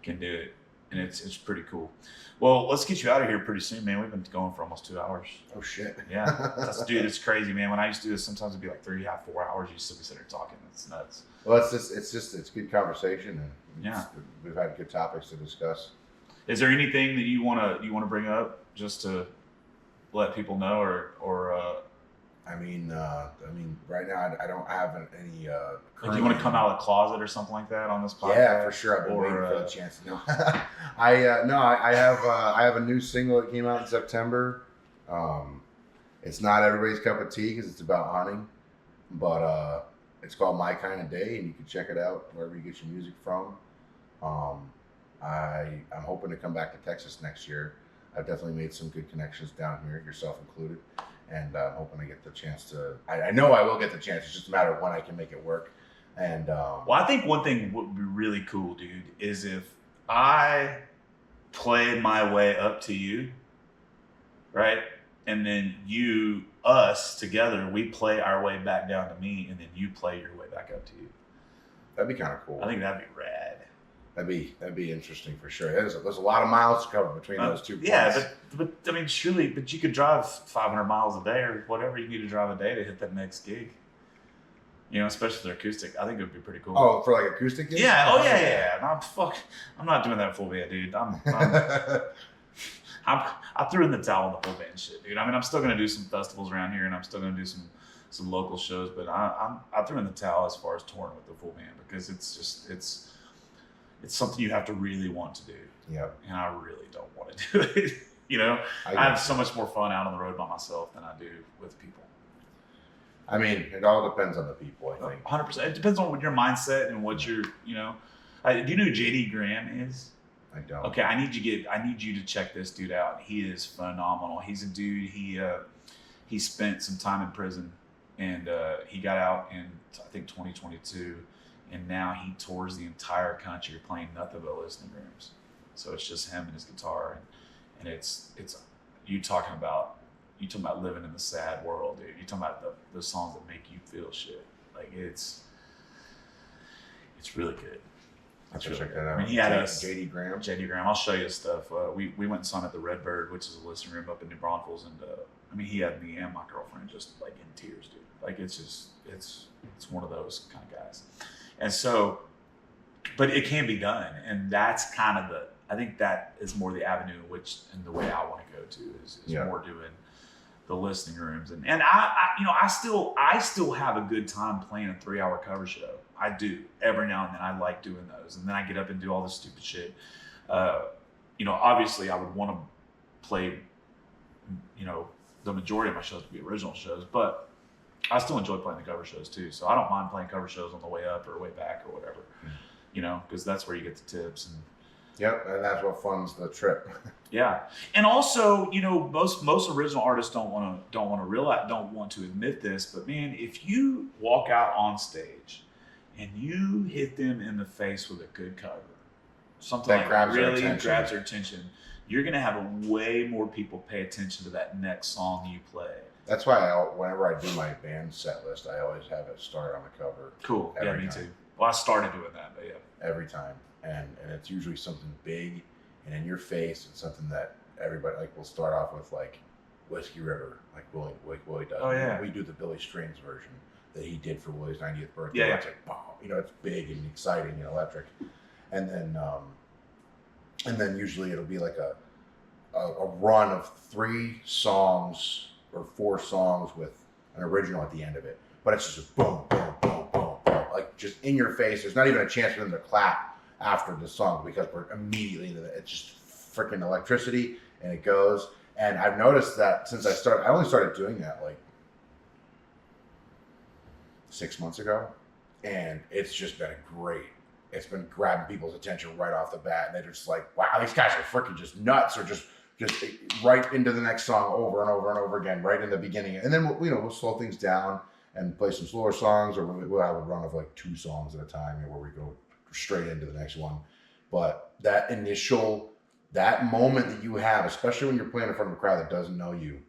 can do it, and it's pretty cool. Well, let's get you out of here pretty soon, man. We've been going for almost 2 hours. Oh shit. Yeah, dude, it's crazy, man. When I used to do this, sometimes it'd be like 3.5, 4 hours. You still be sitting there talking. It's nuts. Well, it's good conversation, and we've had good topics to discuss. Is there anything that you wanna bring up just to let people know, or I mean, right now I don't have any. Like, do you want to come out of the closet or something like that on this podcast? Yeah, for sure. I've been waiting for the chance. No, I have a new single that came out in September. It's not everybody's cup of tea because it's about hunting, but it's called My Kind of Day, and you can check it out wherever you get your music from. I'm hoping to come back to Texas next year. I've definitely made some good connections down here, yourself included, and I'm hoping to get the chance to. I know I will get the chance. It's just a matter of when I can make it work. And well, I think one thing would be really cool, dude, is if I played my way up to you, right, and then us together, we play our way back down to me, and then you play your way back up to you. That'd be kind of cool. I think that'd be rad. That'd be interesting for sure. There's a lot of miles to cover between those 2 points. Yeah, but I mean, surely, but you could drive 500 miles a day or whatever you need to drive a day to hit that next gig. You know, especially the acoustic. I think it would be pretty cool. Oh, for like acoustic gigs? Yeah. Oh yeah. No, I'm not doing that full band, dude. I threw in the towel on the full band shit, dude. I mean, I'm still gonna do some festivals around here, and I'm still gonna do some local shows, but I threw in the towel as far as touring with the full band, because it's something you have to really want to do. Yeah. And I really don't want to do it. You know, I have so much more fun out on the road by myself than I do with people. I mean, it all depends on the people, I think. 100%. It depends on what your mindset and what you're, you know, Do you know who JD Graham is? I don't. Okay, I need you to check this dude out. He is phenomenal. He's a dude. He spent some time in prison, and he got out in I think 2022, and now he tours the entire country playing nothing but listening rooms. So it's just him and his guitar, and it's you talking about living in the sad world, dude. You talking about the songs that make you feel shit. Like it's really good. Let's check that out. I mean, he had JD Graham. JD Graham. I'll show you his stuff. We went and saw him at the Redbird, which is a listening room up in New Braunfels, and I mean, he had me and my girlfriend just like in tears, dude. Like it's one of those kind of guys. And so, but it can be done, and that's kind of I think that is more the avenue in which and the way I want to go to is more doing the listening rooms, and I still have a good time playing a 3-hour cover show. I do every now and then. I like doing those, and then I get up and do all this stupid shit. Obviously I would want to play, the majority of my shows would be original shows, but I still enjoy playing the cover shows too. So I don't mind playing cover shows on the way up or way back or whatever, because that's where you get the tips. And yep, and that's what funds the trip. yeah, and also, most original artists don't want to admit this, but man, if you walk out on stage and you hit them in the face with a good cover, something that really grabs their attention, you're gonna have way more people pay attention to that next song you play. That's why whenever I do my band set list, I always have it start on the cover. Cool. Yeah, me too. Well, I started doing that, but yeah. Every time. And it's usually something big and in your face, and something that everybody will start off with, like Whiskey River, like Willie does. Oh yeah. We do the Billy Strings version that he did for Willie's 90th birthday. Yeah. It's like, boom, it's big and exciting and electric. And then usually it'll be like a run of 3 songs or 4 songs with an original at the end of it. But it's just a boom, boom, boom, boom, boom, like just in your face. There's not even a chance for them to clap after the song because we're immediately into it. It's just freaking electricity, and it goes. And I've noticed that since I only started doing that like 6 months ago, and it's just been great. It's been grabbing people's attention right off the bat, and they're just like, wow, these guys are freaking just nuts, or just right into the next song over and over and over again, right in the beginning. And then we'll slow things down and play some slower songs, or we'll have a run of like 2 songs at a time where we go straight into the next one. But that moment that you have, especially when you're playing in front of a crowd that doesn't know you,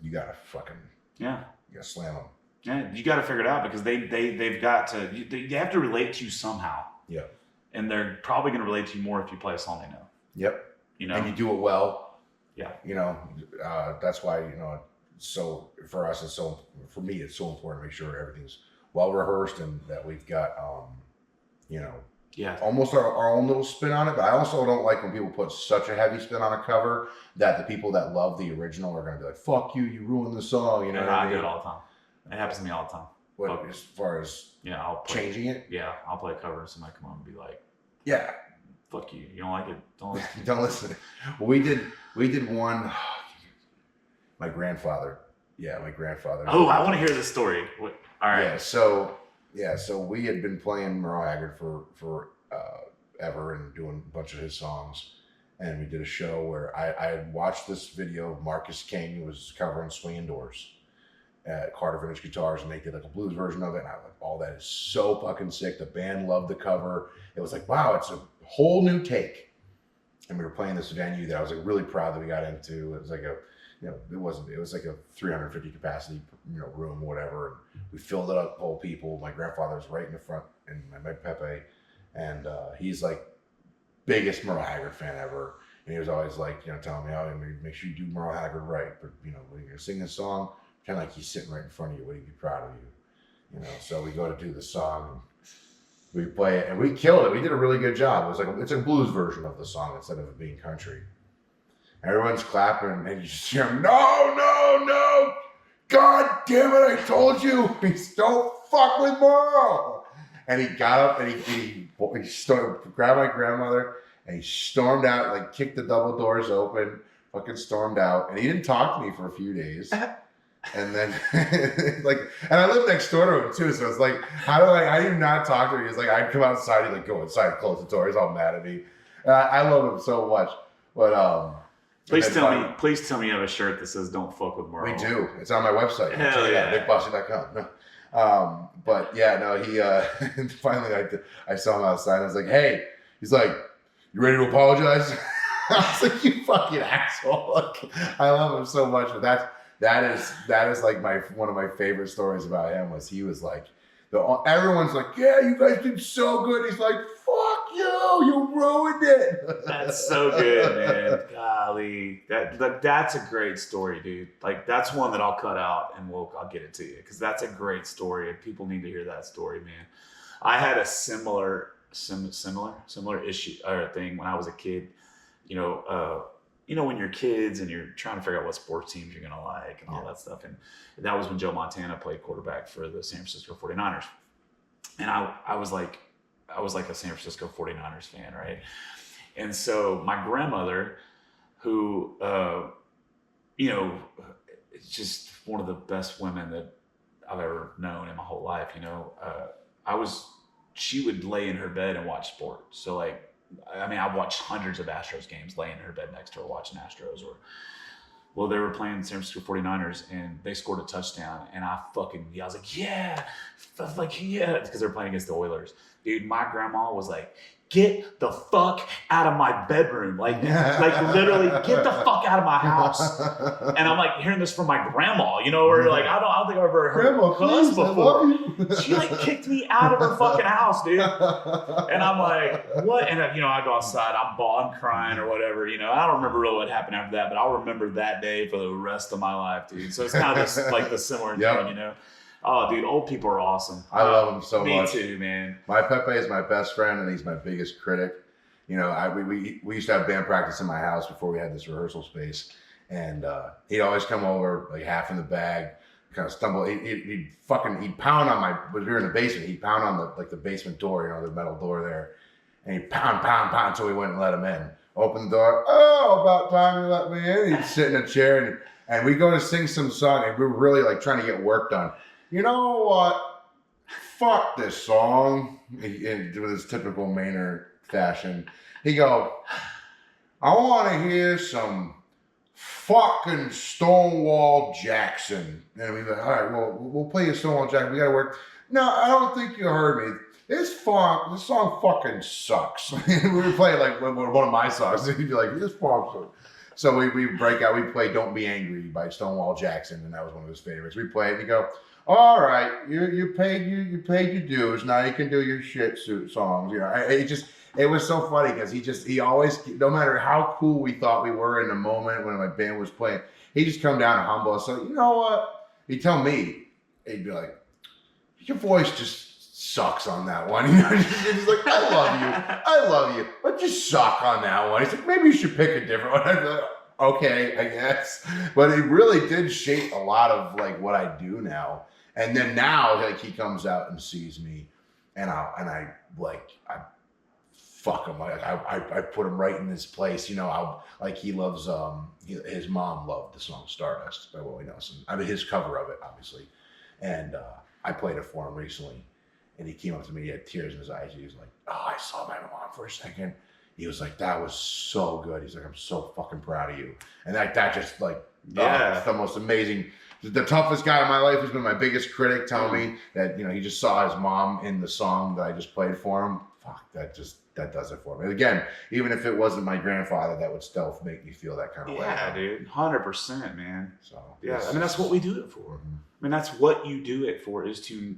you gotta fucking you gotta slam them. Yeah, you got to figure it out, because they've got to. They have to relate to you somehow. Yeah. And they're probably going to relate to you more if you play a song they know. Yep. And you do it well. Yeah. That's why so for us for me it's so important to make sure everything's well rehearsed, and that we've got almost our own little spin on it. But I also don't like when people put such a heavy spin on a cover that the people that love the original are going to be like, "Fuck you, you ruined the song." I do it all the time. It happens to me all the time. What, as far as I'll changing it? Yeah, I'll play a cover and somebody come on and be like, "Yeah, fuck you. You don't like it? Don't listen." Don't listen. Well, we did one. My grandfather. Yeah, my grandfather. Oh, I want to hear this story. All right. So we had been playing Merle Haggard for ever, and doing a bunch of his songs. And we did a show where I had watched this video of Marcus King, who was covering Swinging Doors at Carter Vintage Guitars, and they did like a blues version of it. And I was like, oh, that is so fucking sick. The band loved the cover. It was like, wow, it's a whole new take. And we were playing this venue that I was like really proud that we got into. It was like it was like a 350 capacity, room, whatever. And we filled it up, full people. My grandfather was right in the front, and my Pepe, and he's like biggest Merle Haggard fan ever. And he was always like, telling me, oh, make sure you do Merle Haggard right. But when you're singing a song, kind of like he's sitting right in front of you, would he be proud of you? So we go to do the song, and we play it, and we killed it. We did a really good job. It was like it's a blues version of the song instead of it being country. Everyone's clapping, and you just hear him, no, God damn it, I told you, don't fuck with Merle. And he got up, and he grabbed my grandmother, and he stormed out, like kicked the double doors open, fucking stormed out. And he didn't talk to me for a few days. And then like, and I live next door to him too. So it's like, how do you not talk to him? He's like, I'd come outside. He'd like go inside, close the door. He's all mad at me. I love him so much. But please tell me you have a shirt that says "Don't fuck with Merle." we do. It's on my website. Hell yeah. NickBosse.com. No. But yeah, no, he finally I saw him outside. I was like, hey, he's like, you ready to apologize? I was like, you fucking asshole. Like, I love him so much. But that is like one of my favorite stories about him was he was like, everyone's like, yeah, you guys did so good. He's like, fuck you ruined it. That's so good, man. Golly, that's a great story, dude. Like that's one that I'll cut out and I'll get it to you because that's a great story and people need to hear that story, man. I had a similar issue or thing when I was a kid. You know, when you're kids and you're trying to figure out what sports teams you're gonna like and all that stuff, and that was when Joe Montana played quarterback for the San Francisco 49ers, and I was like a San Francisco 49ers fan, right? And so my grandmother, who is just one of the best women that I've ever known in my whole life, she would lay in her bed and watch sports. So like, I mean, I've watched hundreds of Astros games laying in her bed next to her watching Astros. They were playing the San Francisco 49ers and they scored a touchdown and I was like, yeah, because they're playing against the Oilers. Dude, my grandma was like, get the fuck out of my bedroom. Like literally get the fuck out of my house. And I'm like hearing this from my grandma, or like, I don't think I've ever heard her cuss before. She like kicked me out of her fucking house, dude. And I'm like, what? And I go outside, I'm crying or whatever, I don't remember really what happened after that, but I'll remember that day for the rest of my life, dude. So it's kind of like the similar thing, Oh, dude, old people are awesome. I love them so much. Me too, man. My Pepe is my best friend, and he's my biggest critic. We used to have band practice in my house before we had this rehearsal space, and he'd always come over like half in the bag, kind of stumble. He'd pound on we were in the basement. He'd pound on the basement door, the metal door there, and he'd pound until we wouldn't let him in. Open the door. Oh, about time you let me in. He'd sit in a chair, and we'd go to sing some song, and we were really like trying to get work done. You know what? Fuck this song. With his typical Maynard fashion. He go, I want to hear some fucking Stonewall Jackson. And we'd be like, all right, well, we'll play you Stonewall Jackson. We got to work. No, I don't think you heard me. This song fucking sucks. We were playing like one of my songs. He'd be like, this song sucks. So we break out. We play Don't Be Angry by Stonewall Jackson. And that was one of his favorites. We play it and he go, all right, you paid your dues. Now you can do your shit suit songs. It was so funny because he always, no matter how cool we thought we were in the moment when my band was playing, he'd just come down and humble us. So you know what? He'd tell me, he'd be like, your voice just sucks on that one. He's like, I love you, but you suck on that one. He's like, maybe you should pick a different one. I'd be like, okay, I guess. But it really did shape a lot of like what I do now. And then now, like he comes out and sees me, and I fuck him. I put him right in his place. He loves. His mom loved the song Stardust by Willie Nelson. I mean, his cover of it, obviously. And I played it for him recently, and he came up to me. He had tears in his eyes. He was like, "Oh, I saw my mom for a second." He was like, "That was so good." He's like, "I'm so fucking proud of you." And that just like, it's the most amazing. The toughest guy in my life has been my biggest critic telling me that, he just saw his mom in the song that I just played for him. Fuck, that does it for me. And again, even if it wasn't my grandfather, that would still make me feel that kind of way. Yeah, dude. 100%, man. So yeah, I mean, that's what we do it for. Mm-hmm. I mean, that's what you do it for is to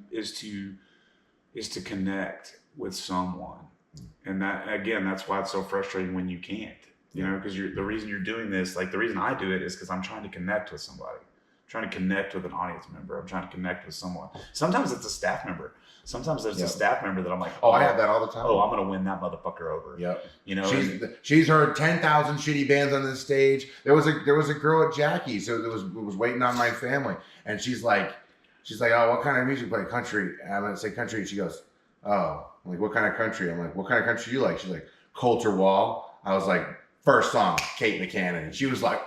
connect with someone. And that, again, that's why it's so frustrating when you can't, because the reason you're doing this, like the reason I do it is because I'm trying to connect with somebody. Trying to connect with an audience member. I'm trying to connect with someone. Sometimes it's a staff member. Sometimes there's a staff member that I'm like, I have that all the time. Oh, I'm going to win that motherfucker over. Yep. She's heard 10,000 shitty bands on this stage. There was a girl at Jackie's who was waiting on my family, and she's like, oh, what kind of music play? Country. And I'm going to say country, and she goes, oh, I'm like, what kind of country? I'm like, what kind of country do you like? She's like, Coulter Wall. I was like, first song, Kate McCann, and she was like,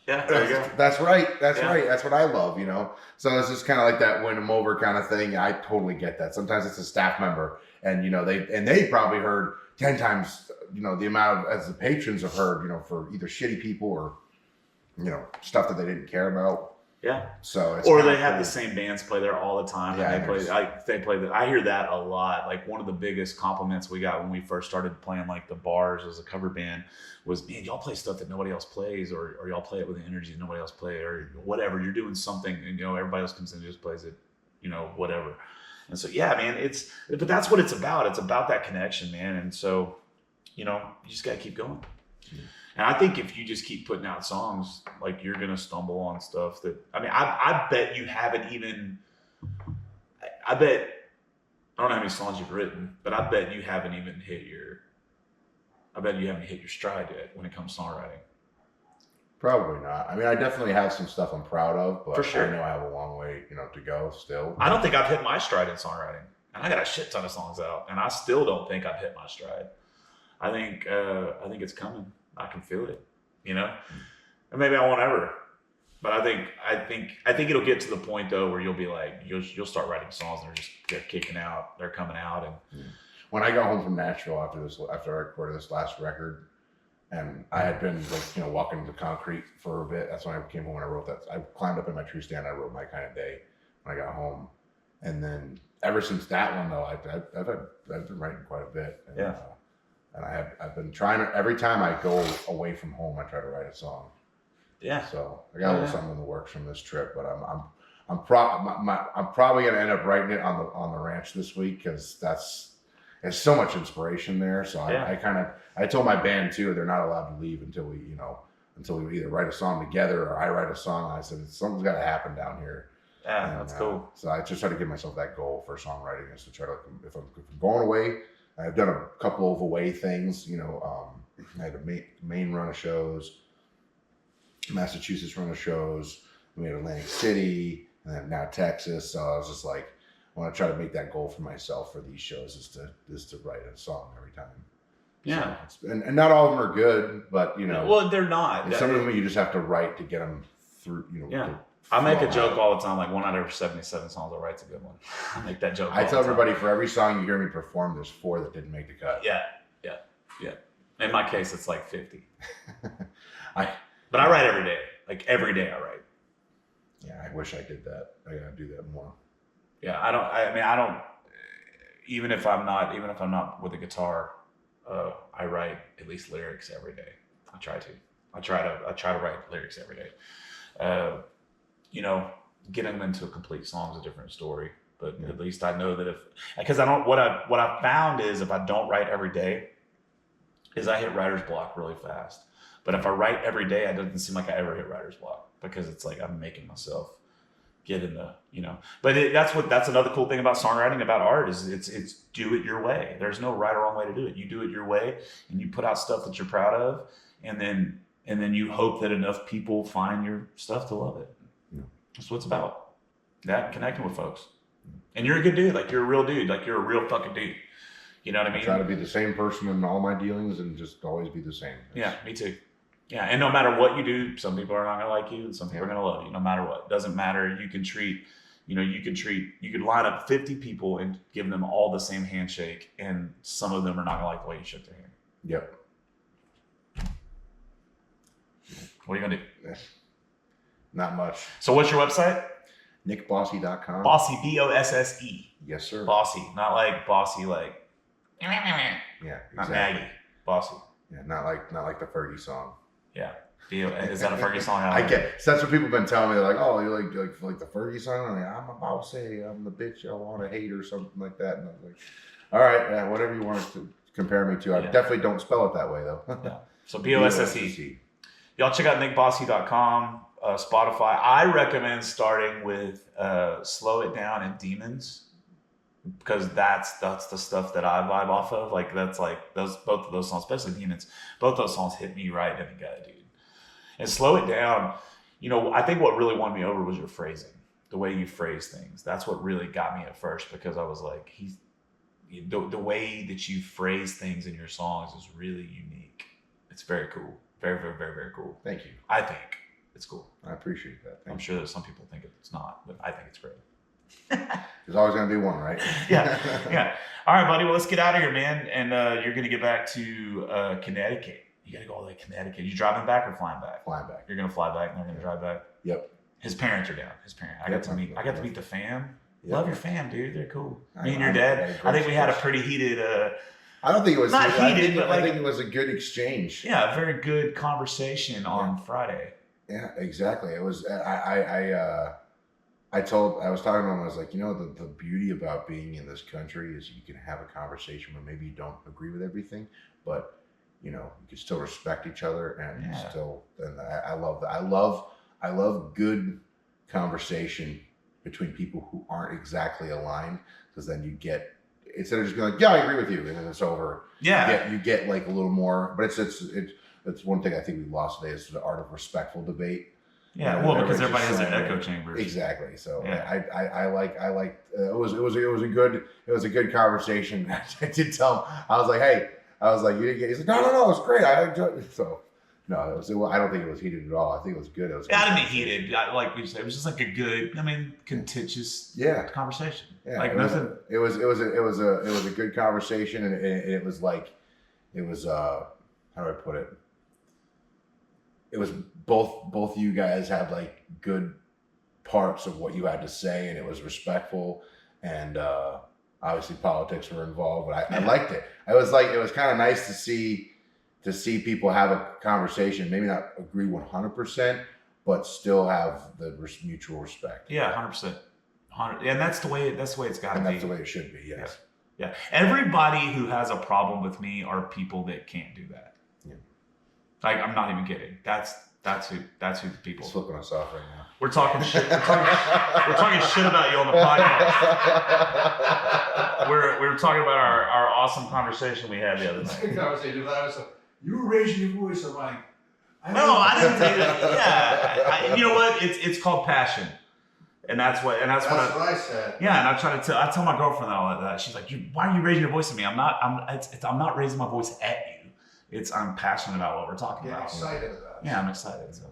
Yeah, there you go. That's right. That's Yeah. right. That's what I love, you know. So it's just kind of like that win them over kind of thing. I totally get that. Sometimes it's a staff member, and you know they probably heard 10 times, you know, the amount of, as the patrons have heard, you know, for either shitty people or, you know, stuff that they didn't care about. Yeah. So it's or kinda they have cool. the same bands play there all the time. Yeah, And they play I hear that a lot. Like one of the biggest compliments we got when we first started playing like the bars as a cover band was, man, y'all play stuff that nobody else plays, or y'all play it with the energy that nobody else plays, or whatever. You're doing something and, you know, everybody else comes in and just plays it, you know, whatever. And so, yeah, man, but that's what it's about. It's about that connection, man. And so, you know, you just got to keep going. Yeah. And I think if you just keep putting out songs, like you're going to stumble on stuff that, I mean, I bet you haven't even, I don't know how many songs you've written, but I bet you haven't even hit your stride yet when it comes to songwriting. Probably not. I mean, I definitely have some stuff I'm proud of, but For sure. I know I have a long way, you know, to go still. I don't think I've hit my stride in songwriting, and I got a shit ton of songs out, and I still don't think I've hit my stride. I think it's coming. I can feel it, you know, and maybe I won't ever, but I think it'll get to the point though where you'll be like, you'll start writing songs and they're kicking out, they're coming out. And when I got home from Nashville after I recorded this last record, and I had been like, you know, walking the concrete for a bit. That's when I came home and I wrote that. I climbed up in my tree stand. I wrote My Kind of Day when I got home, and then ever since that one though, I've been writing quite a bit. And, yeah. And I've been trying to, every time I go away from home, I try to write a song. Yeah. So I got a little something in the works from this trip, but I'm probably gonna end up writing it on the ranch this week because there's so much inspiration there. So I told my band too, they're not allowed to leave until we either write a song together or I write a song. I said something's got to happen down here. Yeah, and, that's cool. So I just try to give myself that goal for songwriting is to try to, if I'm going away. I've done a couple of away things, you know. I had a Maine run of shows, Massachusetts run of shows. We had Atlantic City, and then now Texas. So I was just like, I want to try to make that goal for myself for these shows is to write a song every time. Yeah, so and not all of them are good, but you know, well, they're not. Some of them you just have to write to get them through. You know, yeah. I make a joke all the time, like 1 out of 77 songs I write's a good one. I make that joke. I tell everybody for every song you hear me perform, there's 4 that didn't make the cut. Yeah. In my case, it's like 50. But I write every day. Like every day I write. Yeah, I wish I did that. I gotta do that more. Yeah, I don't. Even if I'm not with a guitar, I write at least lyrics every day. I try to write lyrics every day. You know, getting them into a complete song is a different story. But at least I know that what I found is if I don't write every day, is I hit writer's block really fast. But if I write every day, it doesn't seem like I ever hit writer's block because it's like I'm making myself get in the, you know. But that's another cool thing about songwriting, about art, is it's do it your way. There's no right or wrong way to do it. You do it your way, and you put out stuff that you're proud of, and then you hope that enough people find your stuff to love it. Yeah. That's what it's about. That, connecting with folks. And you're a good dude. Like, you're a real dude. Like, you're a real fucking dude. You know what I mean? I try to be the same person in all my dealings and just always be the same. Yeah, me too. Yeah, and no matter what you do, some people are not gonna like you, and some people are gonna love you. No matter what, doesn't matter. You could line up 50 people and give them all the same handshake, and some of them are not gonna like the way you shook their hand. Yep. What are you gonna do? Not much. So, what's your website? NickBosse.com. Bosse, Bosse. Yes, sir. Bosse, not like bossy, like yeah, not exactly. Maggie. Bosse. Yeah, not like the Fergie song. Yeah. Is that a Fergie song? I get. So that's what people have been telling me. They're like, oh, you like the Fergie song? I'm like, I'm a boss. I'm the bitch I want to hate or something like that. And I was like, all right, yeah, whatever you want to compare me to. I definitely don't spell it that way though. Yeah. So Bosse. Y'all check out nickbosse.com, Spotify. I recommend starting with Slow It Down and Demons, because that's the stuff that I vibe off of. Like, that's like both of those songs, especially Demons, both those songs hit me right in the gut, dude. And Slow It Down, you know, I think what really won me over was your phrasing, the way you phrase things. That's what really got me at first, because I was like, the way that you phrase things in your songs is really unique. It's very cool. Very, very, very, very cool. Thank you. I think It's cool. I appreciate that. I'm sure that some people think it's not, but I think it's great. There's always going to be one, right? Yeah. All right, buddy. Well, let's get out of here, man. And you're going to get back to Connecticut. You got to go all the way to Connecticut. You driving back or flying back? Flying back. You're going to fly back and they're going to drive back? Yep. His parents are down. I got to meet the fam. Yep. Love your fam, dude. They're cool. Me and I- your dad. I think we had a pretty heated, I don't think it was Not heated, but I think it was a good exchange. a very good conversation on Friday. Yeah, exactly. It was. I was talking to him. I was like, the beauty about being in this country is you can have a conversation where maybe you don't agree with everything, but you can still respect each other and still. And I love that. I love good conversation between people who aren't exactly aligned, because then you get, instead of just being like, yeah, I agree with you, and then it's over. Yeah. You get like a little more. But it's one thing I think we lost today is the art of respectful debate. Yeah, well, because everybody has their echo chambers. Exactly. So Yeah. I like it was a good conversation. I did tell him, I was like, hey, you didn't get. He's like, no, it's great. I enjoyed it. So no, I don't think it was heated at all. I think it was good. It was. Yeah, I didn't mean heated. Like we said, it was just like a good, contentious conversation. Yeah, like it nothing. It was a good conversation, and it was like, how do I put it? It was both you guys had like good parts of what you had to say, and it was respectful, and obviously politics were involved, but I liked it. It was kind of nice to see people have a conversation, maybe not agree 100%, but still have the mutual respect. Yeah, 100%. And that's the way it's got to be. And that's the way it should be. Yes. Yeah. Everybody who has a problem with me are people that can't do that. Yeah. Like, I'm not even kidding. That's who the people. It's flipping us off right now. We're talking shit. We're talking shit about you on the podcast. we were talking about our awesome conversation we had the other night. Good conversation. But I was like, you were raising your voice. I'm like, No, I didn't say that. Yeah, you know what? It's called passion, and that's what I said. Yeah, and I tell my girlfriend all of that. She's like, why are you raising your voice at me? I'm not raising my voice at you. I'm passionate about what we're talking about. Excited about it. Yeah, I'm excited. So,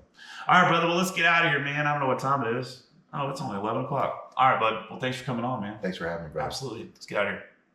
all right, brother. Well, let's get out of here, man. I don't know what time it is. Oh, it's only 11 o'clock. All right, bud. Well, thanks for coming on, man. Thanks for having me, brother. Absolutely. Let's get out of here.